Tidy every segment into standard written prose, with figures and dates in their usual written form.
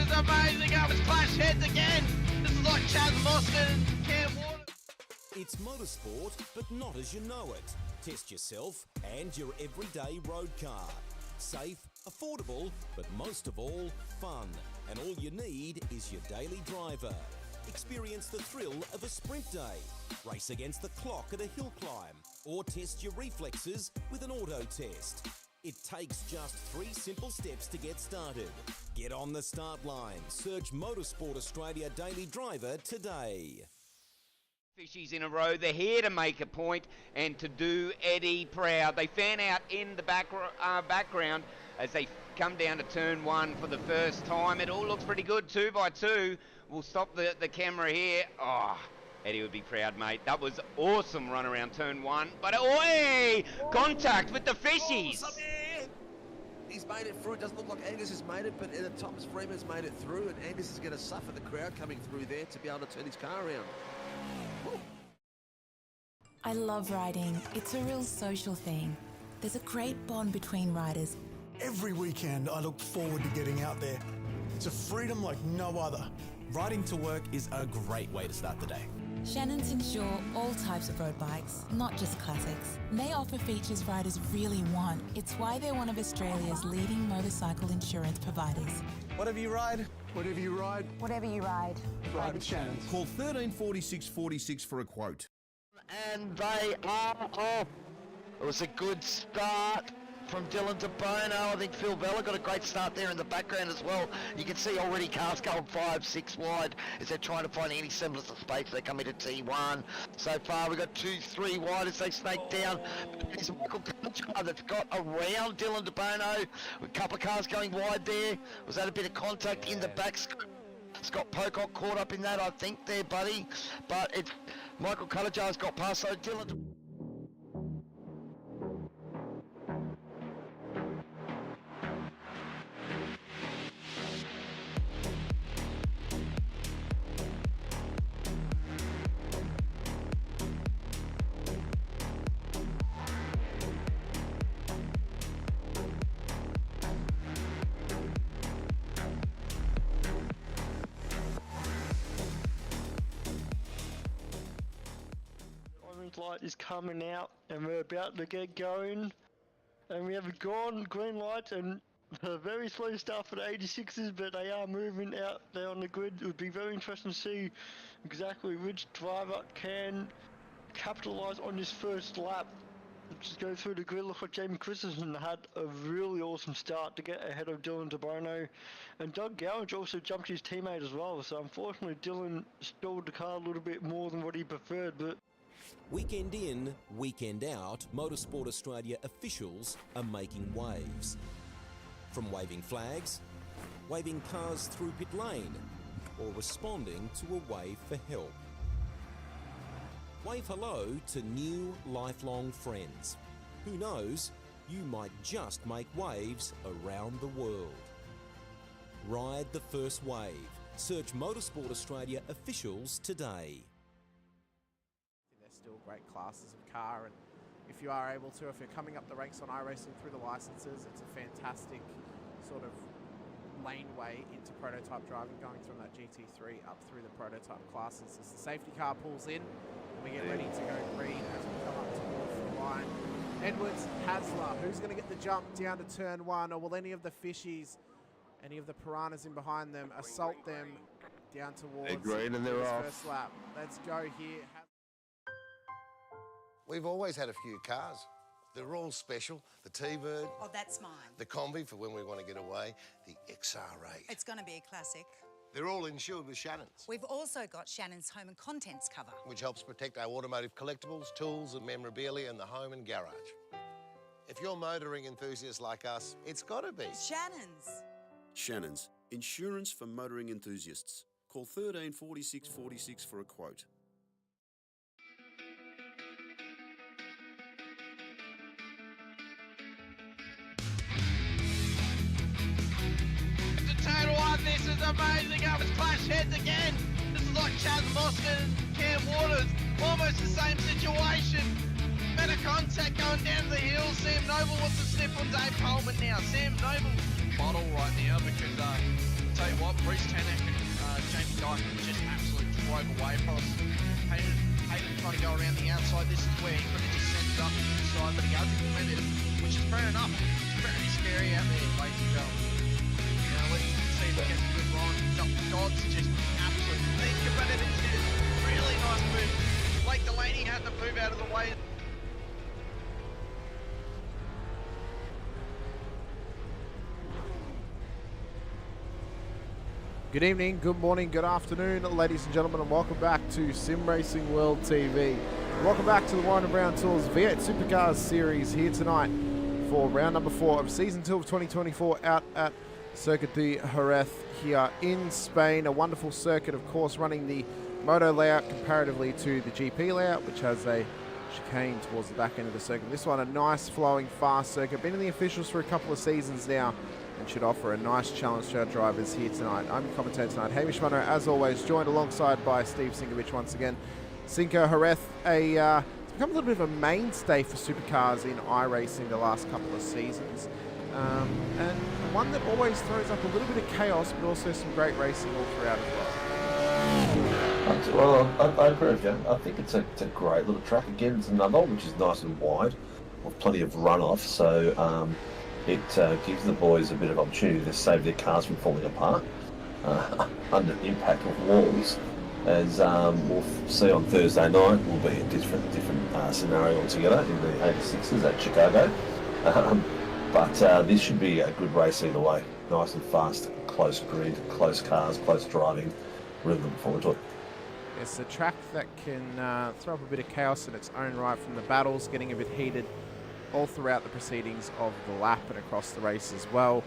is amazing. Oh, it's clash heads again. This is like Chaz Mostert and Cam Waters. It's motorsport, but not as you know it. Test yourself and your everyday road car. Safe, affordable, but most of all, fun. And all you need is your daily driver. Experience the thrill of a sprint day. Race against the clock at a hill climb. Or test your reflexes with an auto test. It takes just 3 simple steps to get started. Get on the start line. Search Motorsport Australia Daily Driver today. Fishies in a row. They're here to make a point and to do Eddie proud. They fan out in the background as they come down to turn 1 for the first time. It all looks pretty good, 2 by 2. We'll stop the camera here. Oh, Eddie would be proud, mate. That was awesome run around turn 1. But, oi! Contact with the fishies. He's made it through. It doesn't look like Angus has made it, but Thomas Freeman's made it through, and Angus is going to suffer the crowd coming through there to be able to turn his car around. Woo. I love riding. It's a real social thing. There's a great bond between riders. Every weekend I look forward to getting out there. It's a freedom like no other. Riding to work is a great way to start the day. Shannons insure all types of road bikes, not just classics. They offer features riders really want. It's why they're one of Australia's leading motorcycle insurance providers. Whatever you ride, Whatever you ride, Whatever you ride, ride with Shannon's. Call 134646 for a quote. And they are off. It was a good start from Dylan to Bono. I think Phil Vella got a great start there in the background as well. You can see already cars going 5, 6 wide as they're trying to find any semblance of space. They come into T1. So far we've got 2, 3 wide as they snake down. It's Michael Conchar that's got around Dylan de Bono. A couple of cars going wide there. Was that a bit of contact in the back? Scott Pocock caught up in that, I think, there, buddy. But it's Michael Cullajar's got past, so Dylan... light is coming out and we're about to get going, and we have green lights and a very slow start for the 86s, but they are moving out there on the grid. It would be very interesting to see exactly which driver can capitalise on this first lap. Just go through the grid. Look like Jamie Christensen had a really awesome start to get ahead of Dylan de Bono, and Doug Gowage also jumped his teammate as well, so unfortunately Dylan stalled the car a little bit more than what he preferred. But Weekend in, weekend out, Motorsport Australia officials are making waves. From waving flags, waving cars through pit lane, or responding to a wave for help. Wave hello to new lifelong friends. Who knows, you might just make waves around the world. Ride the first wave. Search Motorsport Australia officials today. Still great classes of car, and if you are able to, if you're coming up the ranks on iRacing through the licenses, it's a fantastic sort of laneway into prototype driving, going from that GT3 up through the prototype classes. As the safety car pulls in, we get ready to go green as we come up towards the line. Edwards, Hasler, who's going to get the jump down to turn 1, or will any of the fishies, any of the piranhas in behind them, assault them down towards green and they're this off. first lap? Let's go here. We've always had a few cars. They're all special. The T-Bird. Oh, that's mine. The Combi for when we want to get away. The XR8. It's going to be a classic. They're all insured with Shannons. We've also got Shannon's home and contents cover, which helps protect our automotive collectibles, tools and memorabilia in the home and garage. If you're motoring enthusiasts like us, it's got to be Shannon's. Shannon's, insurance for motoring enthusiasts. Call 134646 for a quote. This is amazing. Oh, it's clash heads again. This is like Chaz Mostert and Cam Waters. Almost the same situation. Better contact going down the hill. Sam Noble wants to sniff on Dave Coleman now. Sam Noble bottle right now because tell you what, Bruce Tannock and Jamie Dyke just absolutely drove away from us. Hayden trying to go around the outside. This is where he could have just sent it up the inside, but he hasn't implemented it, which is fair enough. It's very scary out there, ladies and gentlemen. Now let's see if we get a good run. God's just absolutely think about it. It's a really nice move. Blake Delaney had to move out of the way. Good evening, good morning, good afternoon, ladies and gentlemen, and welcome back to Sim Racing World TV. Welcome back to the Warren & Brown Tours V8 Supercars series here tonight for round number 4 of season 2 of 2024 out at Circuit de Jerez here in Spain. A wonderful circuit, of course, running the moto layout comparatively to the GP layout, which has a chicane towards the back end of the circuit. This one, a nice flowing fast circuit. Been in the officials for a couple of seasons now, and should offer a nice challenge to our drivers here tonight. I'm your commentator tonight, Hamish Munro, as always, joined alongside by Steve Sinkovic once again. Sinko, Jerez, it's become a little bit of a mainstay for supercars in iRacing the last couple of seasons. And one that always throws up a little bit of chaos, but also some great racing all throughout as well. Well, I agree with you. I think it's a great little track. Again, it's another one which is nice and wide, with plenty of runoff, so it gives the boys a bit of opportunity to save their cars from falling apart under the impact of walls. As we'll see on Thursday night, will be a different scenario altogether in the 86s at Chicago. But this should be a good race either way. Nice and fast, close grid, close cars, close driving. Really looking forward to it. It's a track that can throw up a bit of chaos in its own right, from the battles getting a bit heated all throughout the proceedings of the lap and across the race as well.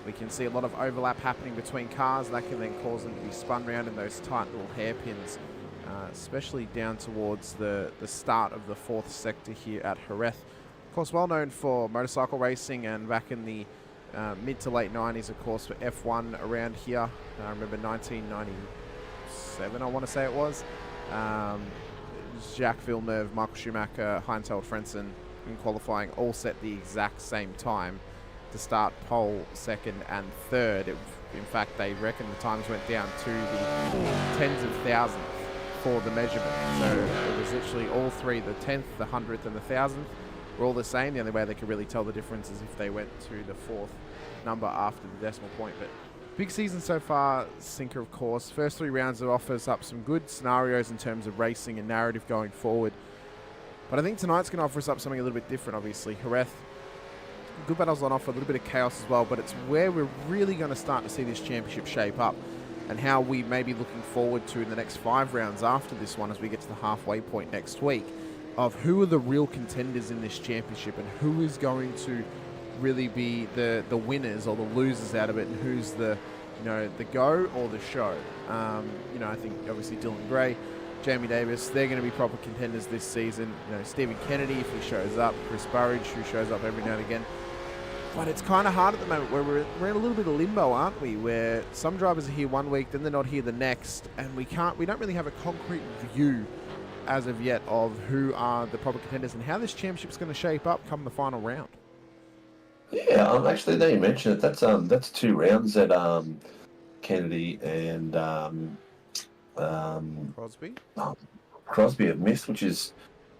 We can see a lot of overlap happening between cars. That can then cause them to be spun around in those tight little hairpins, especially down towards the start of the 4th sector here at Jerez. Of course, well known for motorcycle racing, and back in the mid to late 90s, of course, for F1 around here. I remember 1997, I want to say it was. Jacques Villeneuve, Michael Schumacher, Heinz-Harald Frentzen in qualifying all set the exact same time to start pole, 2nd and 3rd. In fact, they reckon the times went down to the tens of thousands for the measurement. So it was literally all three, the 10th, the 100th and the 1000th, were all the same. The only way they could really tell the difference is if they went to the 4th number after the decimal point. But big season so far, Sinker, of course. First 3 rounds, it offers up some good scenarios in terms of racing and narrative going forward. But I think tonight's going to offer us up something a little bit different, obviously. Jerez, good battles on offer, a little bit of chaos as well, but it's where we're really going to start to see this championship shape up, and how we may be looking forward to in the next 5 rounds after this one, as we get to the halfway point next week, of who are the real contenders in this championship and who is going to really be the winners or the losers out of it, and who's the go or the show. I think obviously Dylan Gray, Jamie Davis, they're going to be proper contenders this season. Stephen Kennedy, if he shows up, Chris Burridge, who shows up every now and again. But it's kind of hard at the moment, where we're in a little bit of limbo, aren't we? Where some drivers are here one week, then they're not here the next, and we don't really have a concrete view as of yet of who are the proper contenders and how this championship's going to shape up come the final round. Yeah, actually, there you mentioned it. That's 2 rounds that Kennedy and Crosby have missed, which is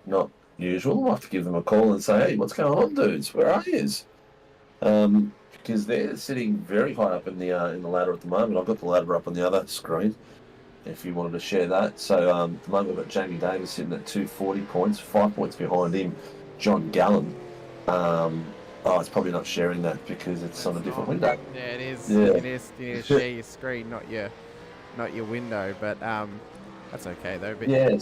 not usual. I'll have to give them a call and say, hey, what's going on, dudes? Where are yous? Because they're sitting very high up in the ladder at the moment. I've got the ladder up on the other screen, if you wanted to share that. So at the moment, we've got Jamie Davis sitting at 240 points, 5 points behind him, John Gallen. It's probably not sharing that because it's on a different window. Yeah, it is. Yeah. It is. You need to share your screen, not your window. But that's okay though. But yeah,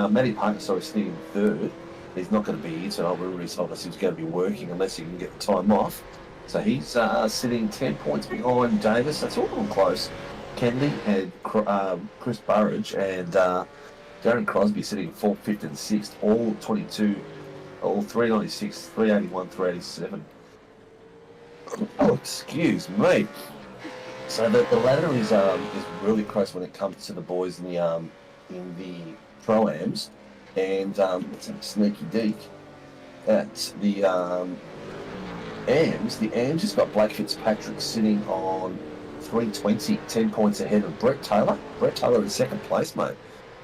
Matty Parker, sitting in 3rd. He's not going to be here, so he's obviously going to be working unless he can get the time off. So he's sitting 10 points behind Davis. That's all close. Kennedy and Chris Burridge and Darren Crosby sitting 4th, 5th and 6th, all 22, all 396, 381, 387. Oh, excuse me. So the ladder is really close when it comes to the boys in the Pro-Ams. And it's a sneaky deek at the AMs. The AMs has got Blake Fitzpatrick sitting on 320, 10 points ahead of Brett Taylor. Brett Taylor in second place, mate.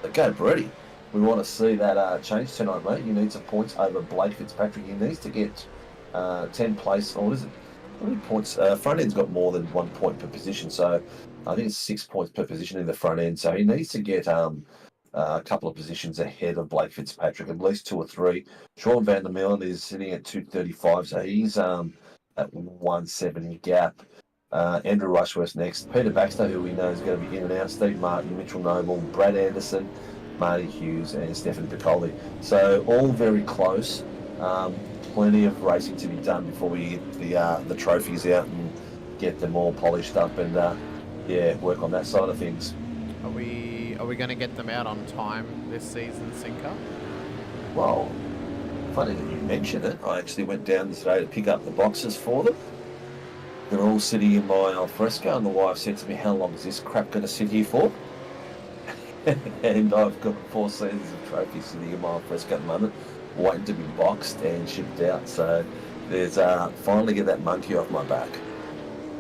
But go, Bretty. We want to see that change tonight, mate. You need some points over Blake Fitzpatrick. He needs to get 10 place, or what is it? How many points? Front end's got more than 1 point per position, so I think it's 6 points per position in the front end. So he needs to get a couple of positions ahead of Blake Fitzpatrick, at least 2 or 3. Sean Van der Meulen is sitting at 235, so he's at 170 gap. Andrew Rushworth next. Peter Baxter, who we know is going to be in and out. Steve Martin, Mitchell Noble, Brad Anderson, Marty Hughes, and Stefan Piccoli. So all very close. Plenty of racing to be done before we get the trophies out and get them all polished up and work on that side of things. Are we going to get them out on time this season, Sinker? Well, funny that you mention it. I actually went down today to pick up the boxes for them. They're all sitting in my alfresco, and the wife said to me, "How long is this crap going to sit here for?" And I've got 4 seasons of trophies sitting in my alfresco at the moment, waiting to be boxed and shipped out. So there's finally get that monkey off my back.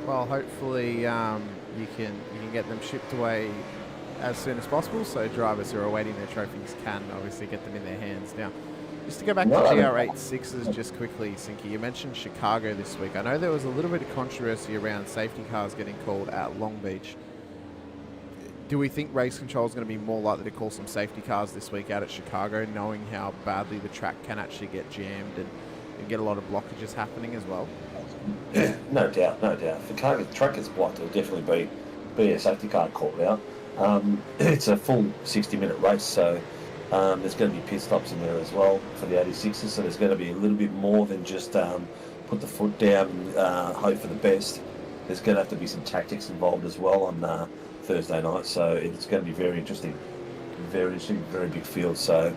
Well, hopefully you can get them shipped away as soon as possible, so drivers who are awaiting their trophies can obviously get them in their hands. Now, just to go back to GR86s just quickly, Sinky, you mentioned Chicago this week. I know there was a little bit of controversy around safety cars getting called at Long Beach. Do we think Race Control is going to be more likely to call some safety cars this week out at Chicago, knowing how badly the track can actually get jammed and get a lot of blockages happening as well? No doubt. If the track gets blocked, it'll definitely be a safety car called out. It's a full 60-minute race, so there's going to be pit stops in there as well for the 86s, so there's going to be a little bit more than just put the foot down and hope for the best. There's going to have to be some tactics involved as well on Thursday night, so it's going to be very interesting, very big field, so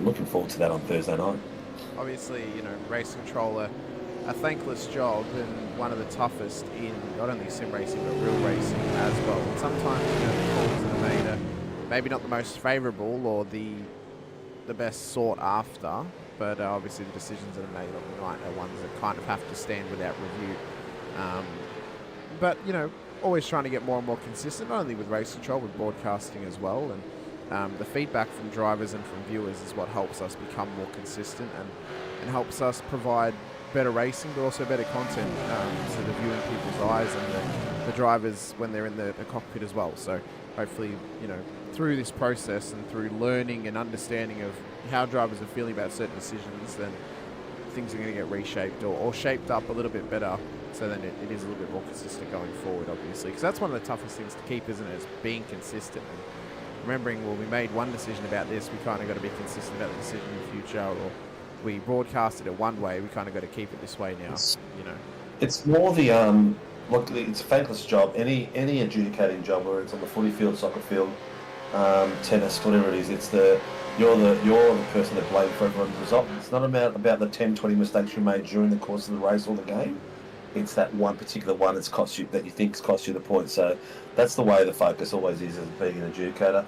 looking forward to that on Thursday night. Obviously, race controller, a thankless job and one of the toughest in not only sim racing but real racing as well. And sometimes the calls that are made are maybe not the most favourable or the best sought after, but obviously the decisions that are made on the night are ones that kind of have to stand without review. But always trying to get more and more consistent, not only with race control, with broadcasting as well. And the feedback from drivers and from viewers is what helps us become more consistent and helps us provide better racing, but also better content to the viewing people's eyes and the drivers when they're in the cockpit as well. So hopefully, through this process and through learning and understanding of how drivers are feeling about certain decisions, then things are going to get reshaped or shaped up a little bit better, so then it is a little bit more consistent going forward, obviously. Because that's one of the toughest things to keep, isn't it? Is being consistent. And remembering, well, we made one decision about this, we kind of got to be consistent about the decision in the future, or we broadcasted it one way, we kind of got to keep it this way now, It's more the, look, it's a thankless job. Any adjudicating job, whether it's on the footy field, soccer field, tennis, whatever it is, it's you're the person to blame for everyone's result. It's not about the 10, 20 mistakes you made during the course of the race or the game. It's that one particular one that you think's cost you the point. So that's the way the focus always is as being an adjudicator.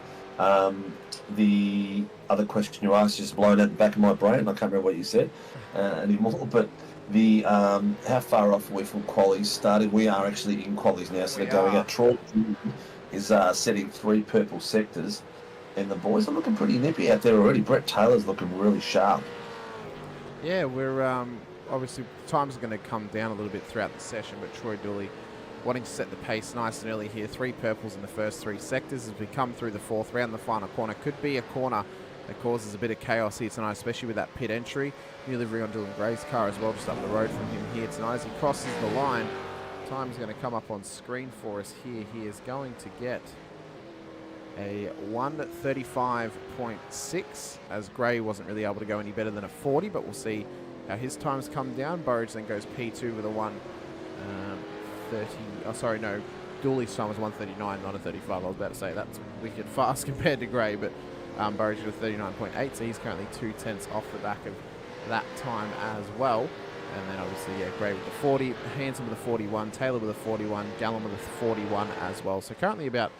The other question you asked is blown out the back of my brain. I can't remember what you said anymore. But the how far off we from qualies started. We are actually in qualies now, so they're going out. Troy is setting 3 purple sectors, and the boys are looking pretty nippy out there already. Brett Taylor's looking really sharp. Yeah, we're obviously time's going to come down a little bit throughout the session, but Troy Dooley wanting to set the pace nice and early here. 3 purples in the first 3 sectors as we come through the 4th round. The final corner could be a corner that causes a bit of chaos here tonight, especially with that pit entry. New livery on Dylan Gray's car as well, just up the road from him here tonight. As he crosses the line, time is going to come up on screen for us here. He is going to get a 1:35.6, as Gray wasn't really able to go any better than a 40, but we'll see how his times come down. Burridge then goes P2 with a 1:30. Oh, sorry, no. Dooley's time was 1:39, not a 35. I was about to say that's wicked fast compared to Gray, but Burridge with a 39.8, so he's currently 2/10 off the back of that time as well. And then obviously, Gray with the 40, Hanson with a 41, Taylor with a 41, Gallen with a 41 as well. So currently about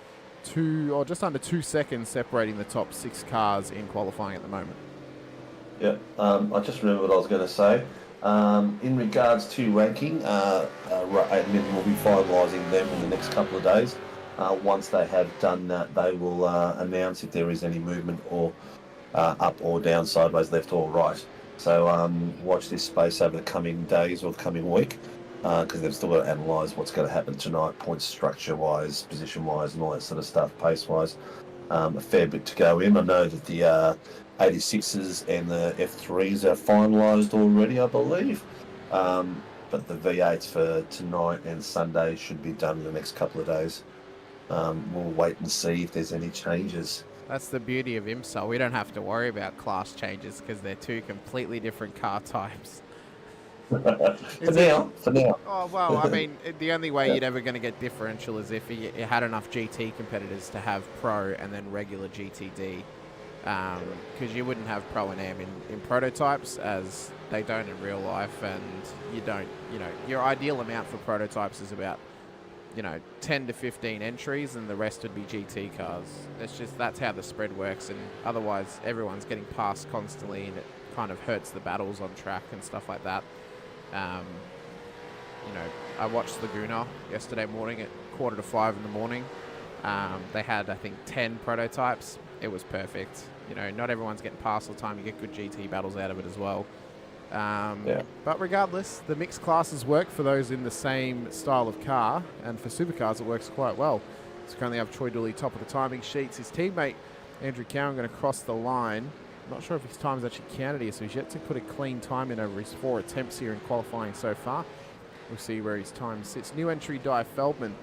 just under 2 seconds separating the top 6 cars in qualifying at the moment. Yeah, I just remember what I was going to say. In regards to ranking, admin will be finalising them in the next couple of days. Once they have done that, they will announce if there is any movement or up or down, sideways, left or right. So watch this space over the coming days or the coming week, because they've still got to analyse what's going to happen tonight, points structure-wise, position-wise, and all that sort of stuff, pace-wise. A fair bit to go in. I know that the 86s and the F3s are finalised already, I believe. But the V8s for tonight and Sunday should be done in the next couple of days. We'll wait and see if there's any changes. That's the beauty of IMSA. We don't have to worry about class changes because they're two completely different car types. For now. Oh, well, I mean, the only way you're ever going to get differential is if you had enough GT competitors to have Pro and then regular GTD. Because you wouldn't have Pro and M in prototypes, as they don't in real life, and you don't, your ideal amount for prototypes is about, 10 to 15 entries, and the rest would be GT cars. That's how the spread works, and otherwise everyone's getting passed constantly, and it kind of hurts the battles on track and stuff like that. I watched Laguna yesterday morning at 4:45 in the morning. They had, I think, 10 prototypes. It was perfect. Not everyone's getting passed all the time. You get good GT battles out of it as well. But regardless, the mixed classes work for those in the same style of car, and for supercars it works quite well. So currently have Troy Dooley top of the timing sheets. His teammate Andrew Cowan going to cross the line. I'm not sure if his time is actually counted here, so he's yet to put a clean time in over his 4 attempts here in qualifying so far. We'll see where his time sits. New entry Di Feldman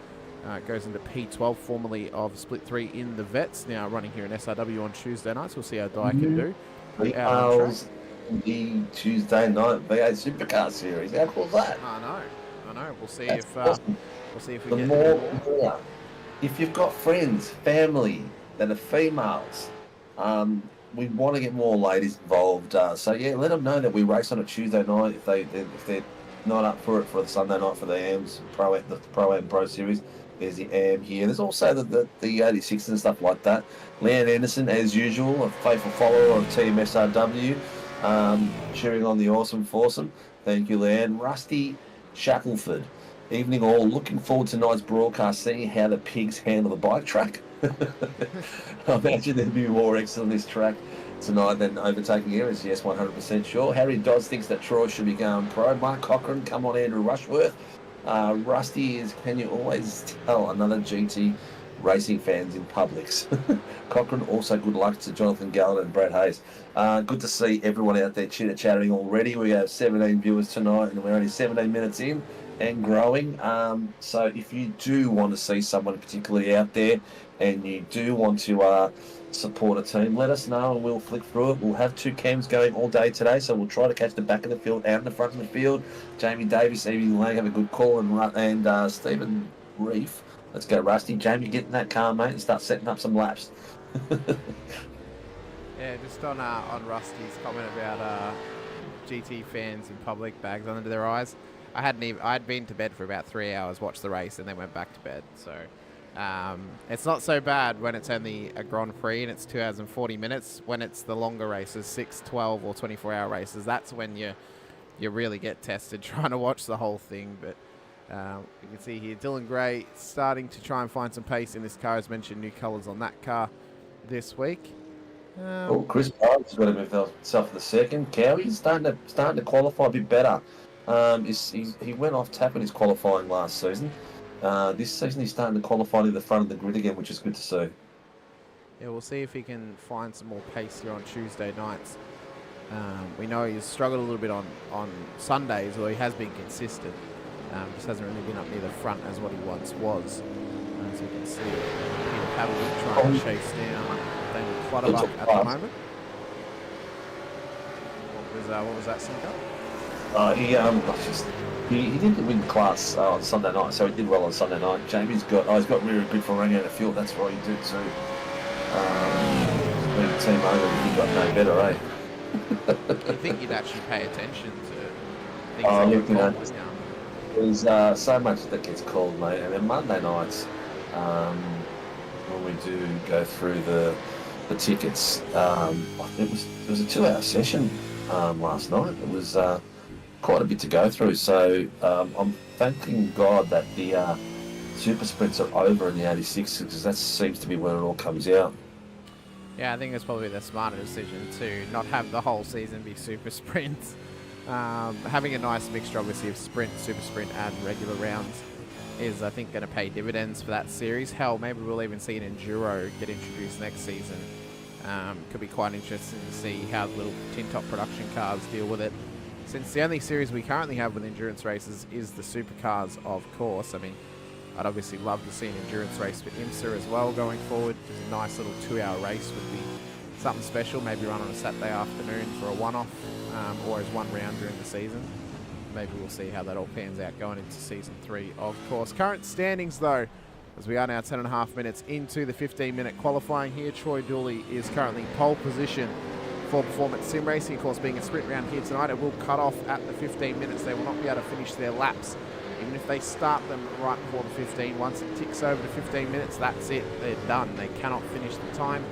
goes into P12, formerly of Split 3 in the Vets, now running here in SRW on Tuesday nights. We'll see how Di can do. The Tuesday night V8 Supercar series. How cool is that? I know. We'll see That's if awesome. We get more. If you've got friends, family that are females, we want to get more ladies involved. So yeah, let them know that we race on a Tuesday night if they're not up for it for the Sunday night for the AMs the Pro Am Pro Series. There's the AM here. There's also the 86 and stuff like that. Leanne Anderson, as usual, a faithful follower of Team SRW, cheering on the awesome foursome. Thank you, Leanne. Rusty Shackelford. Evening all. Looking forward to tonight's broadcast, seeing how the pigs handle the bike track. I imagine there'll be more excellent this track tonight than overtaking areas. Yes, 100% sure. Harry Dodds thinks that Troy should be going pro. Mark Cochran, come on, Andrew Rushworth. Rusty is, can you always tell another GT racing fans in Publix? Cochran, also good luck to Jonathan Gallen and Brad Hayes. Good to see everyone out there chitter-chattering already. We have 17 viewers tonight and we're only 17 minutes in and growing. So if you do want to see someone particularly out there and you do want to support a team, let us know and we'll flick through it. We'll have 2 cams going all day today, so we'll try to catch the back of the field and the front of the field. Jamie Davis, Evie Lang have a good call, and Stephen Reef. Let's go, Rusty. Jamie, get in that car, mate, and start setting up some laps. Yeah, just on Rusty's comment about GT fans in public, bags under their eyes. I'd been to bed for about 3 hours, watched the race, and then went back to bed. So it's not so bad when it's only a Grand Prix and it's 2 hours and 40 minutes. When it's the longer races, 6, 12, or 24-hour races, that's when you really get tested trying to watch the whole thing. But you can see here, Dylan Gray starting to try and find some pace in this car. As mentioned, new colours on that car this week. Chris Barnes has got to move himself for the second. Cowie's starting to qualify a bit better. He went off tap in his qualifying last season. This season he's starting to qualify to the front of the grid again, which is good to see. Yeah, we'll see if he can find some more pace here on Tuesday nights. We know he's struggled a little bit on Sundays, although he has been consistent. Just hasn't really been up near the front as what he once was. As you can see, Peter Paddlewood trying to chase down Daniel Clutterbuck at the moment. What was that, Cinco? He didn't win class on Sunday night, so he did well on Sunday night. Jamie's got really good for running out of fuel. That's why he did too. Being a team over, he got no better, eh? You think you'd actually pay attention to things that you're now? There's so much that gets called, mate. And then Monday nights, when we do go through the tickets, it was a 2-hour session last night. It was quite a bit to go through. So I'm thanking God that the super sprints are over in the 86 because that seems to be where it all comes out. Yeah, I think it's probably the smarter decision to not have the whole season be super sprints. Having a nice mixture, obviously, of sprint, super sprint, and regular rounds is, I think, going to pay dividends for that series. Hell, maybe we'll even see an enduro get introduced next season. Could be quite interesting to see how the little tin top production cars deal with it. Since the only series we currently have with endurance races is the supercars, of course. I mean, I'd obviously love to see an endurance race for IMSA as well going forward. Just a nice little 2-hour race would be something special. Maybe run on a Saturday afternoon for a one-off, or as one round during the season. Maybe we'll see how that all pans out going into season 3, of course. Current standings, though, as we are now 10.5 minutes into the 15-minute qualifying here. Troy Dooley is currently pole position for Performance Sim Racing. Of course, being a sprint round here tonight, it will cut off at the 15 minutes. They will not be able to finish their laps. Even if they start them right before the 15, once it ticks over to 15 minutes, that's it. They're done. They cannot finish the time.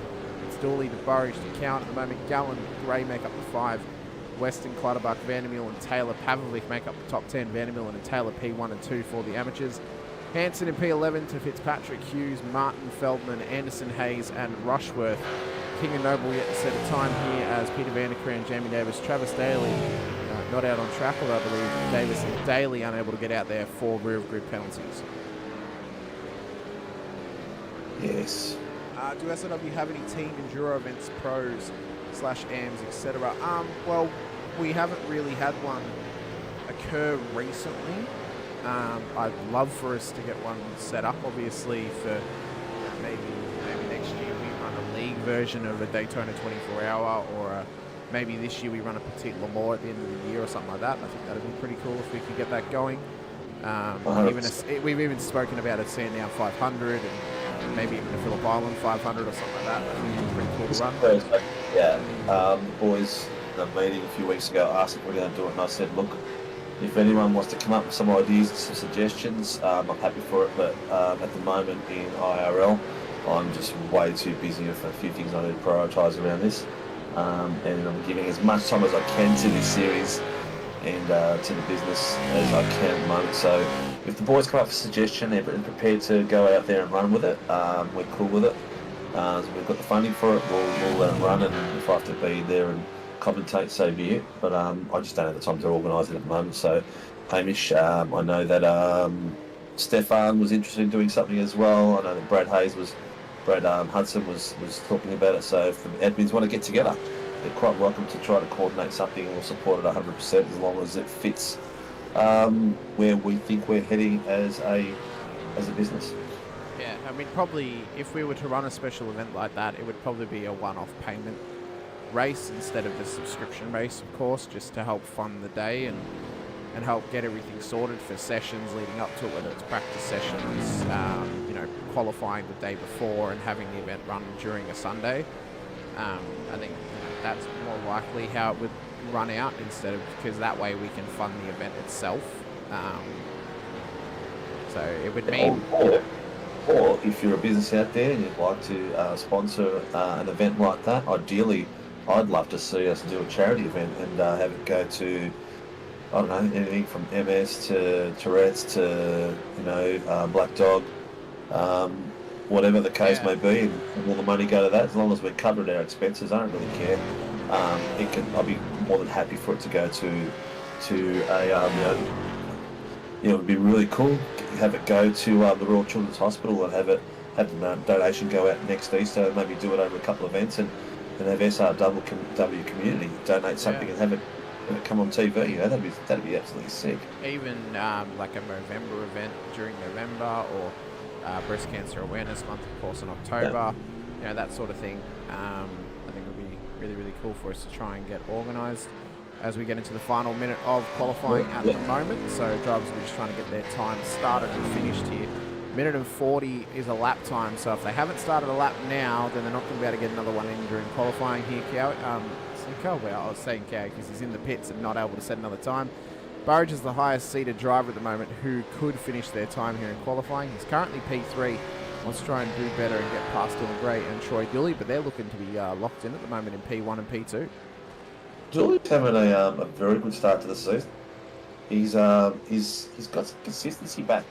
It's Dooley, DeBurridge, to count at the moment. Gallen, Gray make up the 5. Weston, Clutterbuck, Vandermeer and Taylor Pavlovic make up the top 10. Vandermeer and Taylor P1 and 2 for the amateurs. Hanson in P11 to Fitzpatrick, Hughes, Martin, Feldman, Anderson, Hayes and Rushworth. King and Noble yet to set a time here as Peter Vandercraan, Jamie Davis, Travis Daly not out on track, although I believe Davis and Daly unable to get out there for rear of grid penalties. Yes. Do SLW have any team enduro events, pros / AMs, etc.? Well, we haven't really had one occur recently. I'd love for us to get one set up, obviously, for maybe next year we run a league version of a Daytona 24-hour, or maybe this year we run a Petite Le Mans at the end of the year or something like that. I think that would be pretty cool if we could get that going. We've even spoken about a Sandown 500 and maybe even a Phillip Island 500 or something like that. I think it'd be pretty cool to run. Yeah, boys in a meeting a few weeks ago asked if we're going to do it, and I said, look, if anyone wants to come up with some ideas and some suggestions, I'm happy for it, but at the moment in IRL, I'm just way too busy with a few things I need to prioritise around this. And I'm giving as much time as I can to this series and to the business as I can at the moment. So if the boys come up with a suggestion, they're prepared to go out there and run with it, we're cool with it. So we've got the funding for it, we'll let them run, and if I have to be there and commentate, so be it. But I just don't have the time to organise it at the moment. So Hamish, I know that Stefan was interested in doing something as well. I know that Brad Hudson was talking about it. So if the admins want to get together, they're quite welcome to try to coordinate something. We'll support it 100% as long as it fits where we think we're heading as a business. Yeah, I mean, probably if we were to run a special event like that, it would probably be a one-off payment race instead of the subscription race, of course, just to help fund the day and help get everything sorted for sessions leading up to it, whether it's practice sessions, qualifying the day before and having the event run during a Sunday. I think that's more likely how it would run out, instead of, because that way we can fund the event itself. So it would mean... Or if you're a business out there and you'd like to sponsor an event like that, ideally I'd love to see us do a charity event and have it go to, I don't know, anything from MS to Jerez to, Black Dog, whatever the case may be, and all the money go to that. As long as we're covered our expenses, I don't really care. I'd be more than happy for it to go to a, it would be really cool. Have it go to the Royal Children's Hospital and have the donation go out next Easter. Maybe do it over a couple of events and have SRW community donate something and have it come on TV. That'd be absolutely sick. Even like a November event during November, or Breast Cancer Awareness Month, of course, in October. That sort of thing. I think would be really, really cool for us to try and get organised as we get into the final minute of qualifying at the moment. So drivers are just trying to get their time started and finished here. Minute and 40 is a lap time, so if they haven't started a lap now, then they're not going to be able to get another one in during qualifying here. I was saying Cow because he's in the pits and not able to set another time. Burridge is the highest seeded driver at the moment who could finish their time here in qualifying. He's currently P3, wants to try and do better and get past Dylan Gray and Troy Dooley, but they're looking to be locked in at the moment in P1 and P2. Dooley's having a very good start to the season. He's got some consistency back.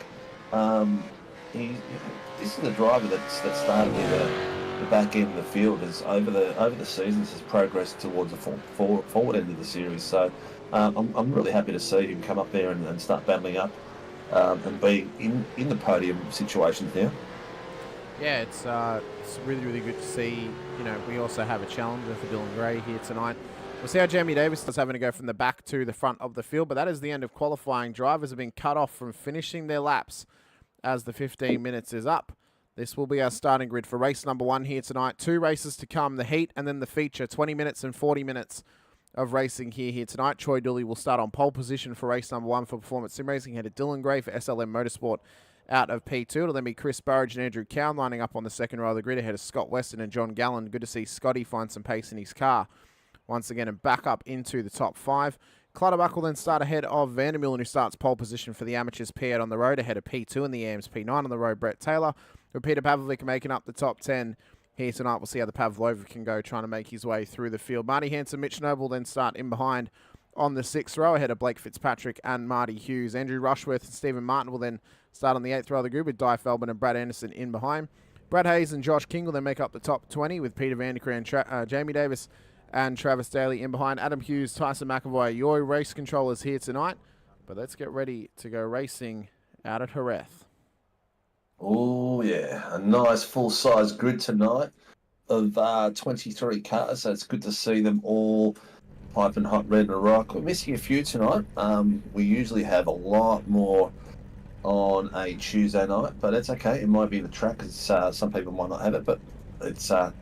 This is a driver that started near the back end of the field. Has over the seasons has progressed towards the forward end of the series. So I'm really happy to see him come up there and start battling up and be in the podium situations now. Yeah, it's really, really good to see. You know, we also have a challenger for Dylan Gray here tonight. We'll see how Jamie Davis is having to go from the back to the front of the field, but that is the end of qualifying. Drivers have been cut off from finishing their laps as the 15 minutes is up. This will be our starting grid for race number 1 here tonight. 2 races to come, the heat and then the feature. 20 minutes and 40 minutes of racing here tonight. Troy Dooley will start on pole position for race number 1 for Performance Sim Racing. Headed Dylan Gray for SLM Motorsport out of P2. It'll then be Chris Burridge and Andrew Cowan lining up on the second row of the grid ahead of Scott Weston and John Gallen. Good to see Scotty find some pace in his car once again and back up into the top 5. Clutterbuck will then start ahead of Vandermeulen, who starts pole position for the amateurs. P8 on the road ahead of P2 in the AMs. P9 on the road, Brett Taylor. With Peter Pavlovic making up the top 10 here tonight. We'll see how the Pavlovic can go trying to make his way through the field. Marty Hanson, Mitch Noble then start in behind on the 6th row ahead of Blake Fitzpatrick and Marty Hughes. Andrew Rushworth and Stephen Martin will then start on the 8th row of the group with Di Feldman and Brad Anderson in behind. Brad Hayes and Josh King will then make up the top 20 with Peter Vandercree and Jamie Davis and Travis Daly in behind. Adam Hughes, Tyson McAvoy, your race controllers here tonight. But let's get ready to go racing out at Jerez. Oh, yeah. A nice full-size grid tonight of 23 cars. So it's good to see them all piping hot red and rock. We're missing a few tonight. We usually have a lot more on a Tuesday night, but it's okay. It might be the track because some people might not have it, but it's going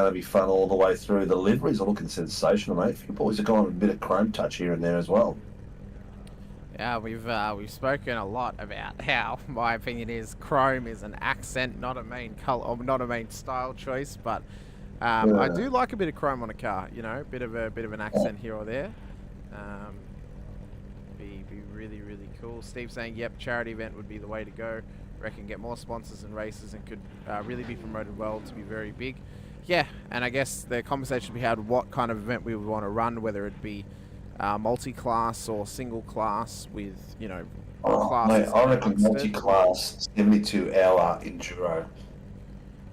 to be fun all the way through. The liveries are looking sensational, mate. You boys are going with a bit of chrome touch here and there as well. Yeah, we've spoken a lot about how my opinion is chrome is an accent, not a main color, or not a main style choice. But I do like a bit of chrome on a car. You know, bit of an accent here or there. Be really, really cool. Steve saying, yep, charity event would be the way to go. Reckon get more sponsors and races and could really be promoted well to be very big. Yeah, and I guess the conversation should be had what kind of event we would want to run, whether it be multi-class or single-class with, you know, classes. Mate, I reckon multi-class, 72-hour enduro.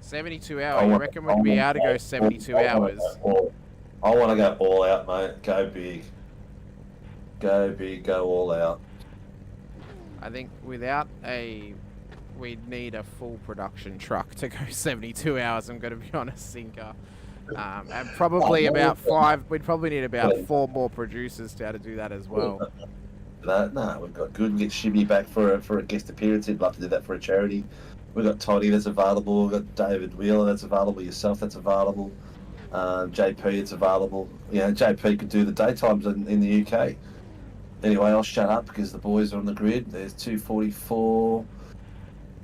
72 hour? You reckon we'd be able to go 72 hours? I want to go all out, mate. Go big. Go big, go all out. I think we'd need a full production truck to go 72 hours, I'm going to be honest, Sinker. And probably we'd probably need about 4 more producers to be able to do that as well. No, we've got Good and get Shibby back for a guest appearance. He'd love to do that for a charity. We've got Toddy that's available. We've got David Wheeler that's available. Yourself that's available. JP it's available. You know, JP could do the daytimes in the UK. Anyway, I'll shut up because the boys are on the grid. There's 244.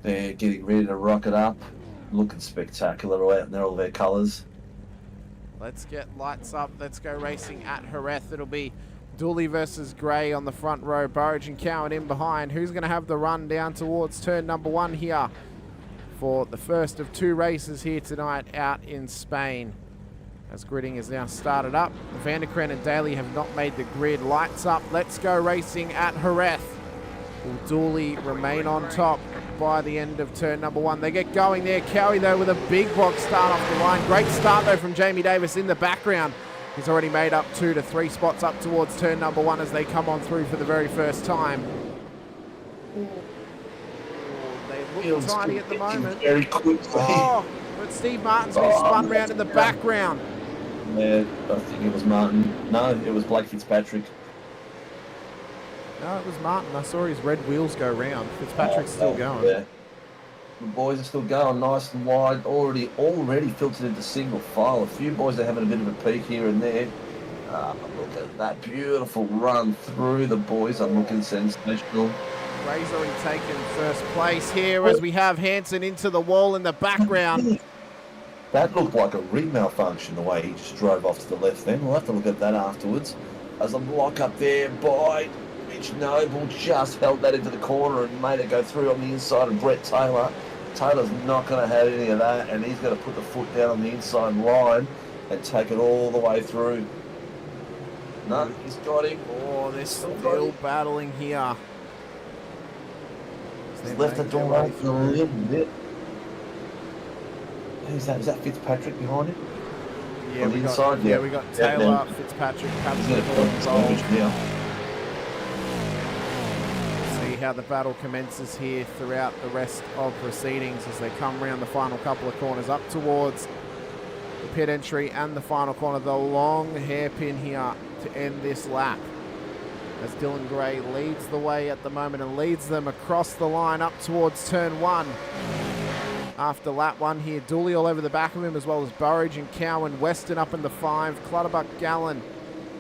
They're getting ready to rock it up. Looking spectacular all out in all their colours. Let's get lights up. Let's go racing at Jerez. It'll be Dooley versus Gray on the front row. Burridge and Cowan in behind. Who's going to have the run down towards turn number 1 here for the first of 2 races here tonight out in Spain? As gridding is now started up. Vandercree and Daly have not made the grid. Lights up. Let's go racing at Jerez. Will Dooley remain on top by the end of turn number 1? They get going there. Cowie, though, with a big box start off the line. Great start, though, from Jamie Davis in the background. He's already made up 2 to 3 spots up towards turn number 1 as they come on through for the very first time. They look tiny at the moment. Very quickly. Oh, but Steve Martin's been spun round in the background. Yeah, I think it was Martin. No, it was Blake Fitzpatrick. No, it was Martin. I saw his red wheels go round. Fitzpatrick's still going. Yeah. The boys are still going nice and wide. Already filtered into single file. A few boys are having a bit of a peek here and there. Look at that beautiful run through. The boys are looking sensational. Gray's already taken first place here as we have Hanson into the wall in the background. That looked like a rig malfunction the way he just drove off to the left then. We'll have to look at that afterwards. As a block up there by Mitch Noble, just held that into the corner and made it go through on the inside of Brett Taylor. Taylor's not going to have any of that, and he's going to put the foot down on the inside line and take it all the way through. No, he's got him. Oh, they're still battling here. He's left the door open a little bit. Who's that? Is that Fitzpatrick behind him? Yeah, on the inside? Yeah, we got Taylor, Fitzpatrick, involved. See how the battle commences here throughout the rest of proceedings as they come around the final couple of corners up towards the pit entry and the final corner. The long hairpin here to end this lap as Dylan Gray leads the way at the moment and leads them across the line up towards turn 1. After lap 1 here, Dooley all over the back of him, as well as Burridge and Cowan. Weston up in the 5. Clutterbuck, Gallen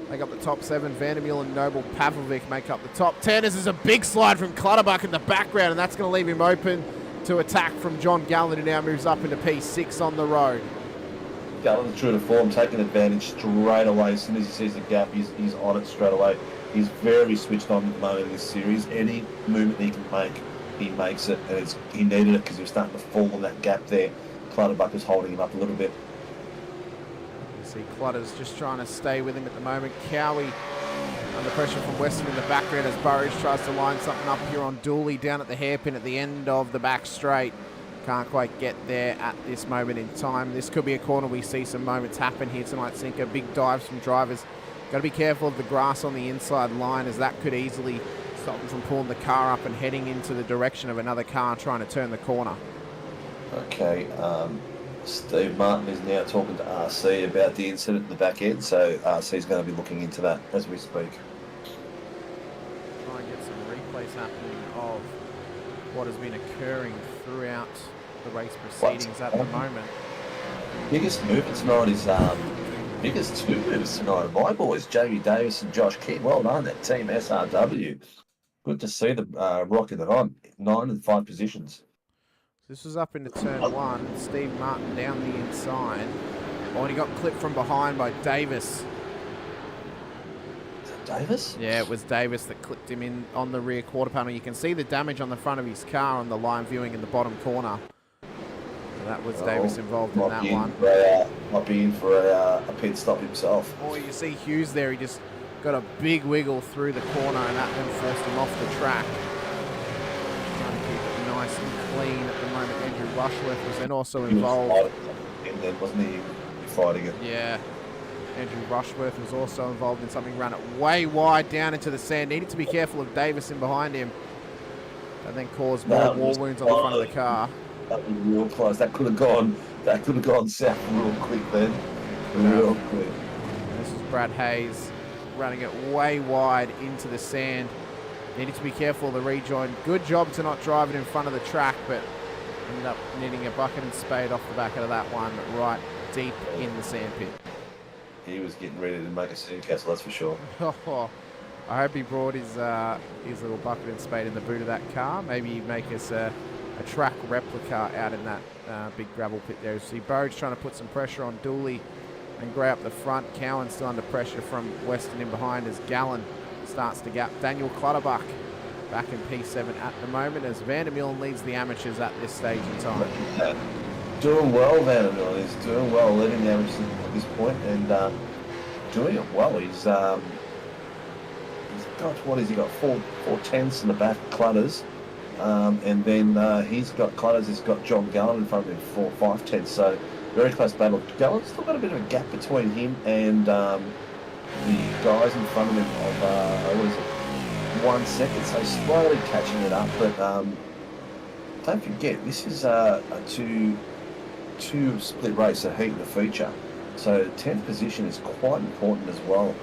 make up the top 7. Vandermeer and Noble Pavlovic make up the top 10. This is a big slide from Clutterbuck in the background, and that's going to leave him open to attack from John Gallen, who now moves up into P6 on the road. Gallen's true to form, taking advantage straight away. As soon as he sees the gap, he's on it straight away. He's very switched on at the moment in this series. Any movement he can make, he makes it, and he needed it because he was starting to fall in that gap there. Clutterbuck was holding him up a little bit. You see Clutter's just trying to stay with him at the moment. Cowie under pressure from Weston in the background as Burridge tries to line something up here on Dooley down at the hairpin at the end of the back straight. Can't quite get there at this moment in time. This could be a corner we see some moments happen here tonight, Sinker. Big dives from drivers. Got to be careful of the grass on the inside line, as that could easily stop them from pulling the car up and heading into the direction of another car trying to turn the corner. Okay, Steve Martin is now talking to RC about the incident in the back end, so RC's going to be looking into that as we speak. Try and get some replays happening of what has been occurring throughout the race proceedings at the moment. Biggest movement tonight is biggest two movers tonight. My boys, Jamie Davis and Josh King. Well done, that team SRW. Good to see them rocking it on. 9 and 5 positions. This was up into turn 1. Steve Martin down the inside. Oh, and he got clipped from behind by Davis. Is that Davis? Yeah, it was Davis that clipped him in on the rear quarter panel. You can see the damage on the front of his car on the live viewing in the bottom corner. So that was Davis involved in that one. Might be in for a pit stop himself. Oh, you see Hughes there. He just got a big wiggle through the corner, and that then forced him off the track. Trying to keep it nice and clean at the moment. Andrew Rushworth was then also involved. And then wasn't he fighting it? Yeah. Andrew Rushworth was also involved in something, ran it way wide down into the sand. Needed to be careful of Davis in behind him. And then caused more war wounds on the front of the car. That was real close. That could have gone south real quick then. Real quick. This is Brad Hayes running it way wide into the sand. Needed to be careful of the rejoin. Good job to not drive it in front of the track, but ended up needing a bucket and spade off the back of that one, right deep in the sand pit. He was getting ready to make a sandcastle, that's for sure. I hope he brought his little bucket and spade in the boot of that car. Maybe he'd make us a track replica out in that big gravel pit there. See Burridge trying to put some pressure on Dooley and Gray up the front. Cowan still under pressure from Weston in behind as Gallen starts to gap. Daniel Clutterbuck back in P7 at the moment as Vandermeer leads the amateurs at this stage in time. Doing well, Vandermeer. He's doing well, leading the amateurs at this point and doing it well. He's got, what has he got? Four tenths in the back, Clutters. And then he's got Clutters, he's got John Gallen in front of him, 4-5 tenths. So very close battle. Gallen's still got a bit of a gap between him and the guys in front of him of, what is it, 1 second. So slowly catching it up. But don't forget, this is a two split race, a heat and a feature. So 10th position is quite important as well.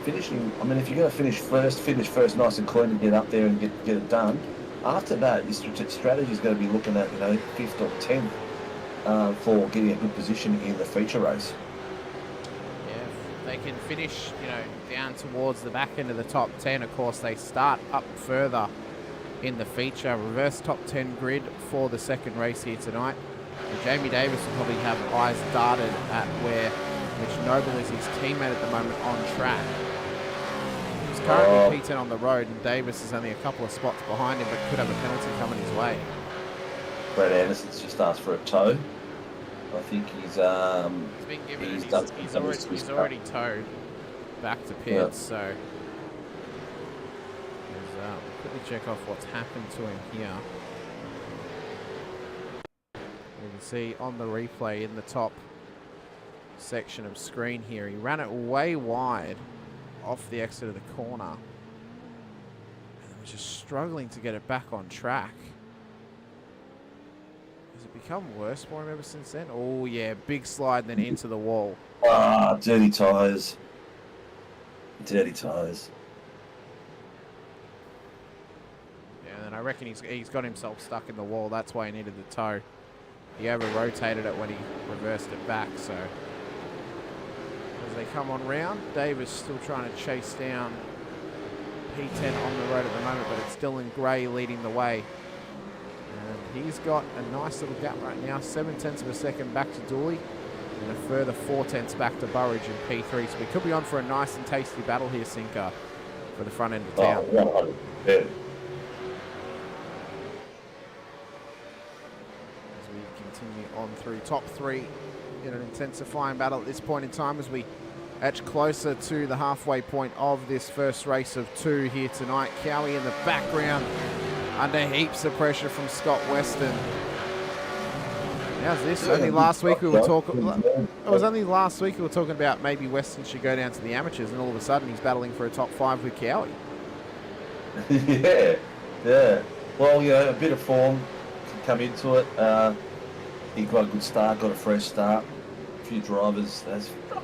Finishing, I mean, if you're going to finish first nice and clean and get up there and get it done. After that, your strategy is going to be looking at, 5th or 10th for getting a good position in the feature race. Yeah, if they can finish, down towards the back end of the top 10, of course, they start up further in the feature. Reverse top 10 grid for the second race here tonight. And Jamie Davis will probably have eyes darted at where Mitch Noble is his teammate at the moment on track. He's currently P10 on the road, and Davis is only a couple of spots behind him, but could have a penalty coming his way. Brad Anderson's just asked for a tow. I think he's been given. He's already towed. back to pits. So we'll quickly check off what's happened to him here. You can see on the replay in the top section of screen here, he ran it way wide off the exit of the corner and was just struggling to get it back on track. Has it become worse for him ever since then? Oh yeah, big slide and then into the wall. Ah, dirty tyres. Dirty tyres. Yeah, and I reckon he's got himself stuck in the wall. That's why he needed the tow. He over-rotated it when he reversed it back, so as they come on round, Davis still trying to chase down P10 on the road at the moment, but it's Dylan Gray leading the way. And he's got a nice little gap right now, 0.7 of a second back to Dooley, and a further 0.4 back to Burridge in P3. So we could be on for a nice and tasty battle here, Sinker, for the front end of town. Oh, 100%. Continue on through top three in an intensifying battle at this point in time as we edge closer to the halfway point of this first race of two here tonight. Cowie in the background under heaps of pressure from Scott Weston. How's this? Only last week we were talking. It was only last week we were talking about maybe Weston should go down to the amateurs, and all of a sudden he's battling for a top 5 with Cowie. Yeah. Well, a bit of form can come into it. He got a good start, got a fresh start. A few drivers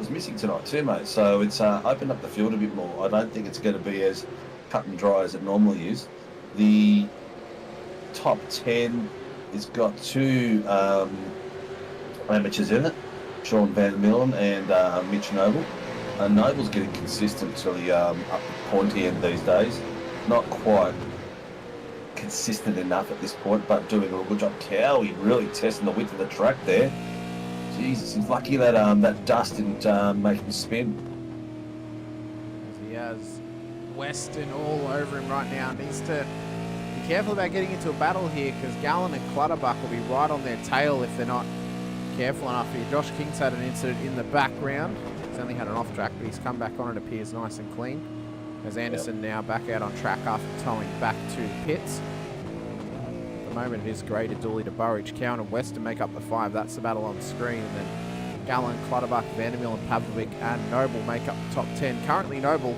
missing tonight too, mate. So it's opened up the field a bit more. I don't think it's going to be as cut and dry as it normally is. The top 10 has got 2 amateurs in it, Sean Van Millen and Mitch Noble. Noble's getting consistent to the up the pointy end these days. Not quite consistent enough at this point, but doing a good job. Cowie really testing the width of the track there. Jesus, he's lucky that that dust didn't make him spin. He has Weston all over him right now. Needs to be careful about getting into a battle here, because Gallen and Clutterbuck will be right on their tail if they're not careful enough here. Josh King's had an incident in the background. He's only had an off track, but he's come back on. It appears nice and clean. As Anderson now back out on track after towing back to the pits. At the moment it is Gray to Dooley to Burridge. Cowan and Weston make up the 5. That's the battle on screen. And then Gallen, Clutterbuck, Vandermill and Pavlovic and Noble make up the top 10. Currently Noble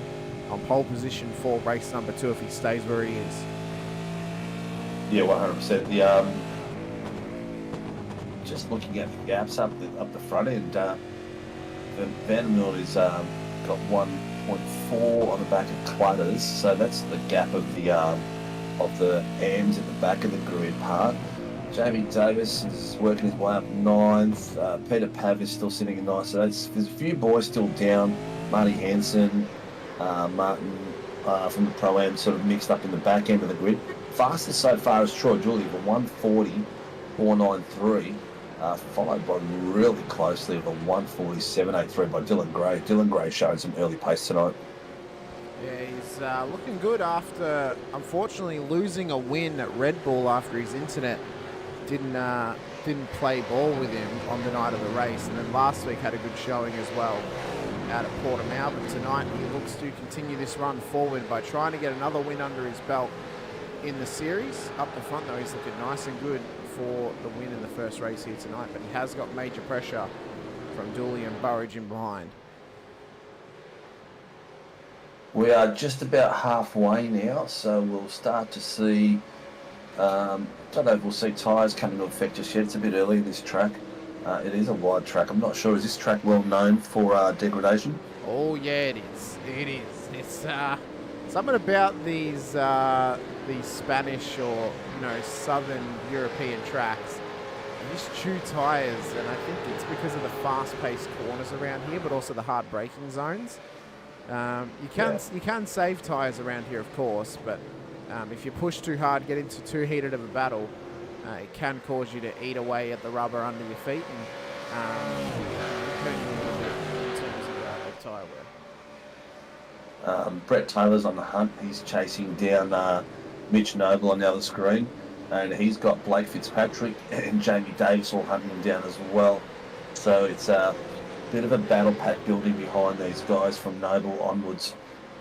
on pole position for race number 2 if he stays where he is. Yeah, 100%. Just looking at the gaps up the front end, Vandermill is got 1.4 on the back of Clutters, so that's the gap of the AMs at the back of the grid part. Jamie Davis is working his way up 9th. Peter Pav is still sitting in 9th. So there's a few boys still down. Marty Hansen, Martin from the Pro-Am sort of mixed up in the back end of the grid. Fastest so far is Troy Dooley for 140.493. Followed by really closely of a 147.83 by Dylan Gray. Dylan Gray showing some early pace tonight. Yeah, he's looking good after, unfortunately, losing a win at Red Bull after his internet didn't play ball with him on the night of the race. And then last week had a good showing as well out at Portimao. But tonight he looks to continue this run forward by trying to get another win under his belt in the series. Up the front, though, he's looking nice and good for the win in the first race here tonight, but he has got major pressure from Dooley and Burridge in behind. We are just about halfway now, so we'll start to see, don't know if we'll see tyres come into effect just yet. It's a bit early in this track. It is a wide track. I'm not sure, is this track well known for degradation? Oh yeah, it is. It is. It's something about these Spanish or southern European tracks. They just chew tyres, and I think it's because of the fast-paced corners around here, but also the hard braking zones. You can save tyres around here, of course, but if you push too hard, get into too heated of a battle, it can cause you to eat away at the rubber under your feet and hurt you a little bit in terms of tyre wear. Brett Taylor's on the hunt. He's chasing down Mitch Noble on the other screen, and he's got Blake Fitzpatrick and Jamie Davis all hunting him down as well. So it's bit of a battle pack building behind these guys from Noble onwards.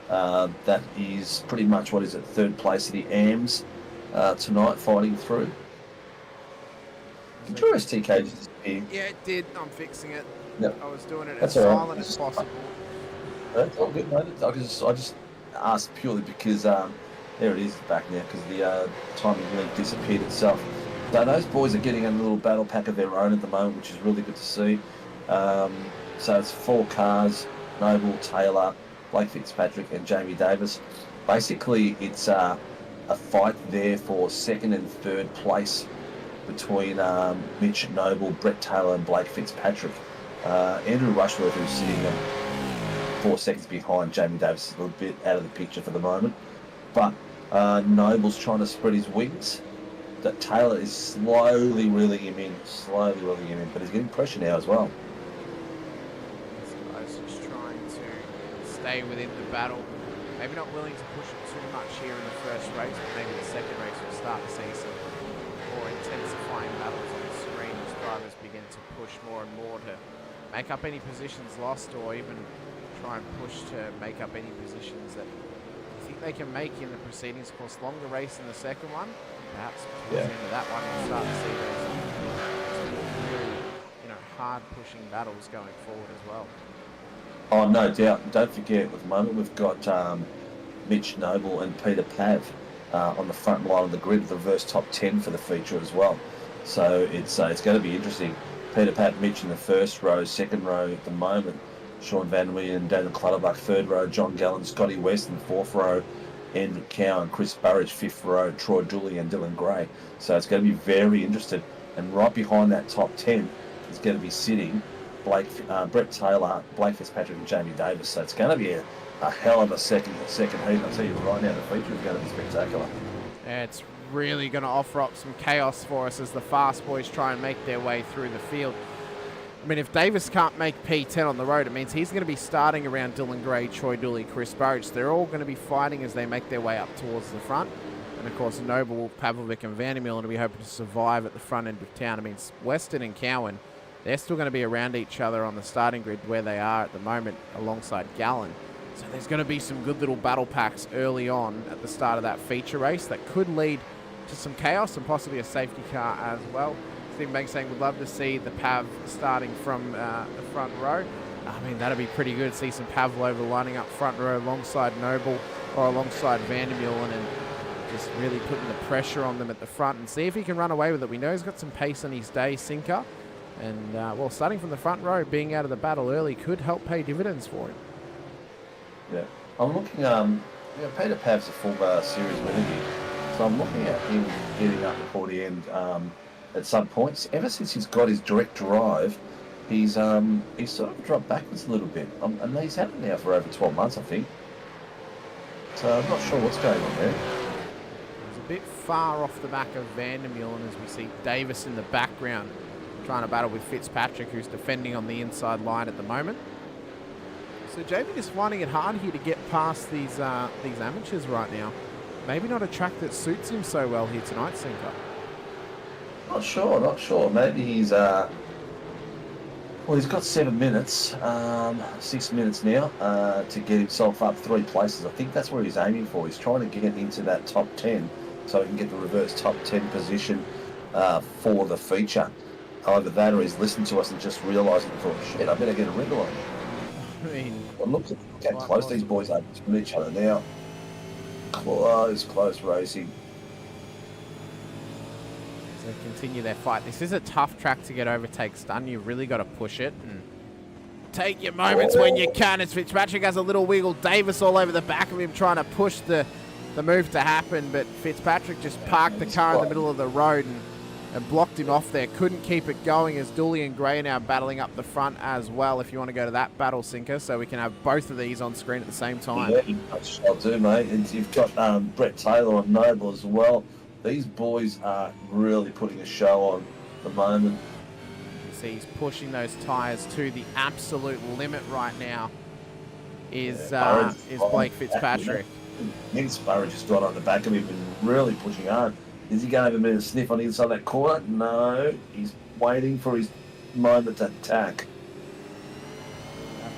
That is pretty much what is at third place of the AMS tonight, fighting through. Did your STK just disappear? Yeah, it did. I'm fixing it. Yep. I was doing it That's as all right. silent as possible. That's all good, mate. I just asked purely because there it is back now, because the timing link disappeared itself. So those boys are getting a little battle pack of their own at the moment, which is really good to see. So it's 4 cars: Noble, Taylor, Blake Fitzpatrick, and Jamie Davis. Basically, it's a fight there for second and third place between Mitch Noble, Brett Taylor, and Blake Fitzpatrick. Andrew Rushworth, who's sitting 4 seconds behind Jamie Davis, is a little bit out of the picture for the moment. But Noble's trying to spread his wings. That Taylor is slowly reeling him in, but he's getting pressure now as well. This guy's just trying to stay within the battle. Maybe not willing to push it too much here in the first race, but maybe the second race we'll start to see some more intensifying battles on the screen as drivers begin to push more and more to make up any positions lost, or even try and push to make up any positions that you think they can make in the proceedings. Of course, longer race in the second one. Perhaps towards the end of that one, we'll start to see those really, hard pushing battles going forward as well. Oh, no doubt. And don't forget, at the moment we've got Mitch Noble and Peter Pav on the front line of the grid with the reverse top 10 for the feature as well. So it's going to be interesting. Peter Pav, Mitch in the first row, second row at the moment. Sean Van Weyen, Daniel Clutterbuck, third row. John Gallen, Scotty West in the fourth row. Andrew Cow and Chris Burridge, fifth row. Troy Dooley and Dylan Gray. So it's going to be very interesting. And right behind that top 10 is going to be sitting Brett Taylor, Blake Fitzpatrick, and Jamie Davis. So it's going to be a hell of a second heat. I'll tell you right now, the feature is going to be spectacular. Yeah, it's really going to offer up some chaos for us as the fast boys try and make their way through the field. I mean, if Davis can't make P10 on the road, it means he's going to be starting around Dylan Gray, Troy Dooley, Chris Burridge. They're all going to be fighting as they make their way up towards the front. And, of course, Noble, Pavlovic and Vandermeer will be hoping to survive at the front end of town. I mean, Weston and Cowan, they're still going to be around each other on the starting grid where they are at the moment alongside Gallen. So there's going to be some good little battle packs early on at the start of that feature race that could lead to some chaos and possibly a safety car as well. Stephen Banks saying would love to see the Pav starting from the front row. I mean, that'd be pretty good to see some Pavlova lining up front row alongside Noble or alongside Vandermeulen and just really putting the pressure on them at the front and see if he can run away with it. We know he's got some pace on his day, Sinker. And, well, starting from the front row, being out of the battle early could help pay dividends for him. Yeah. I'm looking, Peter Pav's a former series winner, so I'm looking at him getting up before the end at some points. Ever since he's got his direct drive, he's sort of dropped backwards a little bit. And he's had it now for over 12 months, I think. So I'm not sure what's going on there. He's a bit far off the back of Vandermeulen as we see Davis in the background trying to battle with Fitzpatrick, who's defending on the inside line at the moment. So Jamie just finding it hard here to get past these amateurs right now. Maybe not a track that suits him so well here tonight, Sinker. Not sure. Maybe he's he's got 7 minutes, 6 minutes now to get himself up 3 places. I think that's where he's aiming for. He's trying to get into that top 10 so he can get the reverse top 10 position for the feature. Either that or he's listened to us and just realised and thought, shit, I better get a wriggle on. I mean, well, look at how close these boys are to each other now. Close racing. So continue their fight. This is a tough track to get overtakes done. You've really got to push it and take your moments when you can. As Fitzpatrick has a little wiggle. Davis all over the back of him trying to push the move to happen, but Fitzpatrick just parked the car in the middle of the road and blocked him off there. Couldn't keep it going as Dooley and Gray are now battling up the front as well, if you want to go to that battle, Sinker, so we can have both of these on screen at the same time. Yeah, I'll do, mate. And you've got Brett Taylor and Noble as well. These boys are really putting a show on at the moment. You see he's pushing those tyres to the absolute limit right now is Blake Fitzpatrick. Vince Burridge just got on the back of him and really pushing hard. Is he going to have a bit of a sniff on the inside of that corner? No. He's waiting for his moment to attack.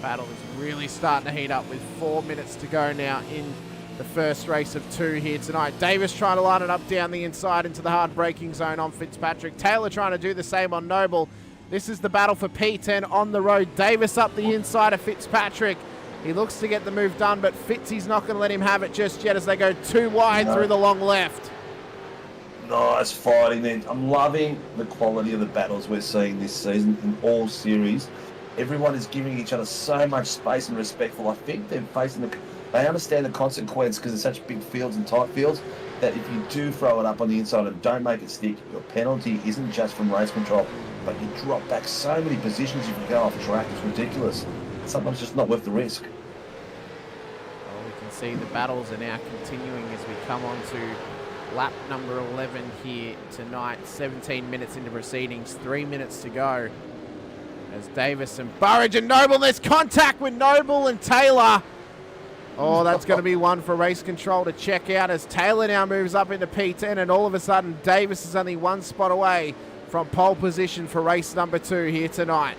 Battle is really starting to heat up with 4 minutes to go now in the first race of 2 here tonight. Davis trying to line it up down the inside into the hard braking zone on Fitzpatrick. Taylor trying to do the same on Noble. This is the battle for P10 on the road. Davis up the inside of Fitzpatrick. He looks to get the move done, but Fitzy's not going to let him have it just yet as they go too wide through the long left. Nice fighting there. I'm loving the quality of the battles we're seeing this season in all series. Everyone is giving each other so much space and respectful. I think they're facing they understand the consequence because it's such big fields and tight fields that if you do throw it up on the inside and don't make it stick, your penalty isn't just from race control, but you drop back so many positions if you go off track. It's ridiculous. Sometimes it's just not worth the risk. Well, we can see the battles are now continuing as we come on to lap number 11 here tonight. 17 minutes into proceedings, 3 minutes to go. As Davis and Burridge and Noble, there's contact with Noble and Taylor. Oh, that's going to be one for race control to check out as Taylor now moves up into P10 and all of a sudden Davis is only 1 spot away from pole position for race number 2 here tonight.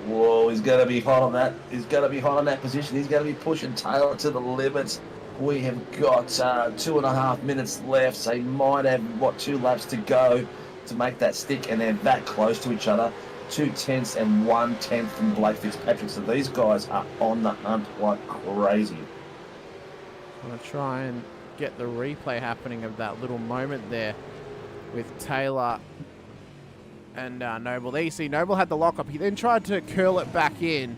Whoa, he's going to be hot on that. He's going to be hot on that position. He's going to be pushing Taylor to the limits. We have got 2.5 minutes left, so he might have, 2 laps to go to make that stick, and they're that close to each other. 2 tenths and 1 tenth from Blake Fitzpatrick. So these guys are on the hunt like crazy. I'm going to try and get the replay happening of that little moment there with Taylor and Noble. There you see Noble had the lock-up. He then tried to curl it back in,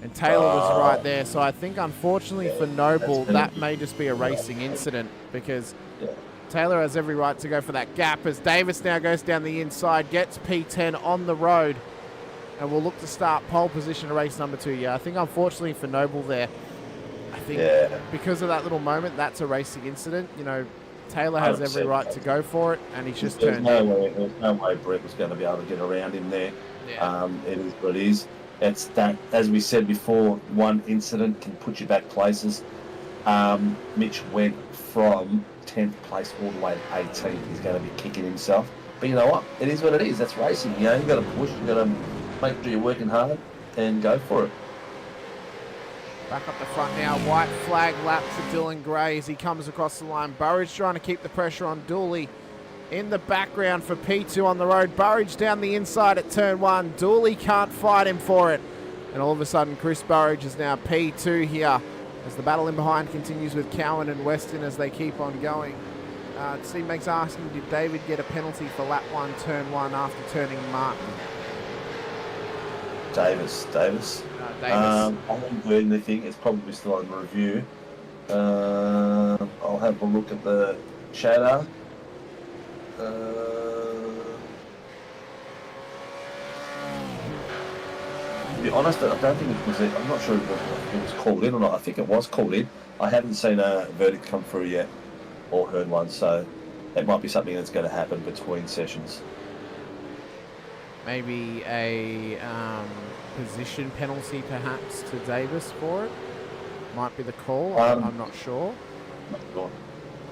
and Taylor was right there. So I think, unfortunately for Noble, that may just be a racing incident because Taylor has every right to go for that gap as Davis now goes down the inside, gets P10 on the road, and will look to start pole position to race number 2. Yeah, I think unfortunately for Noble there, I think because of that little moment, that's a racing incident. You know, Taylor has every right to go for it, and he's just turned in. There's no way Brett was going to be able to get around him there. Yeah. It is what it is. It's that, as we said before, one incident can put you back places. Mitch went from 10th place all the way to 18th. He's going to be kicking himself. But you know what? It is what it is. That's racing. You know, you've got to push. You've got to make sure you're working hard and go for it. Back up the front now. White flag lap for Dylan Gray as he comes across the line. Burridge trying to keep the pressure on Dooley in the background for P2 on the road. Burridge down the inside at turn 1. Dooley can't fight him for it. And all of a sudden, Chris Burridge is now P2 here as the battle in behind continues with Cowan and Weston as they keep on going. Teammates asking, did David get a penalty for lap 1, turn 1 after turning Martin? Davis. Davis. I haven't heard anything. It's probably still on review. I'll have a look at the chatter. To be honest, I don't think it was. I'm not sure if it was called in or not. I think it was called in. I haven't seen a verdict come through yet or heard one, so it might be something that's going to happen between sessions. Maybe a position penalty perhaps to Davis for it. Might be the call. I'm not sure.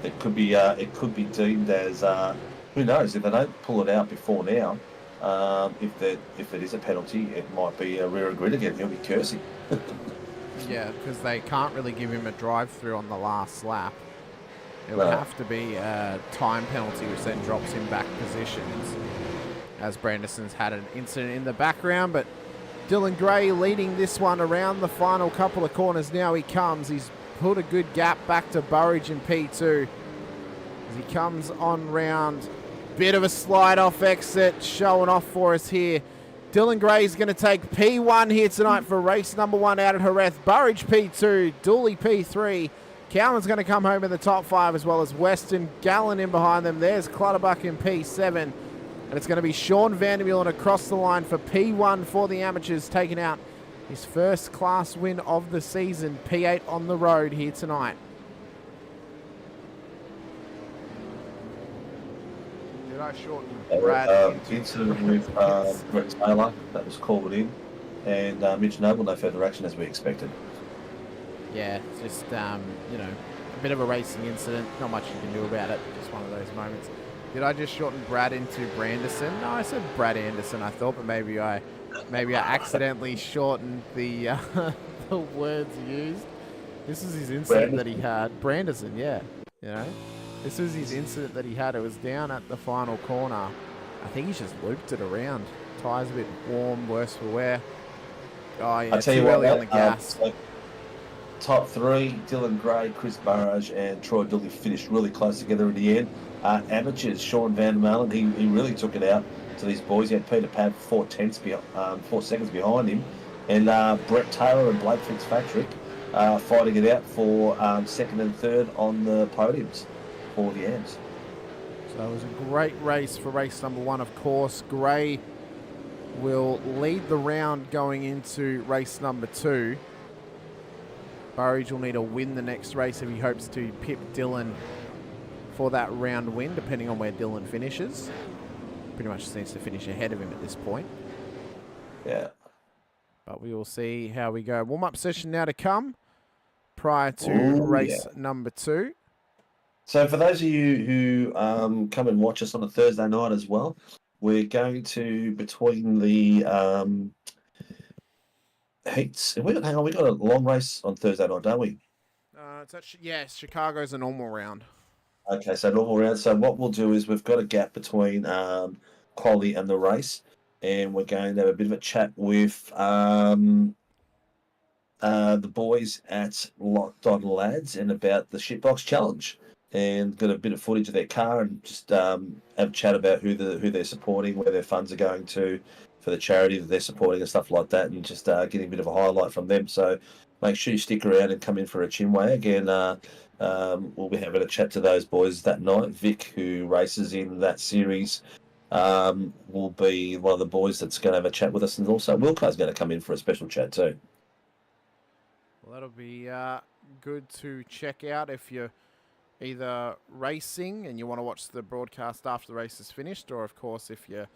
It could be deemed as who knows, if they don't pull it out before now. If it is a penalty, it might be a rear grid again. He'll be cursing. Yeah, because they can't really give him a drive-through on the last lap. It would have to be a time penalty, which then drops him back positions. As Branderson's had an incident in the background, but Dylan Gray leading this one around the final couple of corners. Now he comes. He's put a good gap back to Burridge in P2 as he comes on round. Bit of a slide off exit showing off for us here. Dylan Gray's going to take P1 here tonight for race number 1 out at Jerez. Burridge P2, Dooley P3. Cowan's going to come home in the top 5 as well as Weston. Gallen in behind them. There's Clutterbuck in P7. And it's going to be Sean Vandermeulen across the line for P1 for the amateurs, taking out his first class win of the season. P8 on the road here tonight. Did I shorten Brad? Incident with Brett Taylor that was called in, and Mitch Noble, no further action as we expected. Yeah, just you know, a bit of a racing incident. Not much you can do about it. Just one of those moments. Did I just shorten Brad into Branderson? No, I said Brad Anderson, I thought, but maybe I maybe I accidentally shortened the the words used. This is his incident that he had. Branderson, yeah. You know, this was his incident that he had. It was down at the final corner. I think he's just looped it around. Tyres a bit warm, worse for wear. Oh yeah, I tell too you what, early on the gas. So top three: Dylan Gray, Chris Burrage, and Troy Dooley finished really close together in the end. Amateurs: Sean Van der Malen, he really took it out to these boys. He had Peter Pad 4 seconds behind him, and Brett Taylor and Blake Fitzpatrick fighting it out for second and third on the podiums for the AMS. So it was a great race for race number 1, of course. Gray will lead the round going into race number 2. Burridge will need to win the next race if he hopes to pip Dylan for that round win, depending on where Dylan finishes. Pretty much seems to finish ahead of him at this point. Yeah. But we will see how we go. Warm-up session now to come prior to race number 2. So for those of you who come and watch us on a Thursday night as well, we're going to, between the heats, we got a long race on Thursday night, don't we? It's actually, yes, Chicago's a normal round. Okay, so normal round. So what we'll do is we've got a gap between quali and the race, and we're going to have a bit of a chat with the boys at Locked On Lads and about the Shitbox Challenge, and got a bit of footage of their car and just have a chat about who they're supporting, where their funds are going to for the charity that they're supporting and stuff like that, and just getting a bit of a highlight from them. So make sure you stick around and come in for a chinway. Again, we'll be having a chat to those boys that night. Vic, who races in that series, will be one of the boys that's going to have a chat with us, and also Wilco's going to come in for a special chat too. Well, that'll be good to check out if you're either racing and you want to watch the broadcast after the race is finished, or of course if you're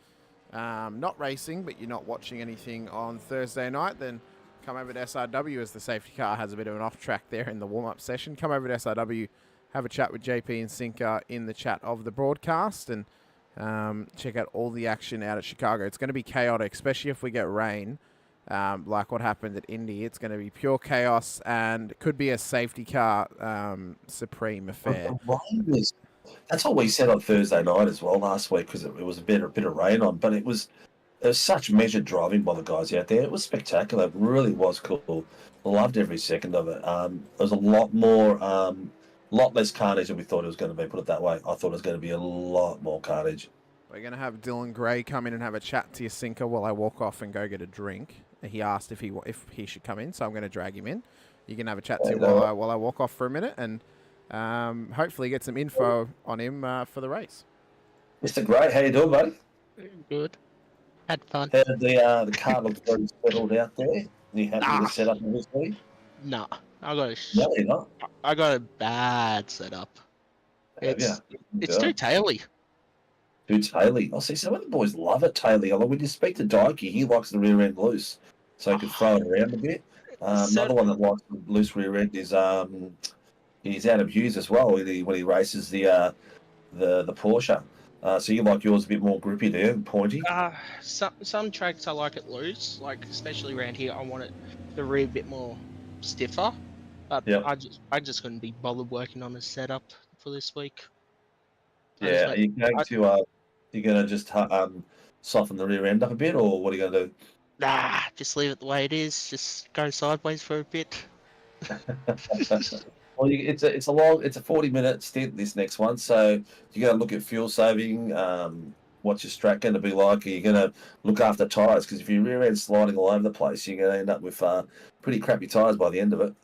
not racing but you're not watching anything on Thursday night, then come over to SRW, as the safety car has a bit of an off track there in the warm-up session. Come over to SRW, have a chat with JP and Sinker in the chat of the broadcast, and check out all the action out at Chicago. It's going to be chaotic, especially if we get rain. Like what happened at Indy. It's going to be pure chaos, and it could be a safety car supreme affair. That's what we said on Thursday night as well last week, because it was a bit of rain on, but it was such measured driving by the guys out there. It was spectacular. It really was cool. Loved every second of it. There was a lot less carnage than we thought it was going to be, put it that way. I thought it was going to be a lot more carnage. We're going to have Dylan Gray come in and have a chat to your Sinker while I walk off and go get a drink. He asked if he should come in, so I'm going to drag him in. You can have a chat to him while I walk off for a minute, and hopefully get some info on him for the race. Mr. Gray, how you doing, buddy? Good. Had fun. How did the car look very settled out there? Are you happy with the setup of this week? No, I got a bad setup. It's too taily. Too taily. I see some of the boys love it taily. Like when you speak to Dikey, he likes the rear end loose, so he can throw it around a bit. Another one that likes the loose rear end is Adam Hughes as well when he races the Porsche. So you like yours a bit more grippy there and pointy? Some tracks I like it loose, like especially around here. I want it the rear a bit more stiffer. But I just couldn't be bothered working on a setup for this week. Yeah, are you going to just soften the rear end up a bit, or what are you going to do? Nah, just leave it the way it is. Just go sideways for a bit. Well, it's a 40-minute stint, this next one, so you're going to look at fuel saving. What's your strat going to be like? Are you going to look after tyres? Because if your rear end's sliding all over the place, you're going to end up with pretty crappy tyres by the end of it.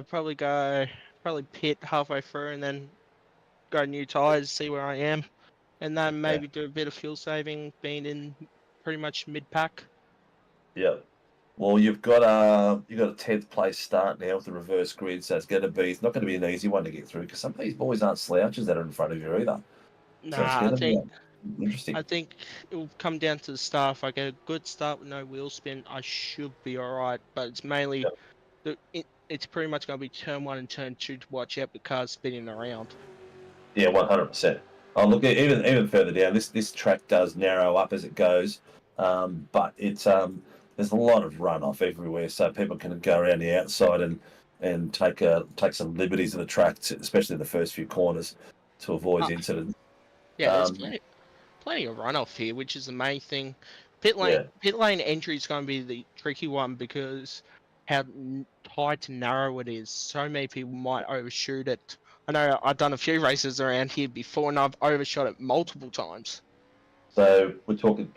Probably pit halfway through and then go new tyres, see where I am, and then maybe do a bit of fuel saving, being in pretty much mid-pack. Yeah. Well, you've got a 10th place start now with the reverse grid, so it's not going to be an easy one to get through, because some of these boys aren't slouches that are in front of you either. Nah, so I think it will come down to the start. If I get a good start with no wheel spin, I should be all right. But it's mainly it's pretty much going to be turn 1 and turn 2 to watch out, because cars spinning around. Yeah, 100%. Oh, look, even further down, this track does narrow up as it goes. But it's there's a lot of runoff everywhere, so people can go around the outside and take some liberties of the track, especially the first few corners, to avoid incidents. Yeah, there's plenty of runoff here, which is the main thing. Pit lane entry is going to be the tricky one because how tight and narrow it is. So many people might overshoot it. I know I've done a few races around here before, and I've overshot it multiple times. So you're talking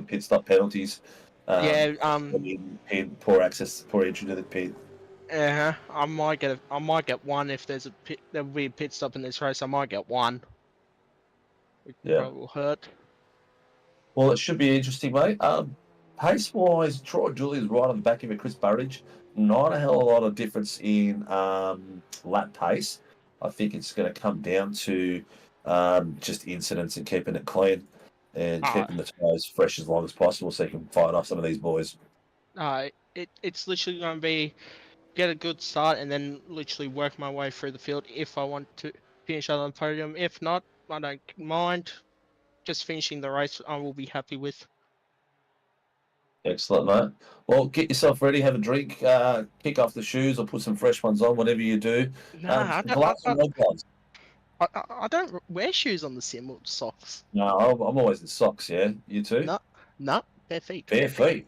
pit stop penalties. Poor access, poor entry to the pit. I might get one if there's there'll be a pit stop in this race. I might get one. Which probably will hurt. Well, it should be interesting, mate. Pace-wise, Troy Dooley's right on the back of it. Chris Burridge, not a hell of a lot of difference in lap pace. I think it's going to come down to just incidents and keeping it clean and keeping the tyres fresh as long as possible so you can fight off some of these boys. It's literally going to be get a good start and then literally work my way through the field if I want to finish on the podium. If not, I don't mind. Just finishing the race, I will be happy with. Excellent, mate. Well, get yourself ready, have a drink, kick off the shoes or put some fresh ones on, whatever you do. I don't wear shoes on the sim or socks. No, I'm always in socks, yeah? You too? No, bare feet. Bare feet?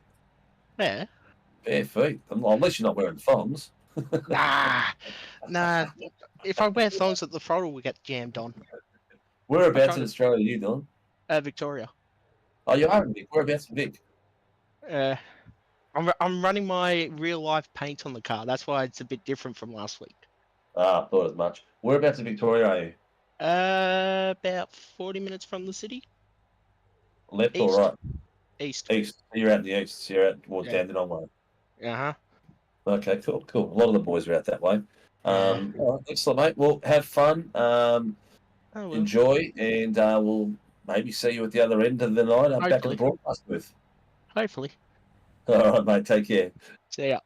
Yeah. Bare feet? Unless you're not wearing thongs. Nah. If I wear thongs at the throttle, we get jammed on. Whereabouts in Australia are you, Dylan? Victoria. Oh, you are in Vic. Whereabouts in Vic? I'm running my real life paint on the car. That's why it's a bit different from last week. I thought as much. Whereabouts in Victoria are you? About 40 minutes from the city. Left East. or right? East. East. You're out in the east. So you're out towards Dandenong way. Okay, cool. A lot of the boys are out that way. All right, excellent, mate. Well, have fun. Enjoy, and we'll maybe see you at the other end of the night. I'm back at the broadcast booth. Hopefully. All right, mate. Take care. See ya.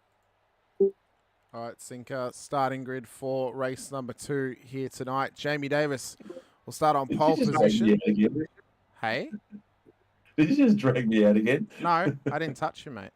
All right, Sinker, starting grid for race number 2 here tonight. Jamie Davis will start on pole position. Hey? Did you just drag me out again? No, I didn't touch you, mate.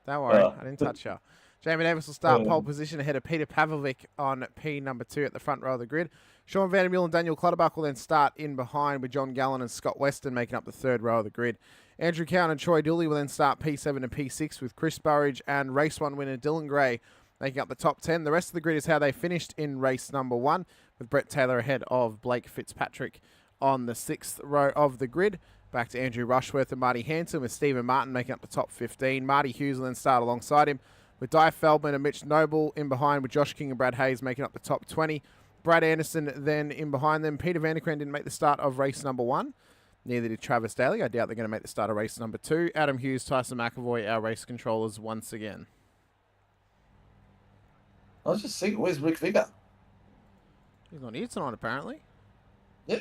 Don't worry, I didn't touch you. Jamie Davis will start pole position ahead of Peter Pavlovic on P number 2 at the front row of the grid. Sean Vandermeulen and Daniel Clutterbuck will then start in behind with John Gallen and Scott Weston making up the third row of the grid. Andrew Cowan and Troy Dooley will then start P7 and P6 with Chris Burridge and race 1 winner Dylan Gray making up the top 10. The rest of the grid is how they finished in race number 1 with Brett Taylor ahead of Blake Fitzpatrick on the 6th row of the grid. Back to Andrew Rushworth and Marty Hanson with Stephen Martin making up the top 15. Marty Hughes will then start alongside him with Di Feldman and Mitch Noble in behind with Josh King and Brad Hayes making up the top 20. Brad Anderson then in behind them. Peter Vanderkrant didn't make the start of race number 1. Neither did Travis Daly. I doubt they're going to make the start of race number 2. Adam Hughes, Tyson McAvoy, our race controllers once again. I was just thinking, where's Rick Vigor? He's not here tonight, apparently. Yeah.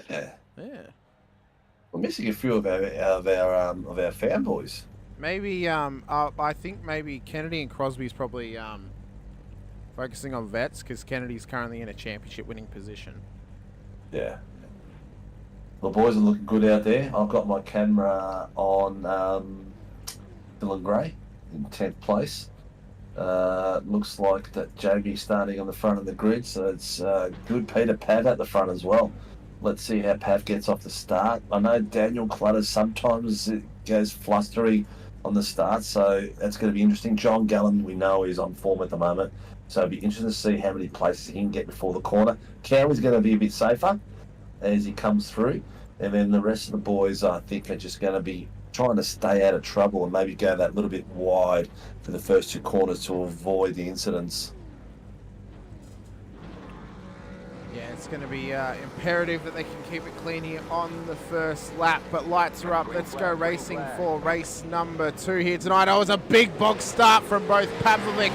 We're missing a few of our fanboys. Maybe I think maybe Kennedy and Crosby's probably focusing on vets because Kennedy's currently in a championship-winning position. Yeah. The boys are looking good out there. I've got my camera on Dylan Gray in 10th place. Looks like that Jamie's starting on the front of the grid, so it's good. Peter Pav at the front as well. Let's see how Pav gets off the start. I know Daniel Clutter sometimes goes flustery on the start, so that's going to be interesting. John Gallen, we know, is on form at the moment, so it'll be interesting to see how many places he can get before the corner. Cowie's going to be a bit safer as he comes through, and then the rest of the boys, I think, are just going to be trying to stay out of trouble and maybe go that little bit wide for the first 2 corners to avoid the incidents. Yeah, it's going to be imperative that they can keep it clean here on the first lap. But lights are up. Let's go racing for race number 2 here tonight. Oh, it was a big box start from both Pavlovic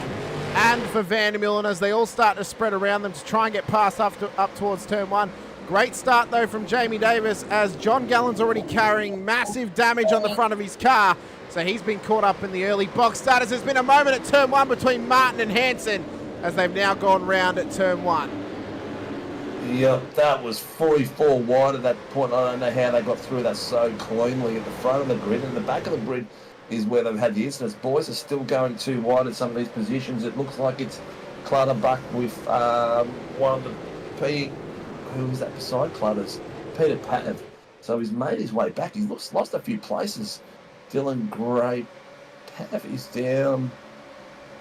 and for Vandermeulen as they all start to spread around them to try and get past up towards turn 1. Great start, though, from Jamie Davis as John Gallen's already carrying massive damage on the front of his car. So he's been caught up in the early box starters. There's been a moment at turn 1 between Martin and Hanson as they've now gone round at turn 1. Yep, that was 44 wide at that point. I don't know how they got through that so cleanly at the front of the grid. And the back of the grid is where they've had the incidents. Boys are still going too wide at some of these positions. It looks like it's Clutterbuck with one of the who was that beside Clutters? Peter Pav. So he's made his way back. He's lost a few places. Dylan Gray, Pav is down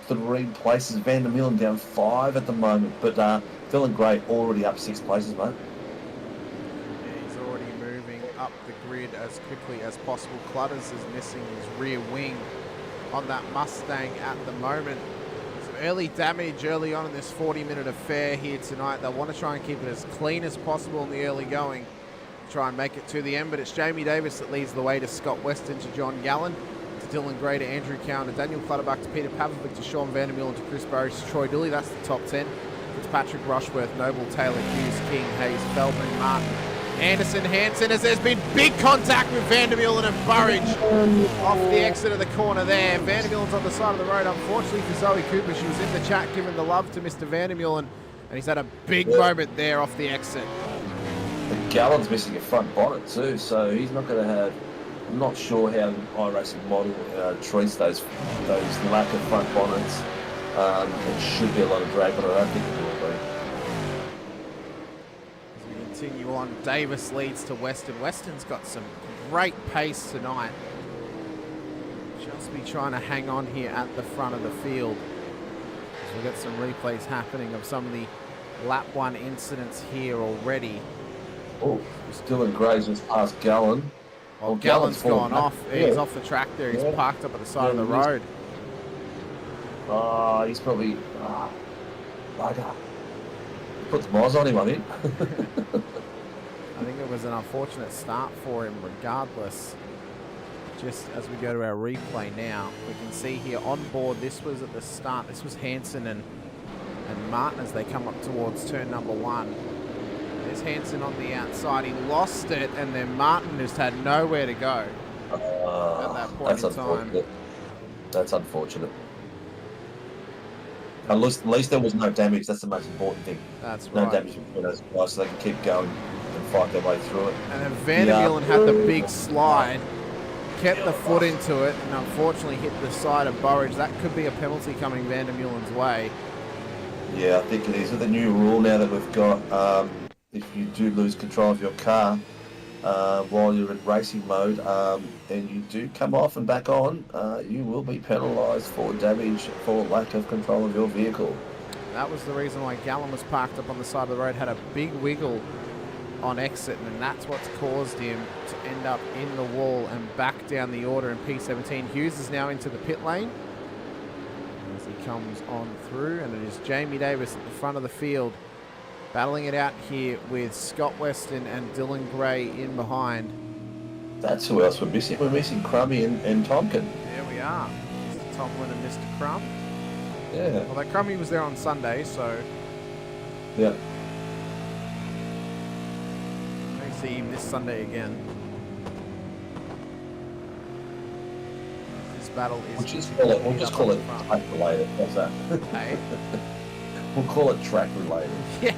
3 places. Van der Meulen down 5 at the moment. But Dylan Gray already up 6 places, mate. Yeah, he's already moving up the grid as quickly as possible. Clutters is missing his rear wing on that Mustang at the moment. Some early damage early on in this 40-minute affair here tonight. They'll want to try and keep it as clean as possible in the early going. Try and make it to the end, but it's Jamie Davis that leads the way to Scott Weston, to John Gallen, to Dylan Gray, to Andrew Cowan, to Daniel Clutterbuck, to Peter Pavlovic, to Sean Van der Meulen, to Chris Burridge, to Troy Dooley. That's the top 10. It's Patrick Rushworth, Noble, Taylor, Hughes, King, Hayes, Feldman, Martin, Anderson, Hansen, as there's been big contact with Van der Meulen and Burridge off the exit of the corner there. Van der Meulen's on the side of the road. Unfortunately for Zoe Cooper, she was in the chat giving the love to Mr. Van der Meulen, and he's had a big moment there off the exit. And Gallen's missing a front bonnet too, so he's not going to have. I'm not sure how the iRacing model treats those lack of front bonnets. It should be a lot of drag, but I don't think it will be. As we continue on, Davis leads to Weston. Weston's got some great pace tonight. Just be trying to hang on here at the front of the field. So we've got some replays happening of some of the lap 1 incidents here already. Oh, Dylan Gray's just past Gallen. Well, Gallen's gone off. Yeah. He's off the track there. He's parked up at the side of the road. He's probably... bugger. Put the miles on him, I think. I think it was an unfortunate start for him regardless. Just as we go to our replay now, we can see here on board, this was at the start. This was Hansen and Martin as they come up towards turn number 1. There's Hansen on the outside. He lost it, and then Martin just had nowhere to go at that point in time. That's unfortunate. At least there was no damage. That's the most important thing. That's right. No damage between those guys, so they can keep going and fight their way through it. And then Van der Meulen had the big slide, kept the foot into it, and unfortunately hit the side of Burridge. That could be a penalty coming Van der Meulen's way. Yeah, I think it is. With the new rule now that we've got, if you do lose control of your car while you're in racing mode and you do come off and back on, you will be penalised for damage for lack of control of your vehicle. That was the reason why Gallen was parked up on the side of the road, had a big wiggle on exit, and that's what's caused him to end up in the wall and back down the order in P17. Hughes is now into the pit lane as he comes on through, and it is Jamie Davis at the front of the field, battling it out here with Scott Weston and Dylan Gray in behind. That's who else we're missing. We're missing Crummy and Tomkin. There we are. Mr. Tomlin and Mr. Crumb. Yeah. Although Crummy was there on Sunday, so... Yeah. May see him this Sunday again. This battle is... We'll just call it track related. How's that? Hey? We'll call it track related. Yeah.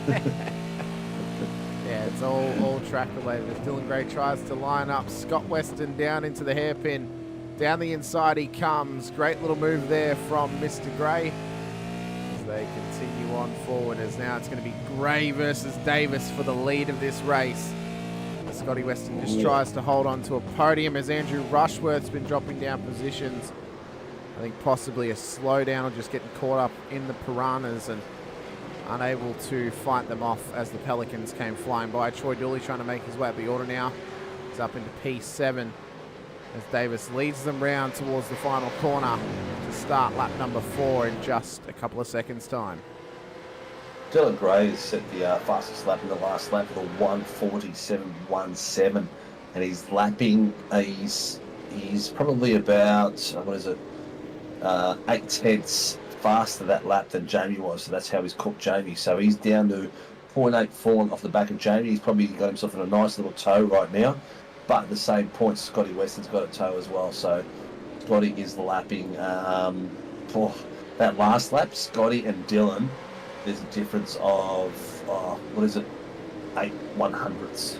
Yeah, it's all track related. As Dylan Gray tries to line up Scott Weston down into the hairpin. Down the inside he comes. Great little move there from Mr. Gray as they continue on forward, as now it's going to be Gray versus Davis for the lead of this race. Scotty Weston just tries to hold on to a podium as Andrew Rushworth's been dropping down positions. I think possibly a slowdown or just getting caught up in the piranhas and unable to fight them off as the Pelicans came flying by. Troy Dooley trying to make his way up the order now. He's up into P7 as Davis leads them round towards the final corner to start lap number 4 in just a couple of seconds' time. Dylan Gray has set the fastest lap in the last lap with a 1:47.17, and he's lapping. He's probably about 8 tenths faster that lap than Jamie was, so that's how he's cooked Jamie. So he's down to 0.84 off the back of Jamie. He's probably got himself in a nice little tow right now, but at the same point Scotty Weston's got a tow as well, so Scotty is lapping for that last lap. Scotty and Dylan, there's a difference of 8/100ths.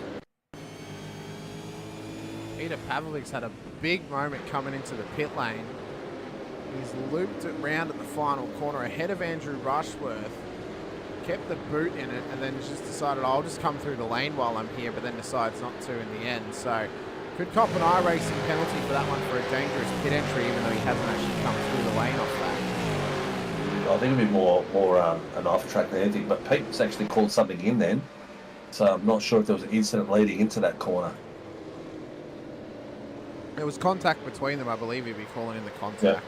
Peter Pavlovic's had a big moment coming into the pit lane. He's looped it round at the final corner ahead of Andrew Rushworth. Kept the boot in it and then just decided, I'll just come through the lane while I'm here, but then decides not to in the end. So could cop an iRacing penalty for that one for a dangerous pit entry, even though he hasn't actually come through the lane off that. I think it'd be more an off track than anything, but Pete's actually called something in then, so I'm not sure if there was an incident leading into that corner. There was contact between them, I believe he'd be calling in the contact. Yeah.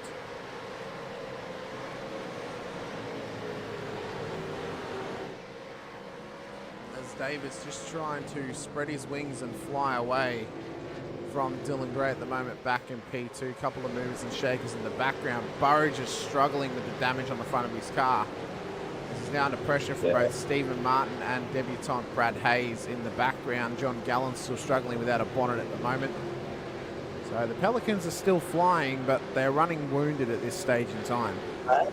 As Davis just trying to spread his wings and fly away from Dylan Gray at the moment, back in P2. Couple of movers and shakers in the background. Burridge is struggling with the damage on the front of his car. This is now under pressure from both Stephen Martin and debutant Brad Hayes in the background. John Gallen's still struggling without a bonnet at the moment. So the Pelicans are still flying, but they're running wounded at this stage in time.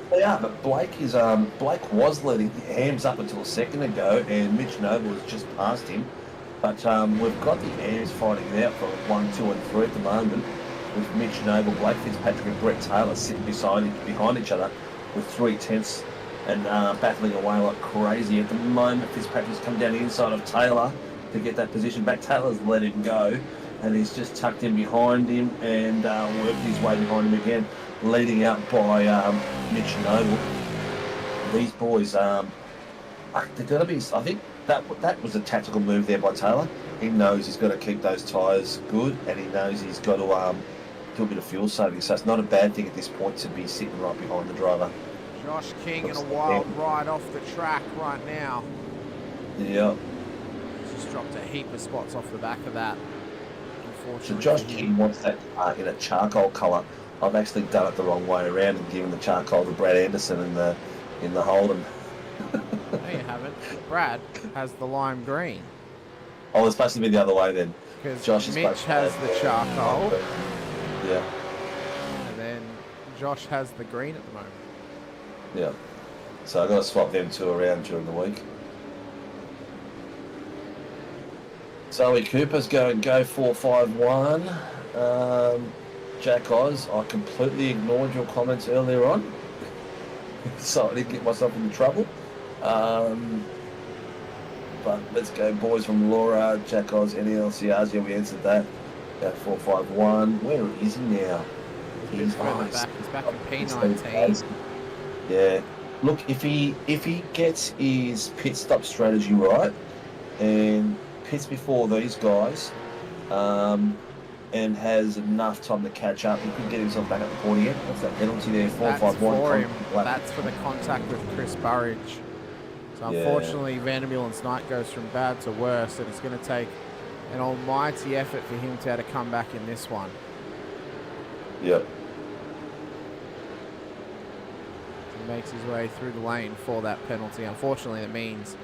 They are, but Blake was leading Hams up until a second ago, and Mitch Noble was just past him. But we've got the Hams fighting it out for 1, 2 and 3 at the moment, with Mitch Noble, Blake Fitzpatrick and Brett Taylor sitting behind each other with 3/10 and battling away like crazy. At the moment, Fitzpatrick's come down the inside of Taylor to get that position back. Taylor's let him go, and he's just tucked in behind him and worked his way behind him again, leading out by Mitch Noble. These boys, they're going to be, I think that was a tactical move there by Taylor. He knows he's got to keep those tyres good, and he knows he's got to do a bit of fuel saving. So it's not a bad thing at this point to be sitting right behind the driver. Josh King in a wild ride off the track right now. Yeah. Just dropped a heap of spots off the back of that. So Josh King wants that in a charcoal colour. I've actually done it the wrong way around and given the charcoal to Brad Anderson in the Holden. No, you haven't. Brad has the lime green. Oh, it's supposed to be the other way then. Because Mitch has the charcoal. Yeah. And then Josh has the green at the moment. Yeah. So I've got to swap them two around during the week. Zoe Cooper's going go 451. Jack Oz, I completely ignored your comments earlier on, so I didn't get myself into trouble. But let's go, boys from Laura, Jack Oz, NLCRs. Yeah, we answered that. Go 451. Where is he now? He's back in P19. Yeah. Look, if he gets his pit stop strategy right and pits before these guys, and has enough time to catch up, he could get himself back at the point again. What's that penalty there? 451. That's for the contact with Chris Burridge. So unfortunately, Vandermeulen's night goes from bad to worse, and it's going to take an almighty effort for him to have to come back in this one. Yep. He makes his way through the lane for that penalty. Unfortunately, it means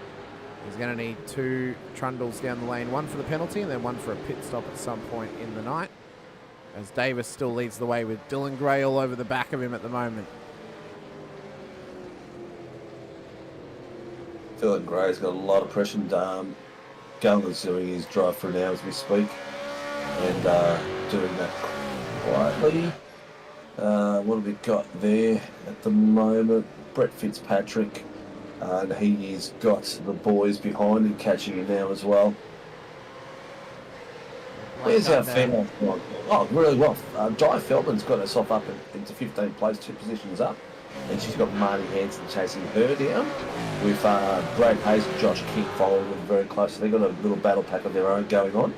he's going to need 2 trundles down the lane, one for the penalty and then one for a pit stop at some point in the night, as Davis still leads the way with Dylan Gray all over the back of him at the moment. Dylan Gray's got a lot of pressure, and Gallagher's doing his drive through now as we speak, and doing that quietly. What have we got there at the moment? Brett Fitzpatrick. And he's got the boys behind him catching him now as well. Where's our female? Oh, really well. Di Feldman's got herself up into 15th place, 2 positions up. And she's got Marty Hanson chasing her down, with Brad Hayes and Josh King following them very close. So they've got a little battle pack of their own going on.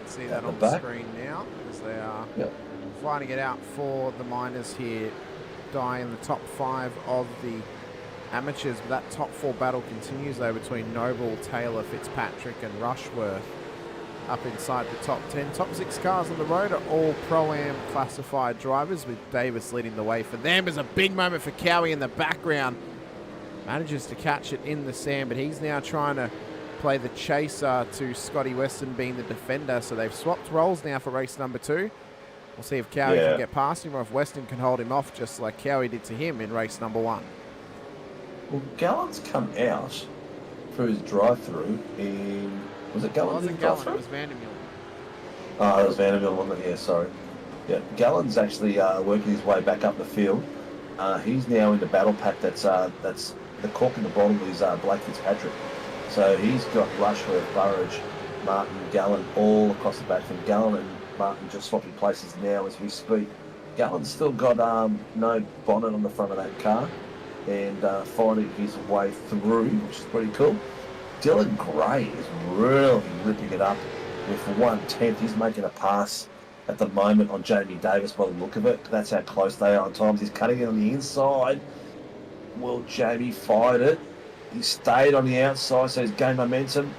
See that on the screen now, as they are fighting it out for the minors here. Di in the top 5 of the amateurs, but that top 4 battle continues though between Noble, Taylor, Fitzpatrick and Rushworth up inside the top 10. Top 6 cars on the road are all Pro-Am classified drivers, with Davis leading the way for them. There's a big moment for Cowie in the background. Manages to catch it in the sand, but he's now trying to play the chaser to Scotty Weston being the defender. So they've swapped roles now for race number 2. We'll see if Cowie can get past him or if Weston can hold him off just like Cowie did to him in race number 1. Well, Gallen's come out through his drive-through in... Was it Gallen? It wasn't Gallen, it was Vandermeer. Oh, it was Vandermeer, wasn't it? Yeah, sorry. Yeah, Gallen's actually working his way back up the field. He's now in the battle pack. That's the cork in the bottom is Blake Fitzpatrick. So he's got Rushworth, Burridge, Martin, Gallen all across the back. And Gallen and Martin just swapping places now as we speak. Gallen's still got no bonnet on the front of that car and finding his way through, which is pretty cool. Dylan Gray is really ripping it up with 1/10. He's making a pass at the moment on Jamie Davis by the look of it. That's how close they are on times. He's cutting it on the inside. Well, Jamie fired it. He stayed on the outside, so he's gained momentum.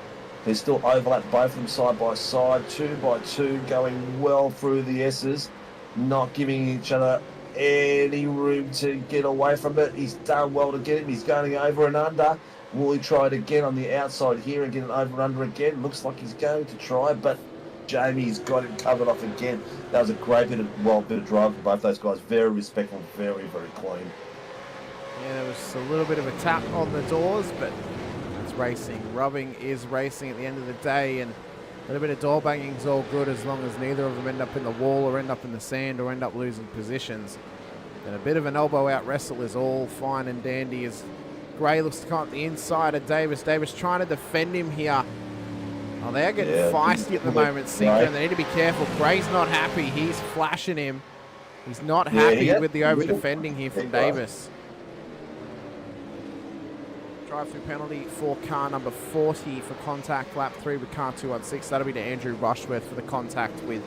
There's still overlap, both of them side by side, 2 by 2, going well through the S's, not giving each other any room to get away from it. He's done well to get him. He's going over and under. Will he try it again on the outside here and get it over and under again? Looks like he's going to try, but Jamie's got him covered off again. That was a great bit of drive from both those guys. Very respectful, very, very clean. Yeah, there was a little bit of a tap on the doors, but it's racing. Rubbing is racing at the end of the day, and a little bit of door banging is all good as long as neither of them end up in the wall or end up in the sand or end up losing positions. And a bit of an elbow out wrestle is all fine and dandy as Gray looks to come up the inside of Davis. Davis trying to defend him here. Oh, they're getting feisty at the moment, Sinker, and they need to be careful. Gray's not happy. He's flashing him. He's not happy with the over-defending here from Davis. Drive-through penalty for car number 40 for contact, lap 3 with car 216. That'll be to Andrew Rushworth for the contact with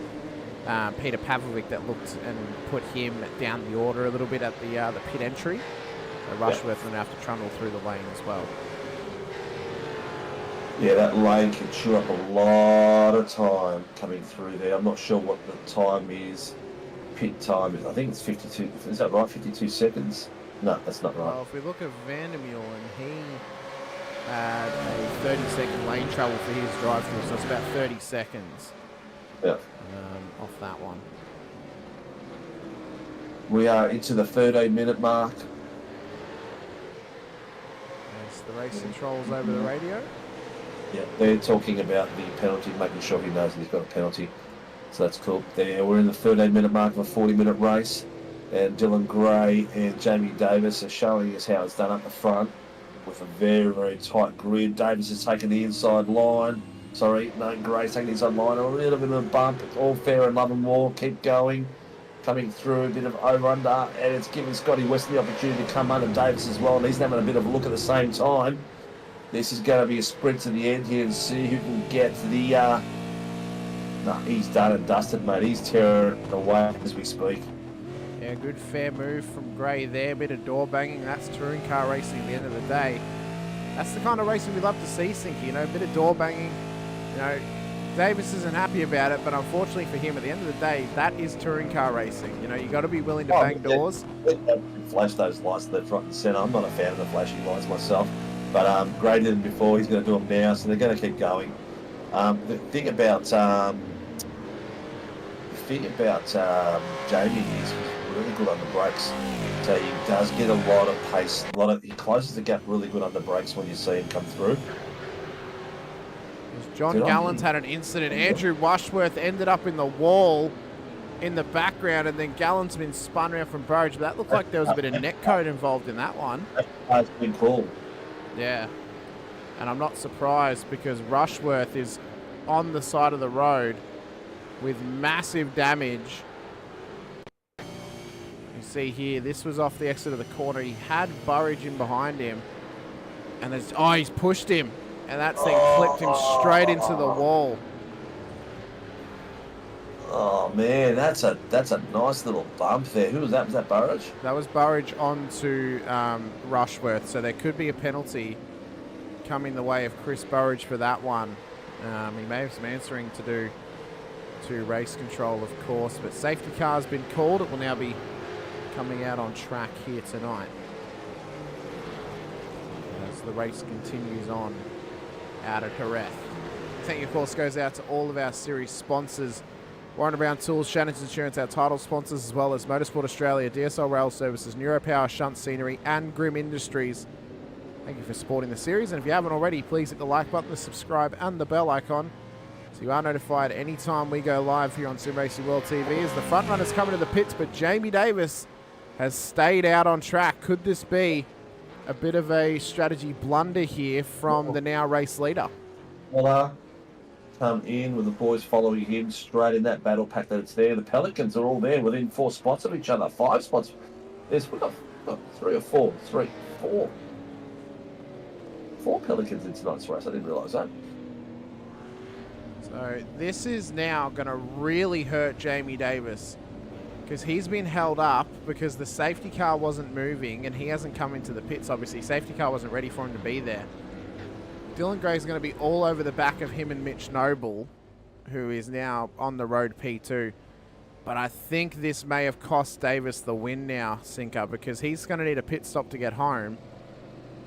Peter Pavlovic that looked and put him down the order a little bit at the pit entry. So Rushworth will have to trundle through the lane as well. Yeah, that lane can chew up a lot of time coming through there. I'm not sure what the time is. Pit time is, I think it's 52. Is that right? 52 seconds? No, that's not right. Well, if we look at Vandermeer, and he had a 30-second lane travel for his drive-through, so it's about 30 seconds. Yeah. Off that one. We are into the 13-minute mark. As the race controls over the radio. Yeah, they're talking about the penalty, making sure he knows that he's got a penalty. So that's cool. There, we're in the 13-minute mark of a 40-minute race. And Dylan Gray and Jamie Davis are showing us how it's done up the front with a very, very tight grid. Davis is taking the inside line. Sorry, no, Gray's taking the inside line. A little bit of a bump. It's all fair and love and war. Keep going. Coming through a bit of over-under. And it's giving Scotty West the opportunity to come under Davis as well. And he's having a bit of a look at the same time. This is going to be a sprint to the end here and see who can get the... No, he's done and dusted, mate. He's tearing away as we speak. Yeah, good fair move from Gray there. Bit of door banging. That's touring car racing at the end of the day. That's the kind of racing we love to see, Sinky. You know, a bit of door banging. You know, Davis isn't happy about it, but unfortunately for him, at the end of the day, that is touring car racing. You know, you got to be willing to bang doors. Flash those lights left, right, and centre. I'm not a fan of the flashing lights myself, but Gray did them before. He's going to do them now, so they're going to keep going. The thing about Jamie is really good on the brakes. So he does get a lot of pace. He closes the gap really good on the brakes when you see him come through. John Gallen's had an incident. Andrew Rushworth ended up in the wall in the background, and then Gallen's been spun around from Burridge. But that looked like there was a bit of net code involved in that one. That's been cool. Yeah. And I'm not surprised because Rushworth is on the side of the road with massive damage. You see here, this was off the exit of the corner. He had Burridge in behind him. And there's, he's pushed him. And that thing flipped him straight into the wall. Oh man, that's a nice little bump there. Who was that? Was that Burridge? That was Burridge onto Rushworth. So there could be a penalty coming the way of Chris Burridge for that one. He may have some answering to do to race control, of course, but safety car's been called. It will now be coming out on track here tonight as the race continues on out at Jerez. Thank you, of course, goes out to all of our series sponsors: Warren Brown Tools, Shannon's Insurance, our title sponsors, as well as Motorsport Australia, DSL Rail Services, NeuroPower, Shunt Scenery, and Grim Industries. Thank you for supporting the series, and if you haven't already, please hit the like button, the subscribe, and the bell icon, so you are notified anytime we go live here on Sim Racing World TV. As the front runners coming to the pits, but Jamie Davis has stayed out on track. Could this be a bit of a strategy blunder here from the now race leader? Well, come in with the boys following him straight in that battle pack that it's there. The Pelicans are all there within 4 spots of each other. 5 spots. We've got 3 or 4. 3, 4. 4 Pelicans in tonight's race. I didn't realise that. So this is now going to really hurt Jamie Davis, because he's been held up because the safety car wasn't moving and he hasn't come into the pits. Obviously, safety car wasn't ready for him to be there. Dylan Gray's going to be all over the back of him and Mitch Noble, who is now on the road P2. But I think this may have cost Davis the win now, Sinker, because he's going to need a pit stop to get home.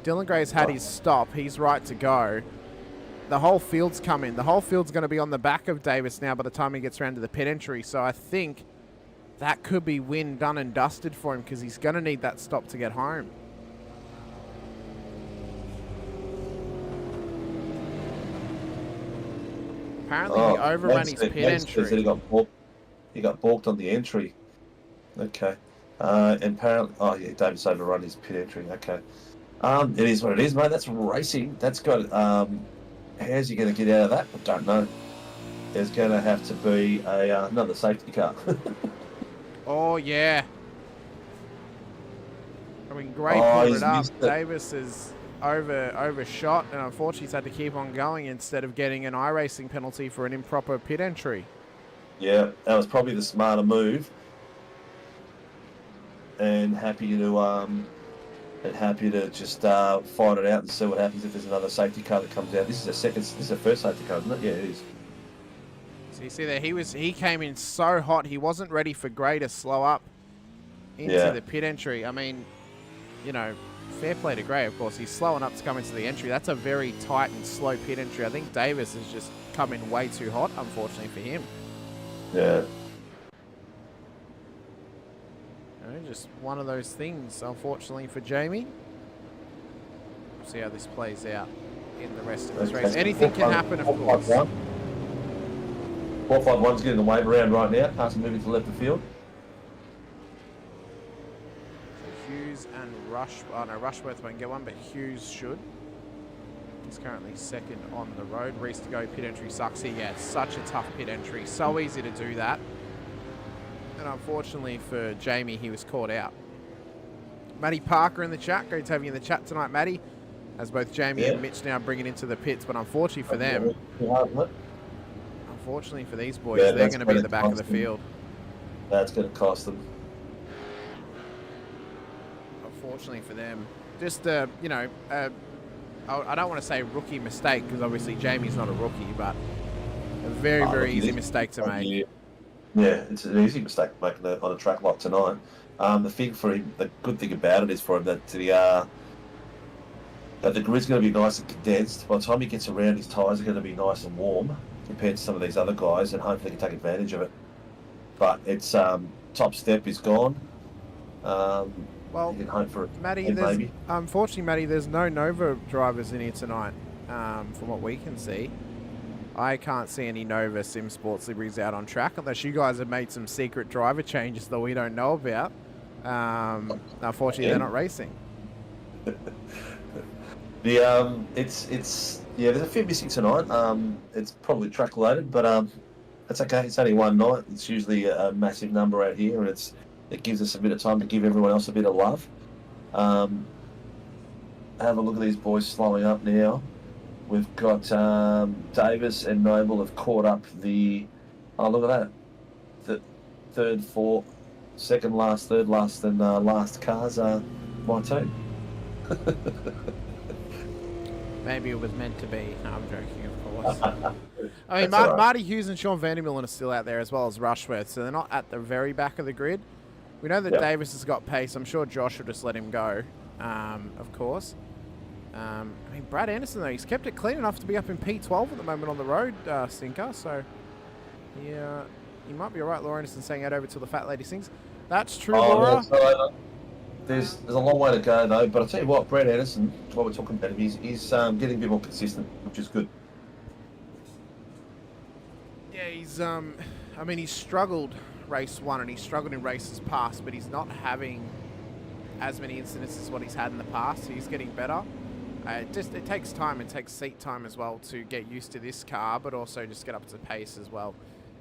Dylan Gray's had his stop. He's right to go. The whole field's coming. The whole field's going to be on the back of Davis now by the time he gets around to the pit entry. So I think that could be win done and dusted for him, because he's going to need that stop to get home. Apparently he overran his pit entry. He got balked on the entry. Okay. And apparently, oh yeah, Davis overrun his pit entry. Okay. It is what it is, mate. That's racing. That's got. How's he going to get out of that? I don't know. There's going to have to be another safety car. Oh yeah. I mean, Gray pulled it up. Davis is overshot, and unfortunately he's had to keep on going instead of getting an iRacing penalty for an improper pit entry. Yeah, that was probably the smarter move. And happy to just fight it out and see what happens if there's another safety car that comes out. This is the first safety car, isn't it? Yeah, it is. So you see there, he came in so hot, he wasn't ready for Gray to slow up into the pit entry. I mean, you know, fair play to Gray, of course. He's slowing up to come into the entry. That's a very tight and slow pit entry. I think Davis has just come in way too hot, unfortunately for him. Yeah. Just one of those things, unfortunately for Jamie. We'll see how this plays out in the rest of this race. Anything can happen, of course. 451's getting the wave around right now. Pass moving to the left of field. So Hughes and Rushworth won't get one, but Hughes should. He's currently second on the road. Reese to go, pit entry sucks here. Yeah, it's such a tough pit entry. So easy to do that. And unfortunately for Jamie, he was caught out. Matty Parker in the chat. Great to have you in the chat tonight, Matty. As both Jamie and Mitch now bring it into the pits. But unfortunately for them, unfortunately for these boys, they're going to be at the back of the field. That's going to cost them. Unfortunately for them. Just, you know, I don't want to say rookie mistake, because obviously Jamie's not a rookie, but a very, very easy mistake to make. Yeah, it's an easy mistake making on a track like tonight. The thing for him, the good thing about it is for him that the grid's going to be nice and condensed. By the time he gets around, his tyres are going to be nice and warm compared to some of these other guys, and hopefully he can take advantage of it. But it's top step is gone. Well, you can hope for it. Matty, unfortunately, Matty, there's no Nova drivers in here tonight, from what we can see. I can't see any Nova Sim Sports liveries out on track unless you guys have made some secret driver changes that we don't know about. Unfortunately, they're not racing. There's a few missing tonight. It's probably track related, but that's okay. It's only one night. It's usually a massive number out here, and it gives us a bit of time to give everyone else a bit of love. Have a look at these boys slowing up now. We've got Davis and Noble have caught up the... Oh, look at that. The second last, third last, and last cars are my team. Maybe it was meant to be. No, I'm joking, of course. I mean, Marty Hughes and Sean Vandermillen are still out there, as well as Rushworth, so they're not at the very back of the grid. We know that Davis has got pace. I'm sure Josh will just let him go, of course. I mean, Brad Anderson, though, he's kept it clean enough to be up in P12 at the moment on the road, Sinker. So, yeah, you might be all right, Laura Anderson, saying out over till the fat lady sings. That's true, Laura. there's a long way to go though. But I'll tell you what, Brad Anderson, while we're talking about him, he's getting a bit more consistent, which is good. Yeah, he's I mean, he's struggled race 1 and he's struggled in races past, but he's not having as many incidents as what he's had in the past. He's getting better. It takes time. It takes seat time as well to get used to this car, but also just get up to pace as well.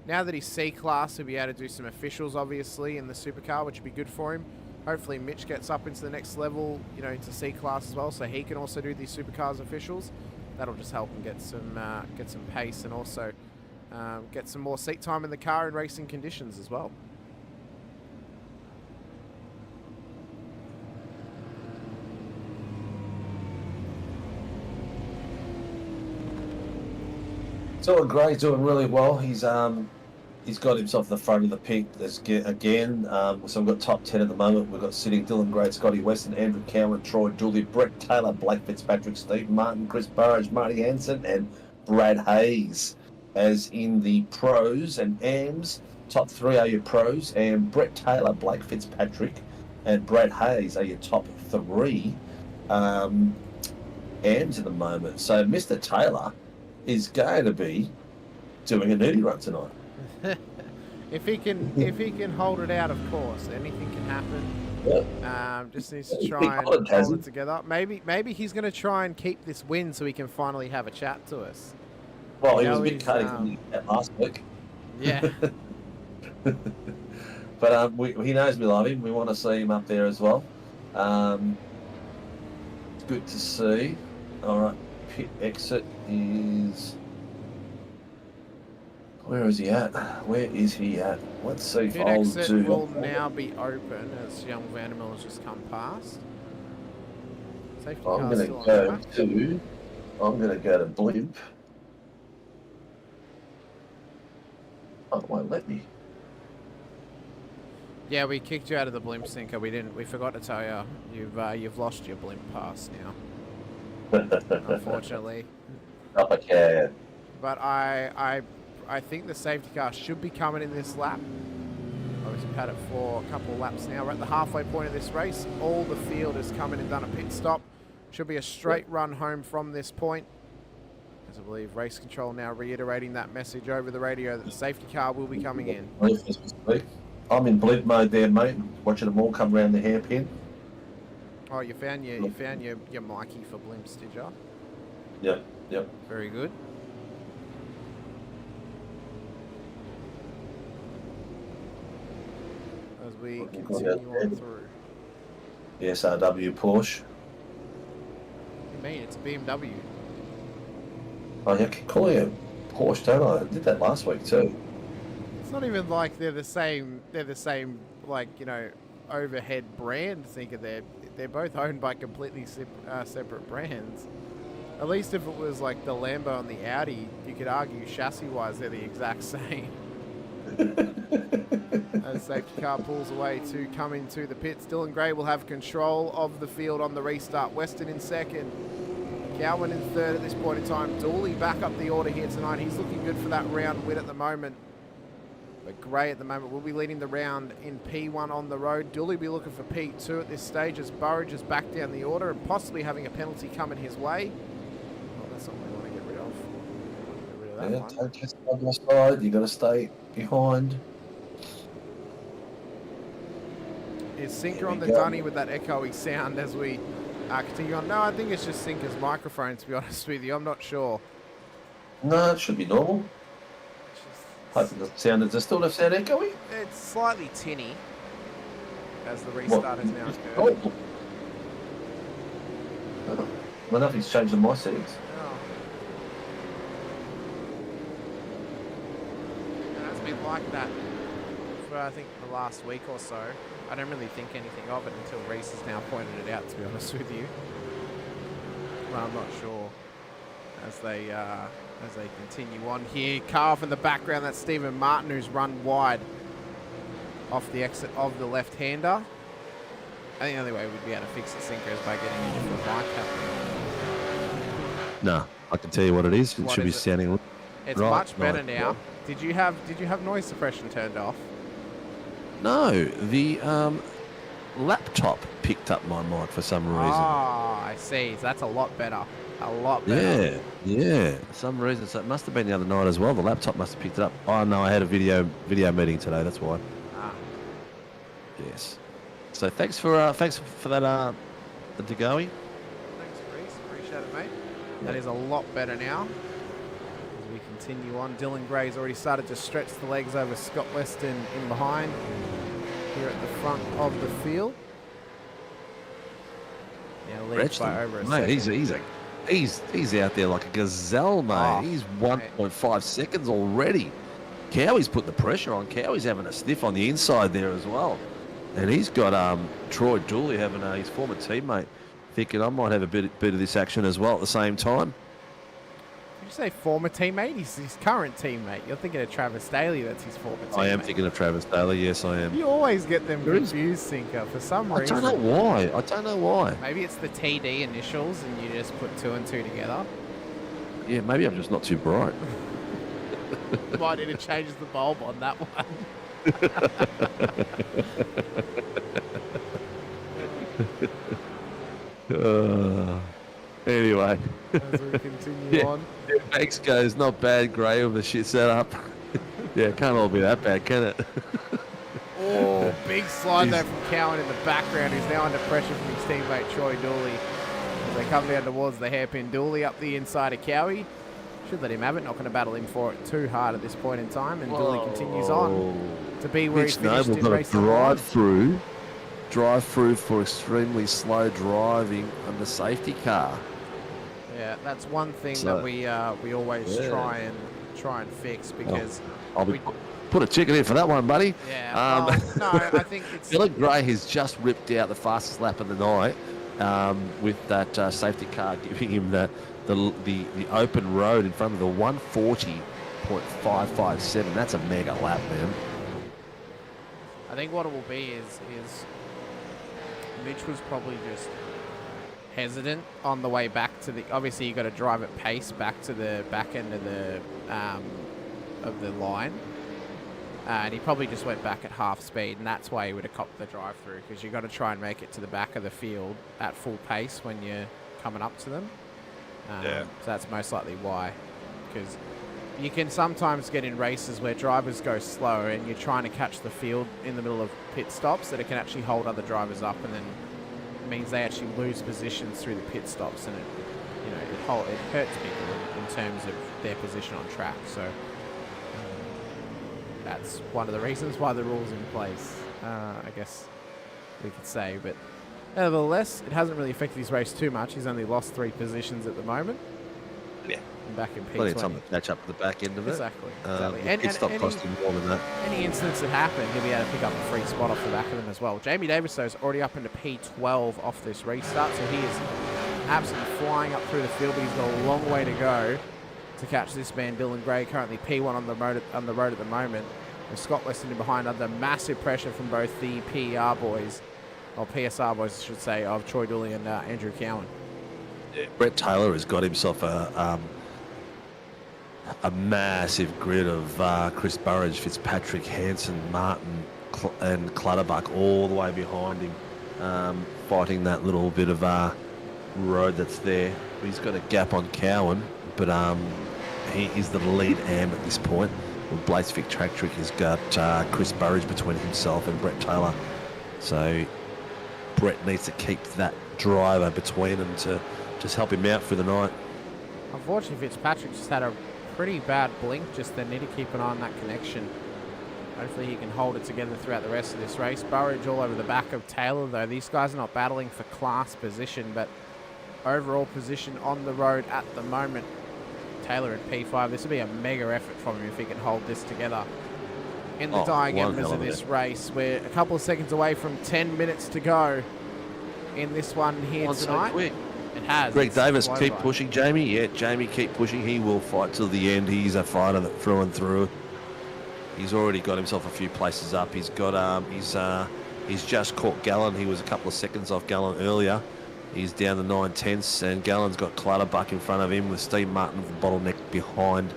Now that he's C-Class, he'll be able to do some officials, obviously, in the Supercar, which would be good for him. Hopefully Mitch gets up into the next level, you know, into C-Class as well, so he can also do these Supercars officials. That'll just help him get some pace and also get some more seat time in the car in racing conditions as well. Dylan Gray's doing really well. He's got himself in the front of the pit again. So we've got top 10 at the moment. We've got sitting Dylan Gray, Scotty Weston, Andrew Cowan, Troy Dooley, Brett Taylor, Blake Fitzpatrick, Steve Martin, Chris Burridge, Marty Hansen, and Brad Hayes. As in the pros and AMs, top 3 are your pros, and Brett Taylor, Blake Fitzpatrick, and Brad Hayes are your top 3 AMs at the moment. So Mr. Taylor is going to be doing a nudie run tonight. if he can hold it out, of course, anything can happen. Yep. Just needs to try and hold it together. Maybe he's going to try and keep this win so he can finally have a chat to us. Well, he was a bit cutting last week. Yeah. But he knows we love him. We want to see him up there as well. It's good to see. All right, pit exit is... Where is he at? Where is he at? Let's see if Pit I'll exit do... will now be open as young Vandermill has just come past. Safety I'm car's going still to on the go back. to... I'm going to go to Blimp. Oh, it won't let me. Yeah, we kicked you out of the blimp sinker. We forgot to tell you. You've lost your blimp pass now. Unfortunately. Okay. But I think the safety car should be coming in this lap. Obviously, we've had it for a couple of laps now. We're at the halfway point of this race. All the field has come in and done a pit stop. Should be a straight run home from this point. As I believe Race Control now reiterating that message over the radio that the safety car will be coming in. I'm in blimp mode there, mate. Watching them all come around the hairpin. Oh, you found your Mikey for blimps, did you? Yep. Very good. As we continue on through. The SRW Porsche. You mean it's a BMW? Oh, yeah, I keep calling it Porsche, don't I? I did that last week too. It's not even like they're the same. They're the same, like, you know, overhead brand. They're both owned by completely separate brands. At least if it was like the Lambo and the Audi, you could argue chassis-wise they're the exact same. As safety car pulls away to come into the pits, Dylan Gray will have control of the field on the restart. Weston in second. Gowan in third at this point in time. Dooley back up the order here tonight. He's looking good for that round win at the moment. But Gray at the moment will be leading the round in P1 on the road. Dooley will be looking for P2 at this stage as Burridge is back down the order and possibly having a penalty coming his way. Well, that's not what we want to get rid of. Get rid of that one. Don't catch the other side. You've got to stay behind. Is Sinker on the dunny with that echoey sound as we continue on? No, I think it's just Sinker's microphone, to be honest with you. I'm not sure. No, it should be normal. Hope it doesn't sound, does it still sound echoey? It's slightly tinny as the restart has now occurred. I don't know if he's changing my settings. It has been like that for, I think, the last week or so. I don't really think anything of it until Reese has now pointed it out, to be honest with you. Well, I'm not sure as they continue on here. Car off in the background, that's Stephen Martin, who's run wide off the exit of the left-hander. I think the only way we'd be able to fix the Sinker is by getting a different mic happening. No, I can tell you what it is. It should be sounding It's much better now. Did you have noise suppression turned off? No, the laptop picked up my mic for some reason. Oh, I see. So that's a lot better. A lot better. Yeah. For some reason, so it must have been the other night as well. The laptop must have picked it up. Oh no, I had a video meeting today. That's why. Ah. Yes. So thanks for that, Degoe. Thanks, Reese. Appreciate it, mate. That is a lot better now. As we continue on, Dylan Gray's already started to stretch the legs over Scott Weston in behind here at the front of the field. Now leads by over a second. He's out there like a gazelle, mate. Oh, He's 1.5 seconds already. Cowie's put the pressure on. Cowie's having a sniff on the inside there as well. And he's got Troy Dooley having his former teammate thinking I might have a bit of this action as well at the same time. Did you say former teammate? He's his current teammate. You're thinking of Travis Daly, that's his former teammate. I am thinking of Travis Daly, yes I am. You always get them confused, Sinker, for some reason. I don't know why. Maybe it's the TD initials and you just put 2 and 2 together. Yeah, maybe I'm just not too bright. Might need to change the bulb on that one. Anyway. As we continue on. Yeah, Banks goes, not bad, Gray, with the shit set up. Yeah, can't all be that bad, can it? Oh, big slide though from Cowan in the background, who's now under pressure from his teammate Troy Dooley. As they come down towards the hairpin, Dooley up the inside of Cowie. Should let him have it, not going to battle him for it too hard at this point in time. And Dooley continues on to be where he finished in race drive through for extremely slow driving on the safety car. Yeah, that's one thing that we always try and fix because I'll put a ticket in for that one, buddy. Yeah. No, I think it's Dylan Gray has just ripped out the fastest lap of the night with that safety car giving him the open road in front of the 140.557. That's a mega lap, man. I think what it will be is Mitch was probably just hesitant on the way back to the. Obviously, you got to drive at pace back to the back end of the line, and he probably just went back at half speed, and that's why he would have copped the drive-through because you got to try and make it to the back of the field at full pace when you're coming up to them. So that's most likely why, because you can sometimes get in races where drivers go slow and you're trying to catch the field in the middle of pit stops that it can actually hold other drivers up, and then it means they actually lose positions through the pit stops, and it hurts people in terms of their position on track. So that's one of the reasons why the rule's in place, I guess we could say. But nevertheless, it hasn't really affected his race too much. He's only lost 3 positions at the moment. Yeah. Back in P20. Plenty of time to catch up to the back end of it. Exactly. Pit stop cost him more than that. Any incidents that happen, he'll be able to pick up a free spot off the back of them as well. Jamie Davis, though, is already up into P12 off this restart, so he is absolutely flying up through the field, but he's got a long way to go to catch this man, Dylan Gray, currently P1 on the road at the moment. With Scott Weston in behind under massive pressure from both the PSR boys, I should say, of Troy Dooley and Andrew Cowan. Yeah, Brett Taylor has got himself a massive grid of Chris Burridge, Fitzpatrick, Hanson, Martin, and Clutterbuck all the way behind him, fighting that little bit of road that's there. He's got a gap on Cowan, but he is the lead am at this point. With Blaze Fitzpatrick has got Chris Burridge between himself and Brett Taylor. So Brett needs to keep that driver between them to just help him out for the night. Unfortunately, Fitzpatrick just had a pretty bad blink. Just they need to keep an eye on that connection. Hopefully he can hold it together throughout the rest of this race. Burridge all over the back of Taylor, though. These guys are not battling for class position, but overall position on the road at the moment. Taylor at P5. This will be a mega effort from him if he can hold this together. In the dying embers of this race, we're a couple of seconds away from 10 minutes to go in this one here tonight. So quick. It has. Greg Davis, keep pushing, Jamie. Yeah, Jamie, keep pushing. He will fight till the end. He's a fighter that through and through. He's already got himself a few places up. He's got he's just caught Gallen. He was a couple of seconds off Gallen earlier. He's down to 9/10, and Gallen's got Clutterbuck in front of him with Steve Martin the bottleneck behind,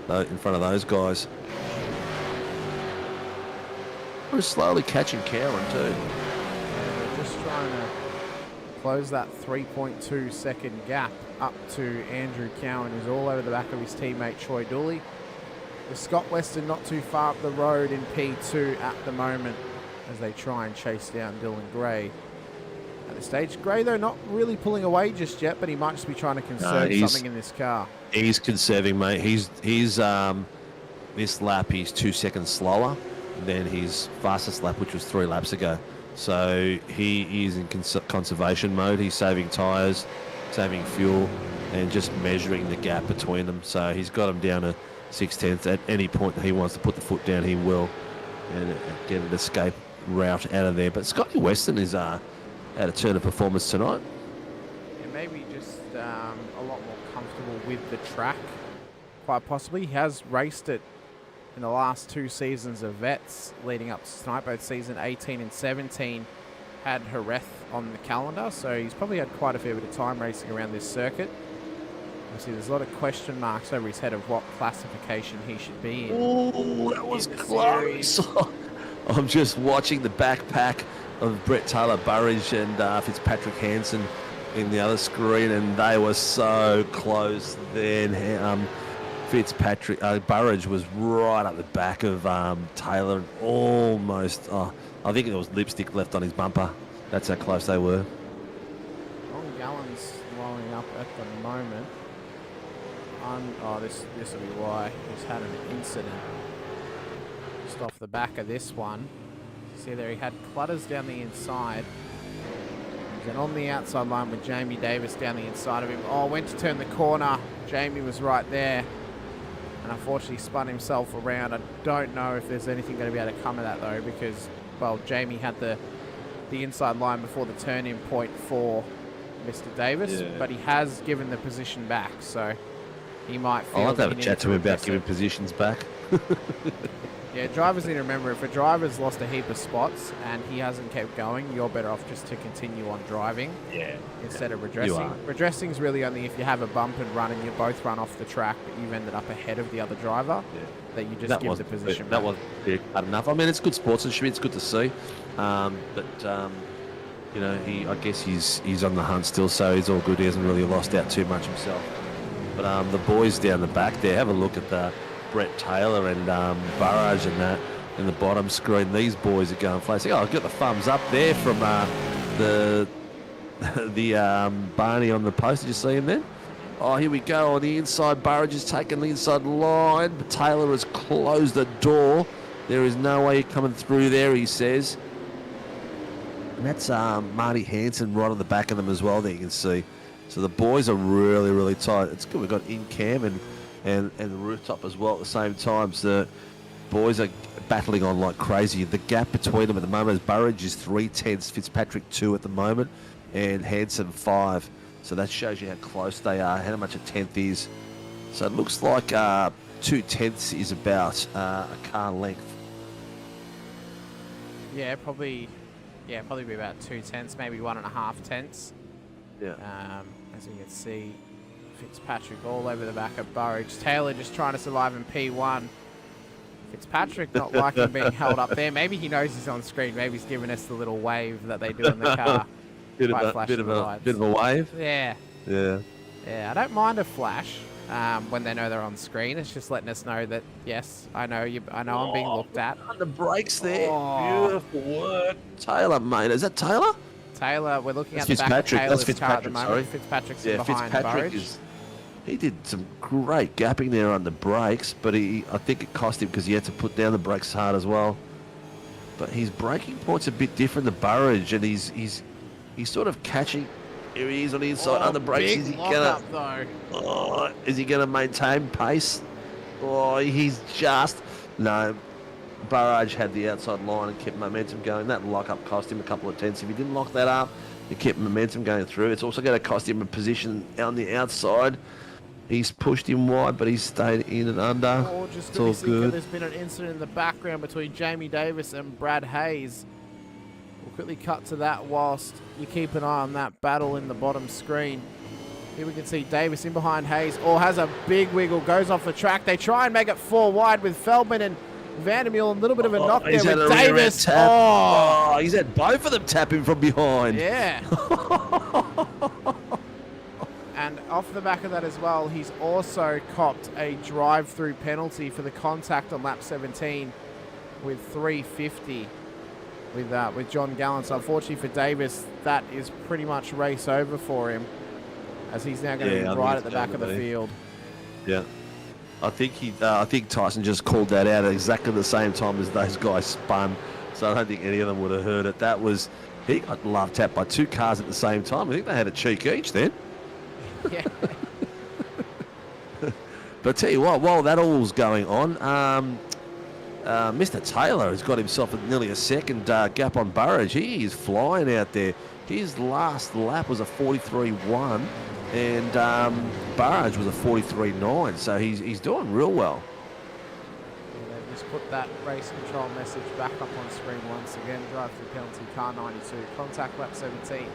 in front of those guys. We're slowly catching Cowan too. close that 3.2 second gap up to Andrew Cowan, who's all over the back of his teammate Troy Dooley. With Scott Weston not too far up the road in P2 at the moment as they try and chase down Dylan Gray. At this stage, Gray, though, not really pulling away just yet, but he might just be trying to conserve something in this car. He's conserving, mate. He's this lap, he's 2 seconds slower than his fastest lap, which was 3 laps ago. So he is in conservation mode. He's saving tyres, saving fuel, and just measuring the gap between them. So he's got him down to 6/10. At any point that he wants to put the foot down, he will, and get an escape route out of there. But Scotty Weston is had a turn of performance tonight. Yeah, maybe just a lot more comfortable with the track, quite possibly. He has raced it in the last 2 seasons of vets leading up to tonight, both season 18 and 17 had Jerez on the calendar, so he's probably had quite a fair bit of time racing around this circuit. See, there's a lot of question marks over his head of what classification he should be in. Oh, that was close. I'm just watching the backpack of Brett Taylor Burridge and Fitzpatrick Hansen in the other screen, and they were so close then. Fitzpatrick Burridge was right at the back of Taylor, and almost, I think there was lipstick left on his bumper. That's how close they were. Long Gallon's blowing up at the moment. This will be why he's had an incident just off the back of this one. See there, he had clutters down the inside. And on the outside line with Jamie Davis down the inside of him. Oh, went to turn the corner. Jamie was right there. And unfortunately spun himself around. I don't know if there's anything going to be able to come of that though, because, well, Jamie had the inside line before the turn-in point for Mr. Davis, but he has given the position back, so he might feel... I'll have to have a chat to him about giving positions back. Yeah, drivers need to remember, if a driver's lost a heap of spots and he hasn't kept going, you're better off just to continue on driving instead of redressing. Redressing is really only if you have a bump and run and you both run off the track, but you've ended up ahead of the other driver, that you just give the position back. That wasn't bad enough. I mean, it's good sportsmanship, it's good to see. You know, I guess he's on the hunt still, so he's all good. He hasn't really lost out too much himself. But the boys down the back there, have a look at the Brett Taylor and Burridge and that in the bottom screen. These boys are going flashing. Oh, I've got the thumbs up there from the Barney on the post. Did you see him then? Oh, here we go on the inside. Burridge has taken the inside line, but Taylor has closed the door. There is no way you're coming through there, he says. And that's Marty Hansen right on the back of them as well, there you can see. So the boys are really, really tight. It's good we've got in-cam and the rooftop as well at the same time. So the boys are battling on like crazy. The gap between them at the moment is Burridge is 3/10, Fitzpatrick 2 at the moment, and Hansen 5. So that shows you how close they are, how much a tenth is. So it looks like 2/10 is about a car length. Yeah, probably be about 2/10, maybe 1.5 tenths. Yeah. As you can see, Fitzpatrick all over the back of Burridge. Taylor just trying to survive in P1. Fitzpatrick not liking being held up there. Maybe he knows he's on screen. Maybe he's giving us the little wave that they do in the car. bit of a wave. Yeah. Yeah. Yeah, I don't mind a flash when they know they're on screen. It's just letting us know that, yes, I know I'm being looked at. On the brakes there. Beautiful work. Taylor, mate. Is that Taylor? Taylor, we're looking at the back of Taylor's car at the moment. Sorry. Fitzpatrick's behind Fitzpatrick Burridge. He did some great gapping there on the brakes, but I think it cost him because he had to put down the brakes hard as well. But his braking point's a bit different to Burridge, and he's sort of catching. Here he is on the inside on the brakes. Is he gonna maintain pace? Oh, he's just no. Burridge had the outside line and kept momentum going. That lock-up cost him a couple of tenths. If he didn't lock that up, he kept momentum going through. It's also going to cost him a position on the outside. He's pushed him wide, but he's stayed in and under. It's all good. There's been an incident in the background between Jamie Davis and Brad Hayes. We'll quickly cut to that whilst you keep an eye on that battle in the bottom screen. Here we can see Davis in behind Hayes. Has a big wiggle, goes off the track. They try and make it 4 wide with Feldman, and Vandermeer, a little bit of a knock there He's had with a rear end Davis. tap. Oh, Oh, he's had both of them tapping from behind. yeah. And off the back of that as well, he's also copped a drive-through penalty for the contact on lap 17 with 350 with John Gallant. So unfortunately for Davis, that is pretty much race over for him, as he's now going to be right at the back of the field. Yeah. I think Tyson just called that out at exactly the same time as those guys spun. So I don't think any of them would have heard it. He got love tapped by 2 cars at the same time. I think they had a cheek each then. Yeah. But I tell you what, while that all's going on, Mr. Taylor has got himself nearly a second gap on Burridge. He is flying out there. His last lap was a 43.1, and Burridge was a 43.9. So he's doing real well. Yeah, they've just put that race control message back up on screen once again. Drive through penalty, car 92, contact lap 17.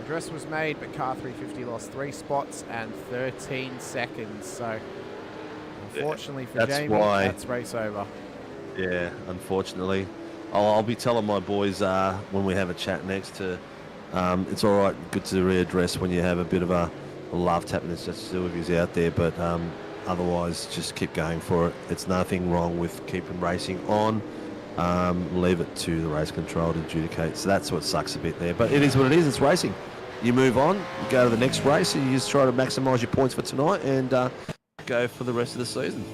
Address was made, but car 350 lost 3 spots and 13 seconds. So unfortunately for Jamie, that's race over. Yeah, unfortunately. I'll be telling my boys when we have a chat next to it's all right, good to readdress when you have a bit of a love tap and it's just Sylvia's out there, but otherwise just keep going for it. It's nothing wrong with keeping racing on. Leave it to the race control to adjudicate. So that's what sucks a bit there. But it is what it is. It's racing. You move on, you go to the next race, and you just try to maximise your points for tonight and go for the rest of the season.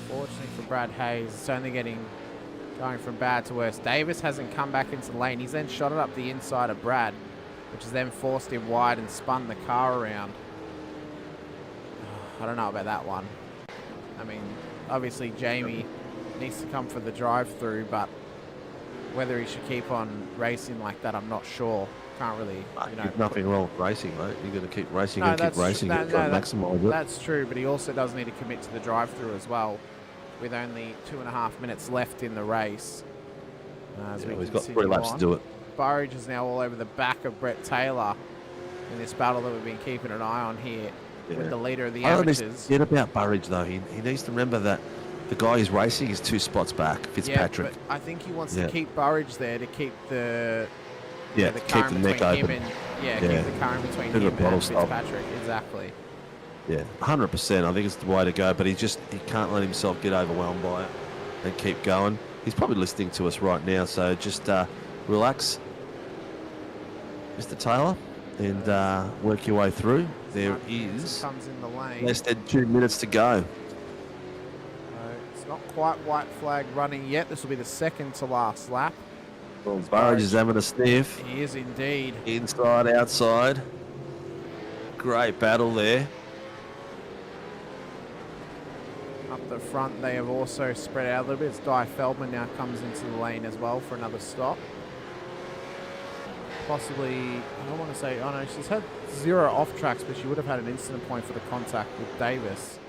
Unfortunately for Brad Hayes, it's only going from bad to worse. Davis hasn't come back into the lane. He's then shot it up the inside of Brad, which has then forced him wide and spun the car around. I don't know about that one. I mean, obviously Jamie needs to come for the drive-through, but whether he should keep on racing like that, I'm not sure. Can't really, There's nothing wrong with racing, mate. You've got to keep racing and keep racing and try to maximise it. That's true, but he also does need to commit to the drive-through as well, with only 2.5 minutes left in the race. He's got 3 laps to do it. Burridge is now all over the back of Brett Taylor in this battle that we've been keeping an eye on here with the leader of the amateurs. I don't forget about Burridge, though. He needs to remember that the guy he's racing is 2 spots back, Fitzpatrick. Yeah, but I think he wants to keep Burridge there to keep the the car in between him and keep the car in between him and Fitzpatrick. Exactly. Yeah, 100%. I think it's the way to go, but he can't let himself get overwhelmed by it and keep going. He's probably listening to us right now, so just relax, Mr. Taylor, and work your way through. There is comes in the lane. Less than 2 minutes to go. It's not quite white flag running yet. This will be the second to last lap. Well, Burridge is having a sniff. He is indeed. Inside, outside. Great battle there. Up the front, they have also spread out a little bit. It's Di Feldman now comes into the lane as well for another stop. Possibly, I don't want to say, oh no, she's had 0 off tracks, but she would have had an incident point for the contact with Davis.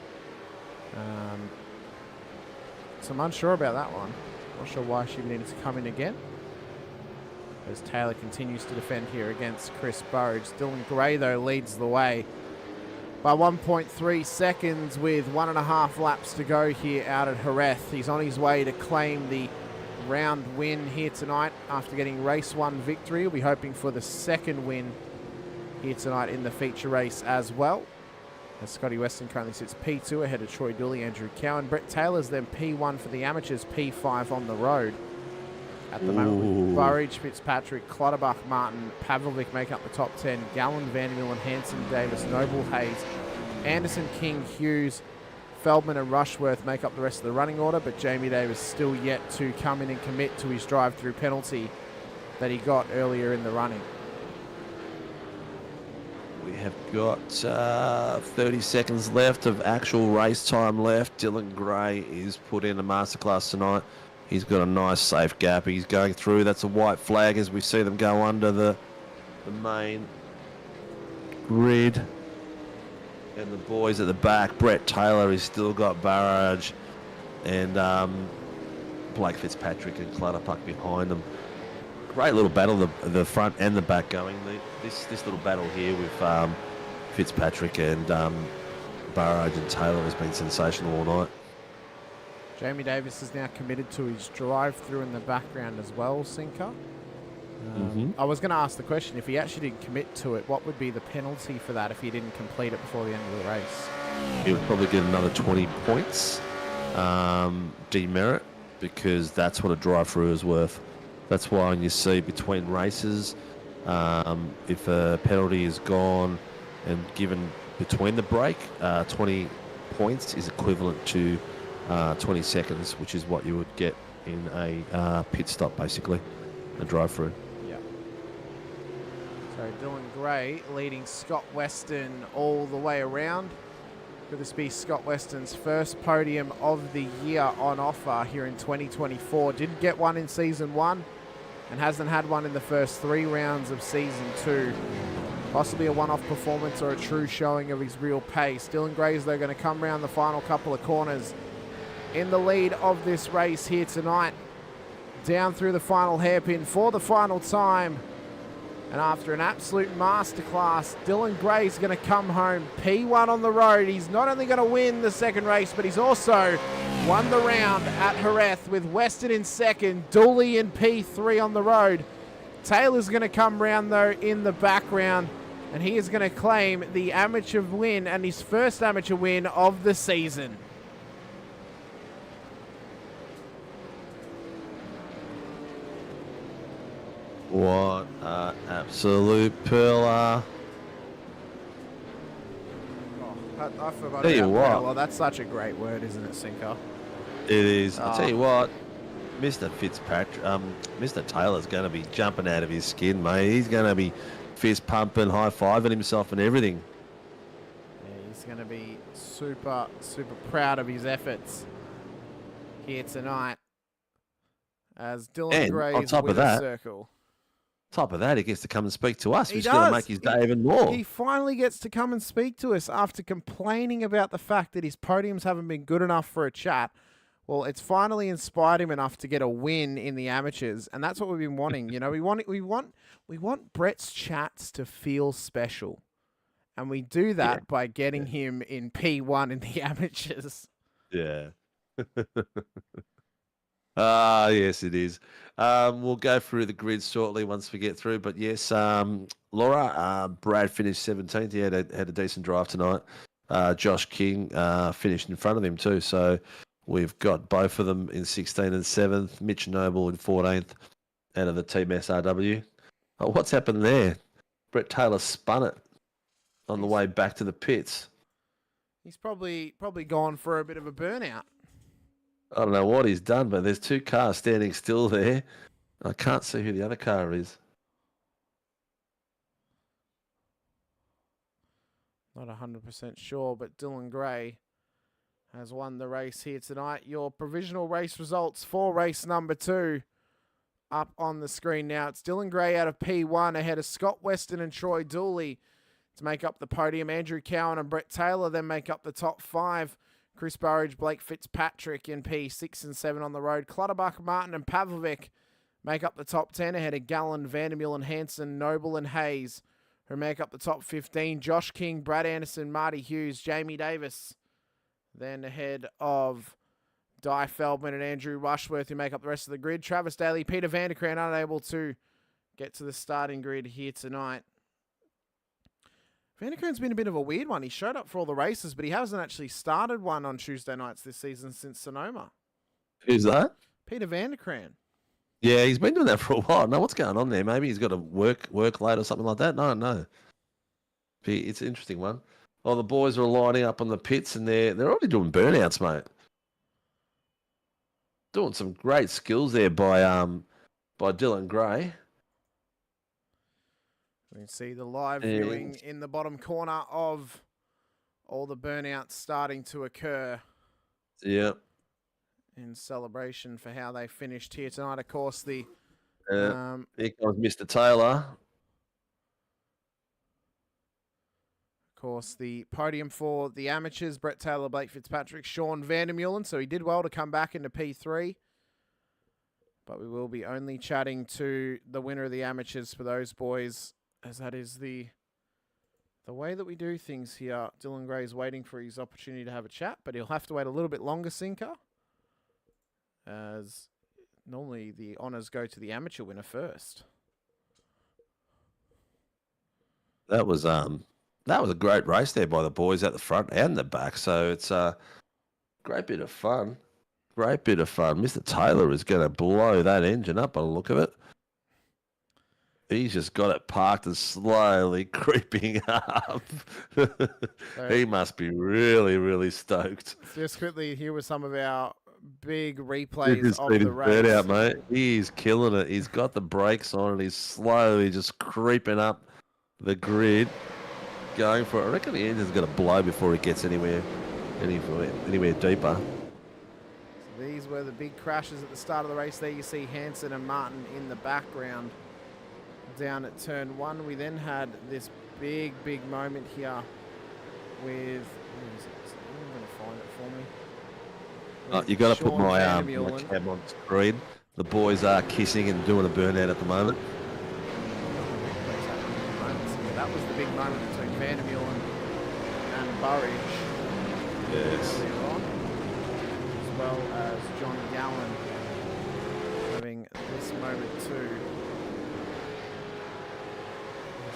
So I'm unsure about that one. Not sure why she needed to come in again. As Taylor continues to defend here against Chris Burridge. Dylan Gray, though, leads the way by 1.3 seconds with 1.5 laps to go here out at Jerez. He's on his way to claim the round win here tonight after getting race 1 victory. We'll be hoping for the second win here tonight in the feature race as well. As Scotty Weston currently sits P2 ahead of Troy Dooley, Andrew Cowan. Brett Taylor's then P1 for the amateurs, P5 on the road. At the moment, Burridge, Fitzpatrick, Clutterbuck, Martin, Pavlovic make up the top 10. Gallen, Vandermeer, Hanson, Davis, Noble, Hayes, Anderson, King, Hughes, Feldman and Rushworth make up the rest of the running order, but Jamie Davis still yet to come in and commit to his drive-through penalty that he got earlier in the running. We have got 30 seconds left of actual race time left. Dylan Gray is put in a masterclass tonight. He's got a nice safe gap. He's going through. That's a white flag as we see them go under the main grid. And the boys at the back, Brett Taylor has still got Burridge and Blake Fitzpatrick and Clutterbuck behind them. Great little battle, the front and the back going. This little battle here with Fitzpatrick and Burridge and Taylor has been sensational all night. Jamie Davis is now committed to his drive-through in the background as well, Sinker. I was going to ask the question, if he actually didn't commit to it, what would be the penalty for that if he didn't complete it before the end of the race? He would probably get another 20 points demerit, because that's what a drive-through is worth. That's why when you see between races, if a penalty is gone and given between the break, 20 points is equivalent to 20 seconds, which is what you would get in a pit stop, basically, a drive-through. Yeah. So Dylan Gray leading Scott Weston all the way around. Could this be Scott Weston's first podium of the year on offer here in 2024? Didn't get one in Season 1 and hasn't had one in the first 3 rounds of Season 2. Possibly a one-off performance or a true showing of his real pace. Dylan Gray's, though, going to come around the final couple of corners in the lead of this race here tonight. Down through the final hairpin for the final time. And after an absolute masterclass, Dylan Gray's going to come home P1 on the road. He's not only going to win the second race, but he's also won the round at Jerez with Weston in second, Dooley in P3 on the road. Taylor's going to come round, though, in the background, and he is going to claim the amateur win and his first amateur win of the season. What an absolute pearler. I forgot Tell you about what. Well, that's such a great word, isn't it, Sinker? It is. I'll tell you what, Mr. Fitzpatrick, Mr. Taylor's going to be jumping out of his skin, mate. He's going to be fist pumping, high-fiving himself and everything. Yeah, he's going to be super, super proud of his efforts here tonight as Dylan Gray's winner circle. Top of that, he gets to come and speak to us, which is He going to does. make his day even more. He finally gets to come and speak to us after complaining about the fact that his podiums haven't been good enough for a chat. Well, it's finally inspired him enough to get a win in the amateurs, and that's what we've been wanting. You know, we want Brett's chats to feel special, and we do that by getting him in P1 in the amateurs. Yeah. Yes, it is. We'll go through the grid shortly once we get through. But yes, Laura, Brad finished 17th. He had a decent drive tonight. Josh King finished in front of him too. So we've got both of them in 16th and 7th. Mitch Noble in 14th out of the Team SRW. Oh, what's happened there? Brett Taylor spun it on the way back to the pits. He's probably gone for a bit of a burnout. I don't know what he's done, but there's 2 cars standing still there. I can't see who the other car is. Not 100% sure, but Dylan Gray has won the race here tonight. Your provisional race results for race number 2 up on the screen now. It's Dylan Gray out of P1 ahead of Scott Weston and Troy Dooley to make up the podium. Andrew Cowan and Brett Taylor then make up the top 5. Chris Burridge, Blake Fitzpatrick in P6 and 7 on the road. Clutterbuck, Martin and Pavlovic make up the top 10 ahead of Gallen, Vandermeer and Hanson, Noble and Hayes, who make up the top 15. Josh King, Brad Anderson, Marty Hughes, Jamie Davis, then ahead of Di Feldman and Andrew Rushworth, who make up the rest of the grid. Travis Daly, Peter Vanderkran unable to get to the starting grid here tonight. Vanderkran's been a bit of a weird one. He showed up for all the races, but he hasn't actually started one on Tuesday nights this season since Sonoma. Who's that? Peter Vanderkran. Yeah, he's been doing that for a while. No, what's going on there? Maybe he's got a work late or something like that. No. It's an interesting one. Oh, the boys are lining up on the pits, and they're already doing burnouts, mate. Doing some great skills there by Dylan Gray. We can see the live viewing in the bottom corner of all the burnouts starting to occur. Yep. In celebration for how they finished here tonight. Of course, here comes Mr. Taylor. Of course, the podium for the amateurs, Brett Taylor, Blake Fitzpatrick, Sean Vandermeulen. So he did well to come back into P3. But we will be only chatting to the winner of the amateurs for those boys, as that is the way that we do things here. Dylan Gray's waiting for his opportunity to have a chat, but he'll have to wait a little bit longer, Sinker. as normally the honours go to the amateur winner first. That was a great race there by the boys at the front and the back. So it's a great bit of fun. Great bit of fun. Mr. Taylor is going to blow that engine up by the look of it. He's just got it parked and slowly creeping up. He must be really, really stoked. Just quickly, here were some of our big replays of the race. Burnout, mate. He's killing it. He's got the brakes on and he's slowly just creeping up the grid, going for it. I reckon the engine's going to blow before it gets anywhere deeper. So these were the big crashes at the start of the race. There you see Hansen and Martin in the background down at turn 1. We then had this big moment here with... Where is it? I'm going to find it for me. You got to put Sean my Vandermeulen. cab on screen. The boys are kissing and doing a burnout at the moment. That was the big moment between Vandermeulen and Burridge. Yes. As well as John Gallen having this moment too.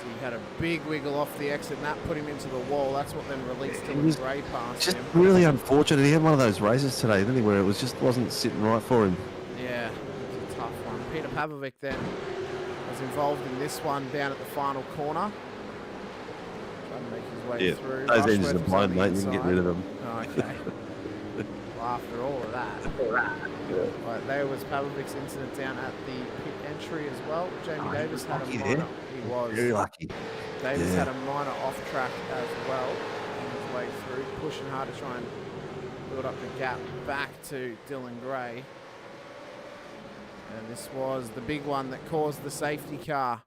So he had a big wiggle off the exit and that put him into the wall. That's what then released him with Gray past Just him. really unfortunate. He had one of those races today, didn't he, where it wasn't sitting right for him. Yeah, it was a tough one. Peter Pavovic then was involved in this one down at the final corner. Trying to make his way through. Those engines Rushworth are was blind, on the mate. You can get rid of them. Oh, okay. Well, after all of that. Right, there was Pavovic's incident down at the pit entry as well. Jamie Davis had a minor. He was. Very lucky. Davis had a minor off track as well on his way through, pushing hard to try and build up the gap back to Dylan Gray. And this was the big one that caused the safety car.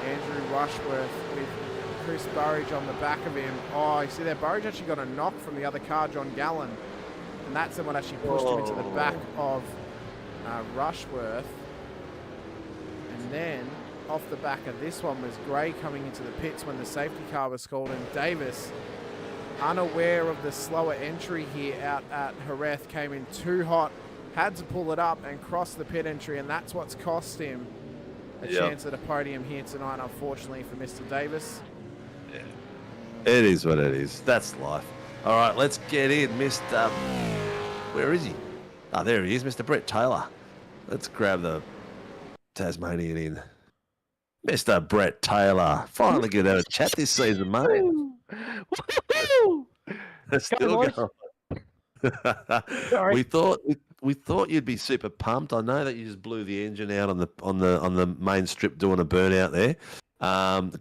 Andrew Rushworth with Chris Burridge on the back of him. Oh, you see there, Burridge actually got a knock from the other car, John Gallen. And that's what actually pushed him into the back of Rushworth. And then off the back of this one was Gray coming into the pits when the safety car was called. And Davis, unaware of the slower entry here out at Jerez, came in too hot, had to pull it up and cross the pit entry. And that's what's cost him a chance at a podium here tonight, unfortunately, for Mr. Davis. Yeah. It is what it is. That's life. All right, let's get in, Mr. Where is he? Oh, there he is, Mr. Brett Taylor. Let's grab the Tasmanian in. Mr. Brett Taylor. Finally get out of chat this season, mate. Still going. We thought you'd be super pumped. I know that you just blew the engine out on the main strip doing a burnout there.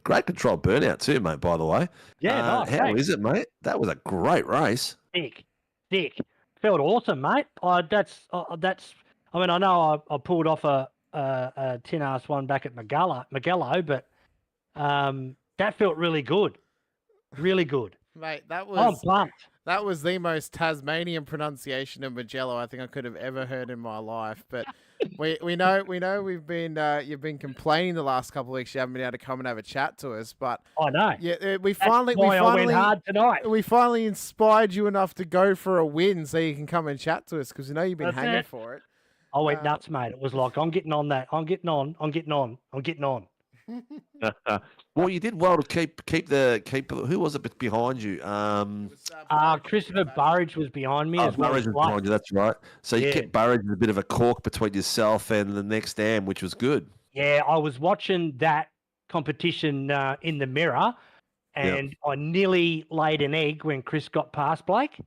Great control burnout too, mate, by the way. Yeah, nice. How is it, mate? That was a great race. Sick. Felt awesome, mate. I mean, I know I pulled off a tin-ass one back at Magello, but that felt really good. Really good. Mate, I'm pumped. That was the most Tasmanian pronunciation of Magello I think I could have ever heard in my life. But we know you've been complaining the last couple of weeks you haven't been able to come and have a chat to us. But I know. Yeah, we I went hard tonight. We finally inspired you enough to go for a win so you can come and chat to us because we know you've been hanging for it. I went nuts, mate. It was like I'm getting on that. I'm getting on. Well, you did well to keep. Who was it behind you? Christopher Burridge was behind me. Burridge was behind you. That's right. So you kept Burridge with a bit of a cork between yourself and the next am, which was good. Yeah, I was watching that competition in the mirror, and I nearly laid an egg when Chris got past Blake.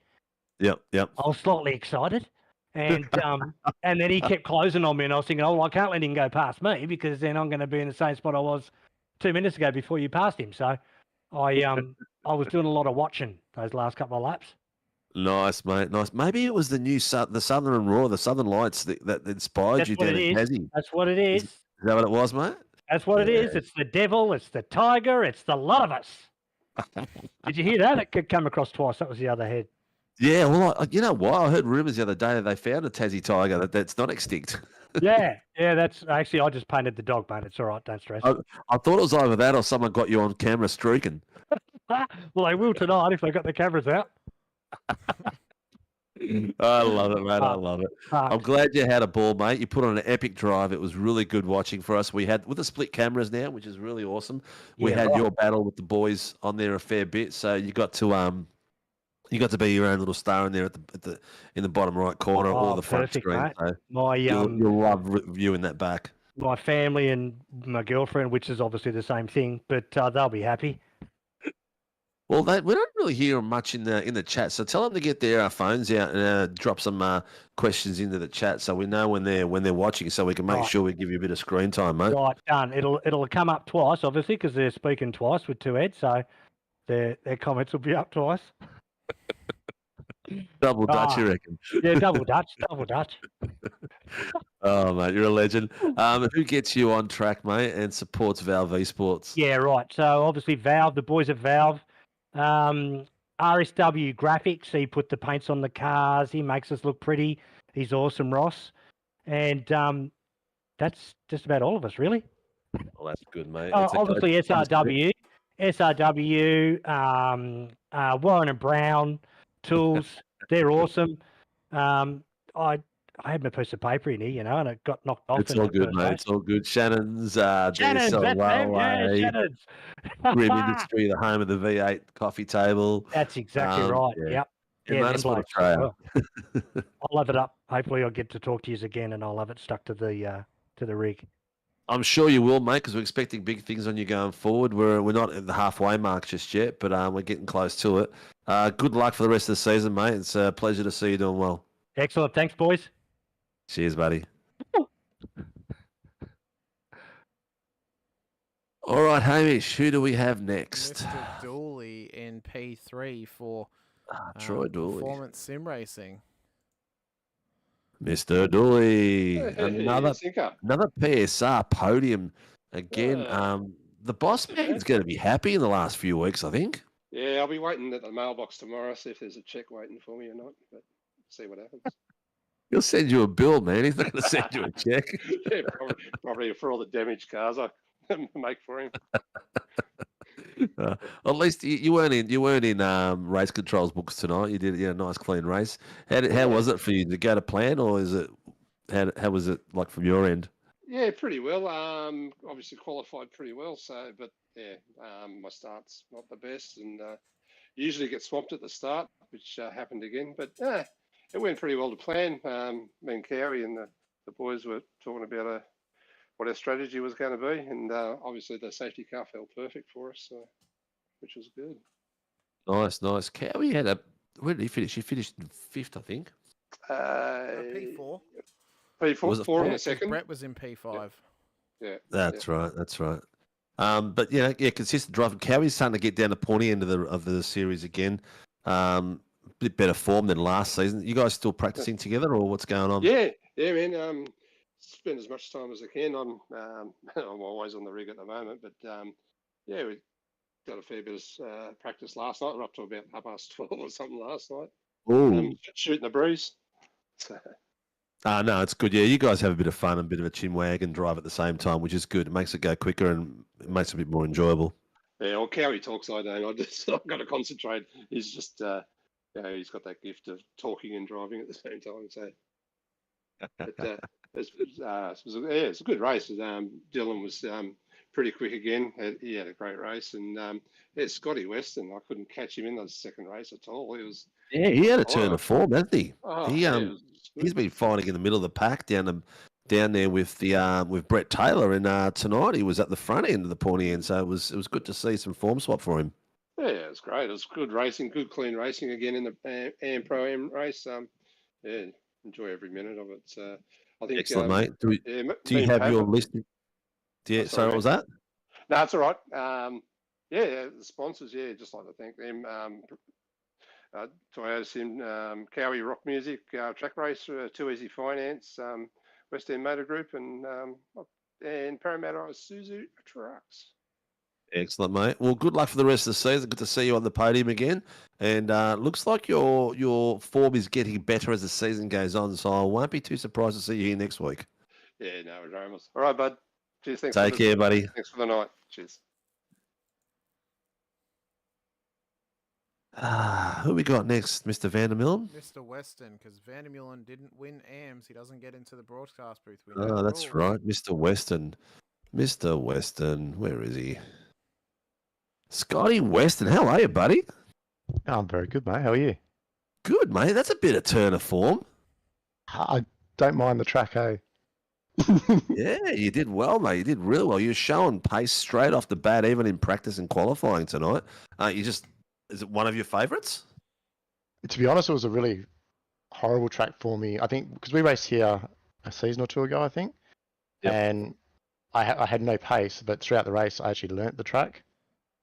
Yep. I was slightly excited. And and then he kept closing on me, and I was thinking, oh, well, I can't let him go past me because then I'm going to be in the same spot I was 2 minutes ago before you passed him. So I was doing a lot of watching those last couple of laps. Nice, mate. Nice. Maybe it was the Southern Roar, the Southern Lights that inspired you down in Tassie. That's what it is. Is that what it was, mate? That's what it is. It's the devil. It's the tiger. It's the lot of us. Did you hear that? It could come across twice. That was the other head. Yeah, well, you know what? I heard rumours the other day that they found a Tassie tiger that's not extinct. yeah, that's actually I just painted the dog, mate. It's all right, don't stress. I thought it was either that or someone got you on camera streaking. Well, they will tonight if they got the cameras out. I love it, mate. I Fuck. love it. Fuck. I'm glad you had a ball, mate. You put on an epic drive. It was really good watching for us. We had with the split cameras now, which is really awesome. We Yeah, had right. your battle with the boys on there a fair bit, so you got to be your own little star in there at the in the bottom right corner or Oh, the front perfect, screen. mate. So My you'll love viewing that back. my family and my girlfriend, which is obviously the same thing, but they'll be happy. Well, we don't really hear 'em much in the chat, so tell them to get their phones out and drop some questions into the chat, so we know when they're watching, so we can make Right. sure we give you a bit of screen time, mate. Right, done. It'll come up twice, obviously, because they're speaking twice with two heads, so their comments will be up twice. Double Dutch, you reckon? Yeah, double Dutch, double Dutch. Oh, mate, you're a legend. Who gets you on track, mate, and supports Valve Esports? Yeah, right. So obviously Valve, the boys at Valve, RSW Graphics. He put the paints on the cars. He makes us look pretty. He's awesome, Ross. And that's just about all of us, really. Well, that's good, mate. Obviously SRW, Warren and Brown, Tools. They're awesome. I had my piece of paper in here, and it got knocked off. It's all good, mate. It's all good. Shannon's, Shannon's, DSL that's them, yeah, Railway, Shannon's. Grim Industry, the home of the V8 coffee table. That's exactly right. Yeah. Yep. And Yeah, Motorsport them Australia. blokes. I'll have it up. Hopefully, I'll get to talk to you again, and I'll have it stuck to the rig. I'm sure you will, mate, because we're expecting big things on you going forward. We're not at the halfway mark just yet, but we're getting close to it. Good luck for the rest of the season, mate. It's a pleasure to see you doing well. Excellent. Thanks, boys. Cheers, buddy. All right, Hamish, who do we have next? Mr. Dooley in P3 for Troy Dooley. Performance Sim Racing. Mr. Dooley, another Sinker. PSR podium again. The boss man's going to be happy in the last few weeks, I think. Yeah, I'll be waiting at the mailbox tomorrow, see if there's a check waiting for me or not. But see what happens. He'll send you a bill, man. He's not going to send you a check. Yeah, probably for all the damaged cars I make for him. At least you weren't in race controls books tonight. You did a nice clean race. How was it for you? Did it go to plan, or is it how was it like from your end? Yeah, pretty well. Obviously qualified pretty well. So, but yeah, my start's not the best, and usually get swamped at the start, which happened again. But it went pretty well to plan. Me and Cowie and the boys were talking about what our strategy was going to be, and obviously the safety car felt perfect for us, which was good. Nice. Cowie had where did he finish? He finished in 5th, I think. P4. P4, four in the second. Brett was in P5. Yeah. That's right. But consistent driving. Cowie's starting to get down the pointy end of the series again. Bit better form than last season. You guys still practicing together, or what's going on? Yeah, man. Spend as much time as I can. I'm always on the rig at the moment, but yeah, we got a fair bit of practice last night. We're up to about 12:30 or something last night. Ooh. Shooting the breeze. No, it's good. Yeah, you guys have a bit of fun and a bit of a chin wag and drive at the same time, which is good. It makes it go quicker and it makes it a bit more enjoyable. Yeah, well, Cowie talks, I don't. I've got to concentrate. He's just, he's got that gift of talking and driving at the same time. So, but it's a good race. Dylan was pretty quick again. He had a great race, and Scotty Weston, I couldn't catch him in the second race at all. He had a turn of form, hasn't he? He's been fighting in the middle of the pack down there with Brett Taylor, and tonight he was at the front end of the pointy end, so it was good to see some form swap for him. Yeah, it was great. It was good racing, good clean racing again in the AM Pro Am race. Yeah, enjoy every minute of it. I think excellent, mate. Do you have your list? Yeah, sorry, what was that? No, that's all right. The sponsors, just like to thank them. Toyota Sim, Cowie Rock Music, Track Race, Too Easy Finance, West End Motor Group, and Parramatta Isuzu Trucks. Excellent, mate. Well, good luck for the rest of the season. Good to see you on the podium again. And looks like your form is getting better as the season goes on, so I won't be too surprised to see you here next week. Yeah, no dramas. All right, bud. Cheers. Thanks. Take care, buddy. Thanks for the night. Cheers. Who we got next, Mr. Vandermillen? Mr. Weston, because Vandermeulen didn't win AMS. He doesn't get into the broadcast booth. We know Oh, the that's rules. right, Mr. Weston. Mr. Weston, where is he? Scotty Weston, how are you, buddy? I'm very good, mate. How are you? Good, mate. That's a bit of turn of form. I don't mind the track, eh? Yeah, you did well, mate. You did really well. You're showing pace straight off the bat, even in practice and qualifying tonight. Is it one of your favourites? To be honest, it was a really horrible track for me. I think because we raced here a season or two ago, I think, and I had no pace, but throughout the race, I actually learnt the track.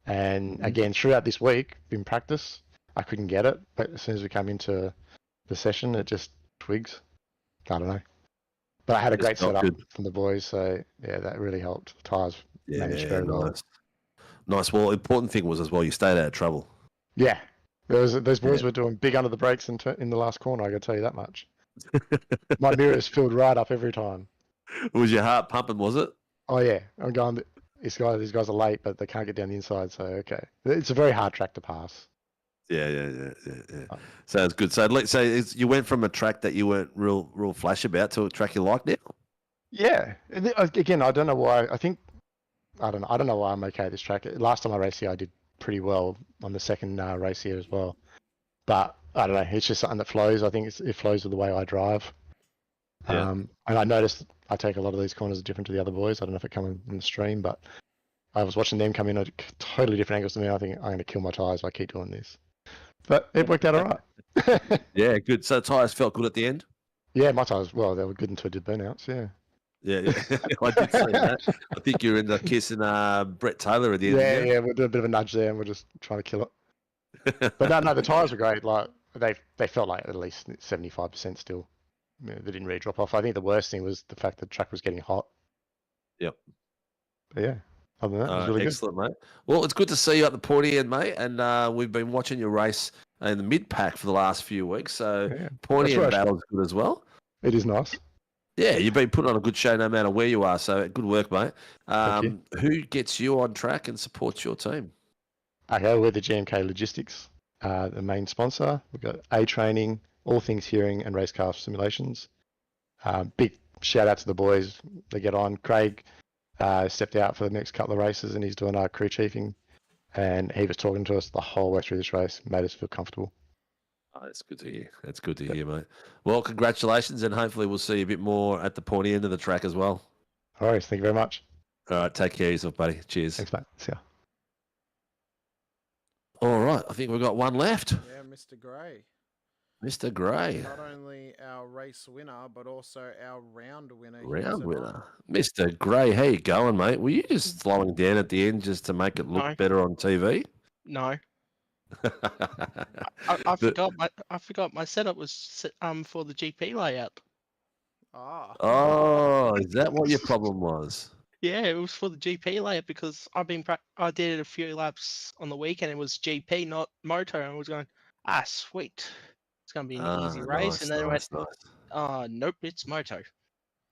And again, throughout this week in practice, I couldn't get it. But as soon as we come into the session, it just twigs. I don't know. But I had a great setup from the boys, so yeah, that really helped. The tyres managed very well. Nice. Well, important thing was as well, you stayed out of trouble. Yeah, those boys were doing big under the brakes in the last corner. I can tell you that much. My mirrors filled right up every time. Was your heart pumping? Was it? Oh yeah, I'm going. These guys are late, but they can't get down the inside. So okay, it's a very hard track to pass. Yeah. Sounds good. So let's say you went from a track that you weren't real flash about to a track you like now. Yeah. Again, I don't know why. I don't know why I'm okay at this track. Last time I raced here, I did pretty well on the second race here as well. But I don't know. It's just something that flows. I think it flows with the way I drive. Yeah. And I noticed I take a lot of these corners different to the other boys. I don't know if it come in the stream, but I was watching them come in at totally different angles to me. I think I'm going to kill my tyres if I keep doing this. But it worked out all right. Yeah, good. So tyres felt good at the end? Yeah, my tyres, well, they were good until I did burnouts, yeah. Yeah. I did see that. I think you ended up kissing Brett Taylor at the end. Yeah, we'll do a bit of a nudge there and we're just trying to kill it. But no, the tyres were great. Like they felt like at least 75% still. Yeah, they didn't really drop off. I think the worst thing was the fact that the track was getting hot. Yep. But yeah, other than that, it was really excellent, mate. Well, it's good to see you at the pointy end, mate. And we've been watching your race in the mid-pack for the last few weeks. So pointy end battle's good as well. It is nice. Yeah, you've been putting on a good show no matter where you are. So good work, mate. Thank you. Who gets you on track and supports your team? Okay, we're the GMK Logistics, the main sponsor. We've got A Training, all things hearing and race car simulations. Big shout out to the boys. They get on. Craig stepped out for the next couple of races and he's doing our crew chiefing. And he was talking to us the whole way through this race, made us feel comfortable. Oh, that's good to hear. That's good to hear, mate. Well, congratulations, and hopefully we'll see a bit more at the pointy end of the track as well. All right, thank you very much. All right, take care of yourself, buddy. Cheers. Thanks, mate. See ya. All right, I think we've got one left. Yeah, Mr. Gray. Mr. Gray. Not only our race winner, but also our round winner. Round winner. Mr. Gray, how you going, mate? Were you just slowing down at the end just to make it look better on TV? No. I forgot my setup was for the GP layout. Oh, is that what your problem was? Yeah, it was for the GP layout because I did a few laps on the weekend. It was GP, not moto, and I was going, sweet, it's going to be an easy race. And then I went, nope, it's moto.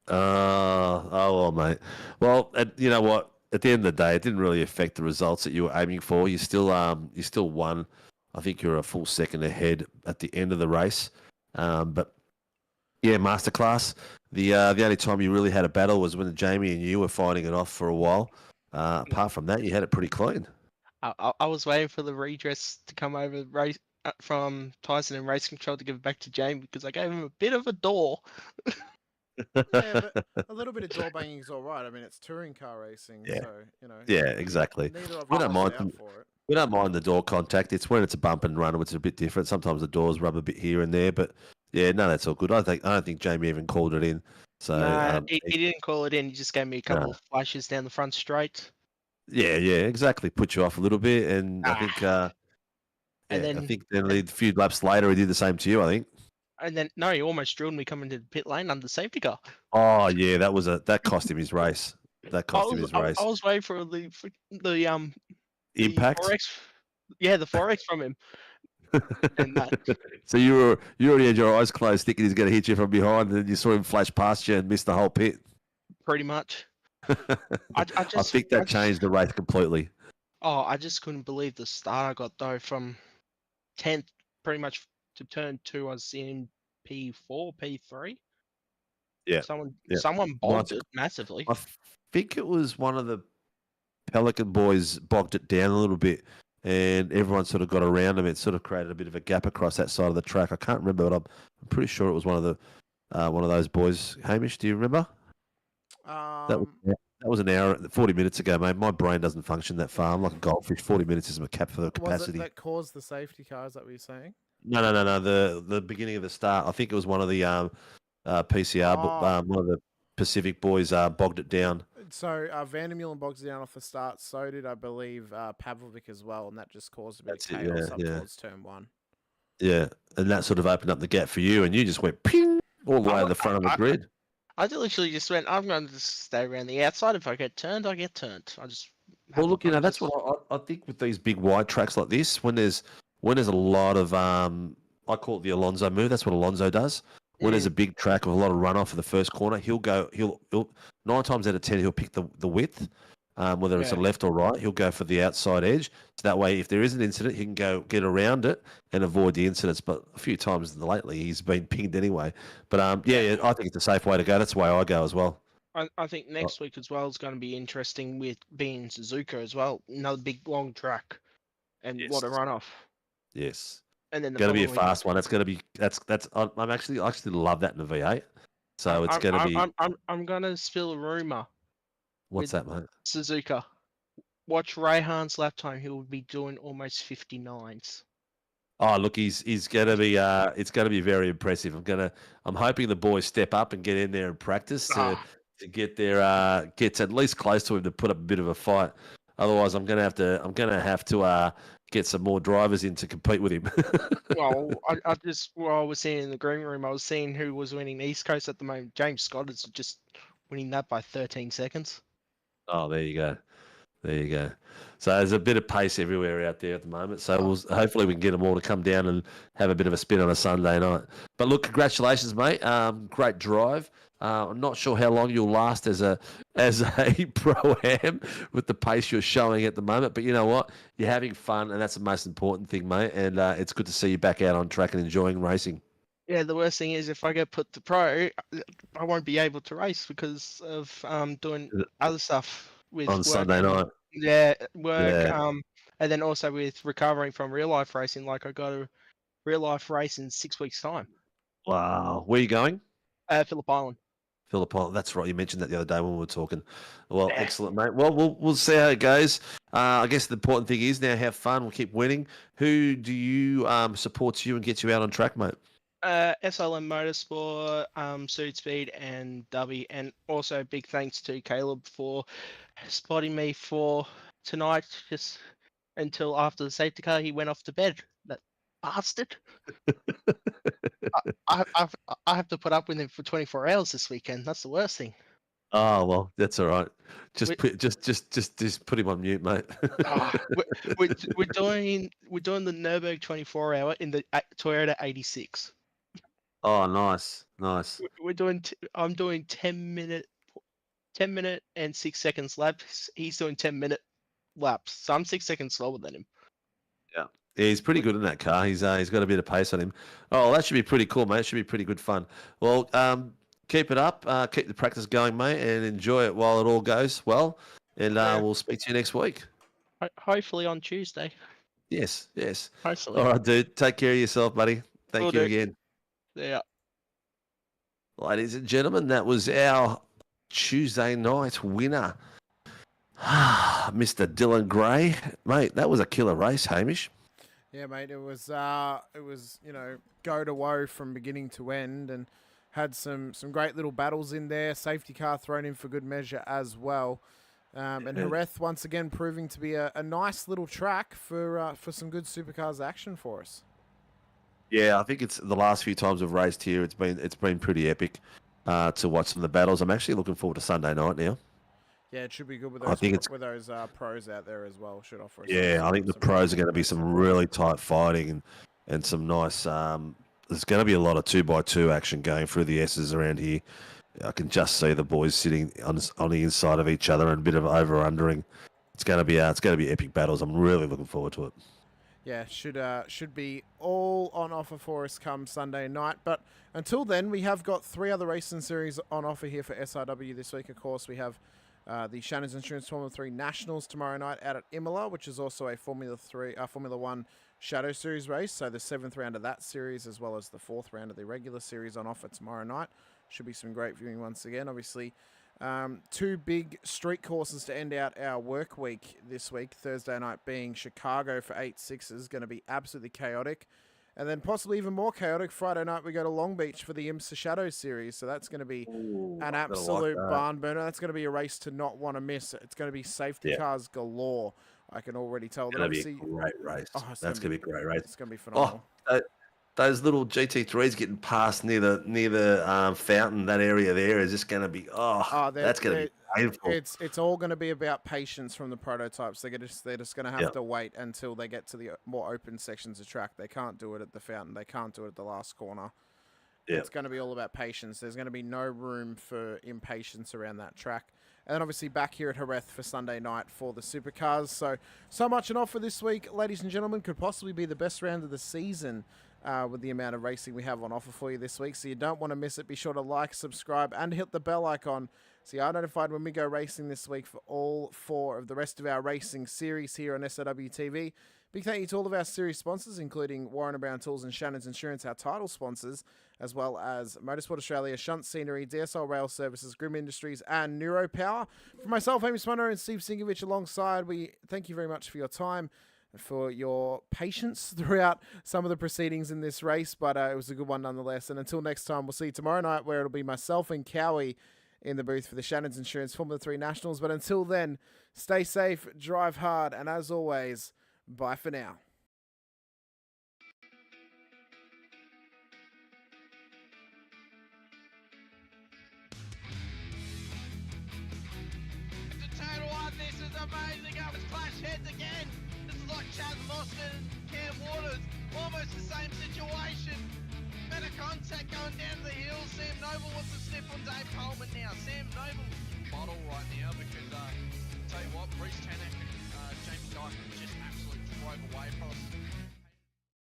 Oh, well, mate. Well, you know what? At the end of the day, it didn't really affect the results that you were aiming for. You still won. I think you're a full second ahead at the end of the race. But yeah, masterclass. The only time you really had a battle was when Jamie and you were fighting it off for a while. Apart from that, you had it pretty clean. I was waiting for the redress to come over from Tyson and Race Control to give it back to Jamie because I gave him a bit of a door. Yeah, but a little bit of door banging is all right. I mean, it's touring car racing, Yeah. so you know. Yeah, exactly. Neither of We us don't are mind. out for it. We don't mind the door contact. It's when it's a bump and run, which is a bit different. Sometimes the doors rub a bit here and there, but yeah, no, that's all good. I don't think Jamie even called it in. So he didn't call it in. He just gave me a couple of flashes down the front straight. Yeah, exactly. Put you off a little bit, and I think, And then- I think then a few laps later, he did the same to you. I think. And then he almost drilled me coming to the pit lane under the safety car. Oh yeah, that cost him his race. That cost him his race. I was waiting for the Impact. the 4X from him. So you already had your eyes closed, thinking he's going to hit you from behind, and then you saw him flash past you and miss the whole pit. Pretty much. I think that changed the race completely. I just couldn't believe the start I got though from 10th pretty much to turn 2, I was in P4, P3. Yeah. Someone bogged it massively. I think it was one of the Pelican boys bogged it down a little bit, and everyone sort of got around him. It sort of created a bit of a gap across that side of the track. I can't remember, but I'm pretty sure it was one of those boys. Hamish, do you remember? That was an hour, 40 minutes ago, mate. My brain doesn't function that far. I'm like a goldfish. 40 minutes is my cap for the capacity. Was it that caused the safety car? Is that what you're saying? No. The beginning of the start. I think it was one of the PCR, one of the Pacific boys bogged it down. So Vandermeulen bogs down off the start. So did, I believe, Pavlovic as well, and that just caused a bit of chaos up towards turn 1. Yeah, and that sort of opened up the gap for you, and you just went ping all the way to the front of the grid. I literally just went, I'm going to just stay around the outside. If I get turned, I get turned. Well, look, that's what I think with these big wide tracks like this, when there's a lot of I call it the Alonso move. That's what Alonso does. When there's a big track with a lot of runoff for the first corner, he'll 9 times out of 10 he'll pick the width, whether it's a left or right. He'll go for the outside edge. So that way, if there is an incident, he can go get around it and avoid the incidents. But a few times lately, he's been pinged anyway. But I think it's a safe way to go. That's the way I go as well. I think next week as well is going to be interesting with being Suzuka as well. Another big long track, and what a runoff. Yes. And then it's going to be a fast one. It's going to be I actually love that in the V8. So it's going to be. I'm going to spill a rumor. What's that, mate? Suzuka. Watch Rayhan's lap time. He will be doing almost 59s. Oh, look, he's going to be. It's going to be very impressive. I'm hoping the boys step up and get in there and practice to get their gets at least close to him to put up a bit of a fight. Otherwise, I'm going to have to get some more drivers in to compete with him. Well, I was seeing in the green room, I was seeing who was winning East Coast at the moment. James Scott is just winning that by 13 seconds. Oh, there you go. So there's a bit of pace everywhere out there at the moment. So hopefully we can get them all to come down and have a bit of a spin on a Sunday night. But look, congratulations, mate. Great drive. I'm not sure how long you'll last as a pro-am with the pace you're showing at the moment. But you know what? You're having fun, and that's the most important thing, mate. And it's good to see you back out on track and enjoying racing. Yeah, the worst thing is if I get put to pro, I won't be able to race because of doing other stuff with on work Sunday night. Yeah, work. Yeah. And then also with recovering from real life racing, like I got a real life race in 6 weeks' time. Wow, where are you going? Phillip Island. Phillip Island. That's right. You mentioned that the other day when we were talking. Well, excellent, mate. Well, we'll see how it goes. I guess the important thing is now have fun. We'll keep winning. Who do you supports you and gets you out on track, mate? SLM Motorsport, Suit Speed, and Dubby, and also big thanks to Caleb for spotting me for tonight. Just until after the safety car, he went off to bed. That bastard. I have to put up with him for 24 hours this weekend. That's the worst thing. Oh well, that's all right. Just put him on mute, mate. we're doing the Nürburgring 24-hour in the Toyota 86. Oh, nice. I'm doing 10 minute and 6 seconds laps. He's doing 10-minute laps, so I'm 6 seconds slower than him. Yeah, he's pretty good in that car. He's got a bit of pace on him. Oh, that should be pretty cool, mate. It should be pretty good fun. Well, keep it up. Keep the practice going, mate, and enjoy it while it all goes well. And we'll speak to you next week. Hopefully on Tuesday. Yes. Hopefully. All right, dude. Take care of yourself, buddy. Thank you again. Yeah. Ladies and gentlemen, that was our Tuesday night winner, Mr. Dylan Gray. Mate, that was a killer race, Hamish. Yeah, mate, it was go to woe from beginning to end, and had some great little battles in there. Safety car thrown in for good measure as well. And Jerez once again proving to be a nice little track for some good supercars action for us. Yeah, I think it's the last few times we've raced here. It's been pretty epic to watch some of the battles. I'm actually looking forward to Sunday night now. Yeah, it should be good with those pros out there as well. Should offer us. Yeah, I think the pros are going to be some really tight fighting and some nice. There's going to be a lot of 2x2 action going through the S's around here. I can just see the boys sitting on the inside of each other and a bit of over-undering. It's going to be epic battles. I'm really looking forward to it. Yeah, should be all on offer for us come Sunday night. But until then, we have got 3 other racing series on offer here for SRW this week. Of course, we have the Shannon's Insurance Formula 3 Nationals tomorrow night out at Imola, which is also a Formula 1 Shadow Series race. So the 7th round of that series, as well as the 4th round of the regular series on offer tomorrow night. Should be some great viewing once again. Obviously, 2 big street courses to end out our work week this week. Thursday night being Chicago for 8.6s, going to be absolutely chaotic. And then possibly even more chaotic, Friday night we go to Long Beach for the IMSA Shadow Series. So that's going to be an absolute barn burner. That's going to be a race to not want to miss. It's going to be safety cars galore. I can already tell. It's going to be a great race. That's going to be a great race. It's going to be phenomenal. Those little GT3s getting past near the fountain, that area there is just going to be that's going to be painful. It's all going to be about patience from the prototypes. They're just going to have to wait until they get to the more open sections of track. They can't do it at the fountain. They can't do it at the last corner. Yeah. It's going to be all about patience. There's going to be no room for impatience around that track. And then obviously back here at Jerez for Sunday night for the Supercars. So much on offer this week, ladies and gentlemen. Could possibly be the best round of the season. With the amount of racing we have on offer for you this week. So you don't want to miss it. Be sure to like, subscribe, and hit the bell icon so you are notified when we go racing this week for all 4 of the rest of our racing series here on SRW TV. Big thank you to all of our series sponsors, including Warren & Brown Tools and Shannon's Insurance, our title sponsors, as well as Motorsport Australia, Shunt Scenery, DSL Rail Services, Grim Industries, and NeuroPower. For myself, Hamish Munro and Steve Sinkovic alongside, we thank you very much for your time, for your patience throughout some of the proceedings in this race, but it was a good one nonetheless. And until next time, we'll see you tomorrow night, where it'll be myself and Cowie in the booth for the Shannon's Insurance Formula 3 Nationals. But until then, stay safe, drive hard, and as always, bye for now. This is amazing. I was clash heads again. This is like Chaz Mostert and Cam Waters. Almost the same situation. Better contact going down the hill. Sam Noble wants to sniff on Dave Coleman now. Sam Noble bottle right now because, tell you what, Bruce Tanak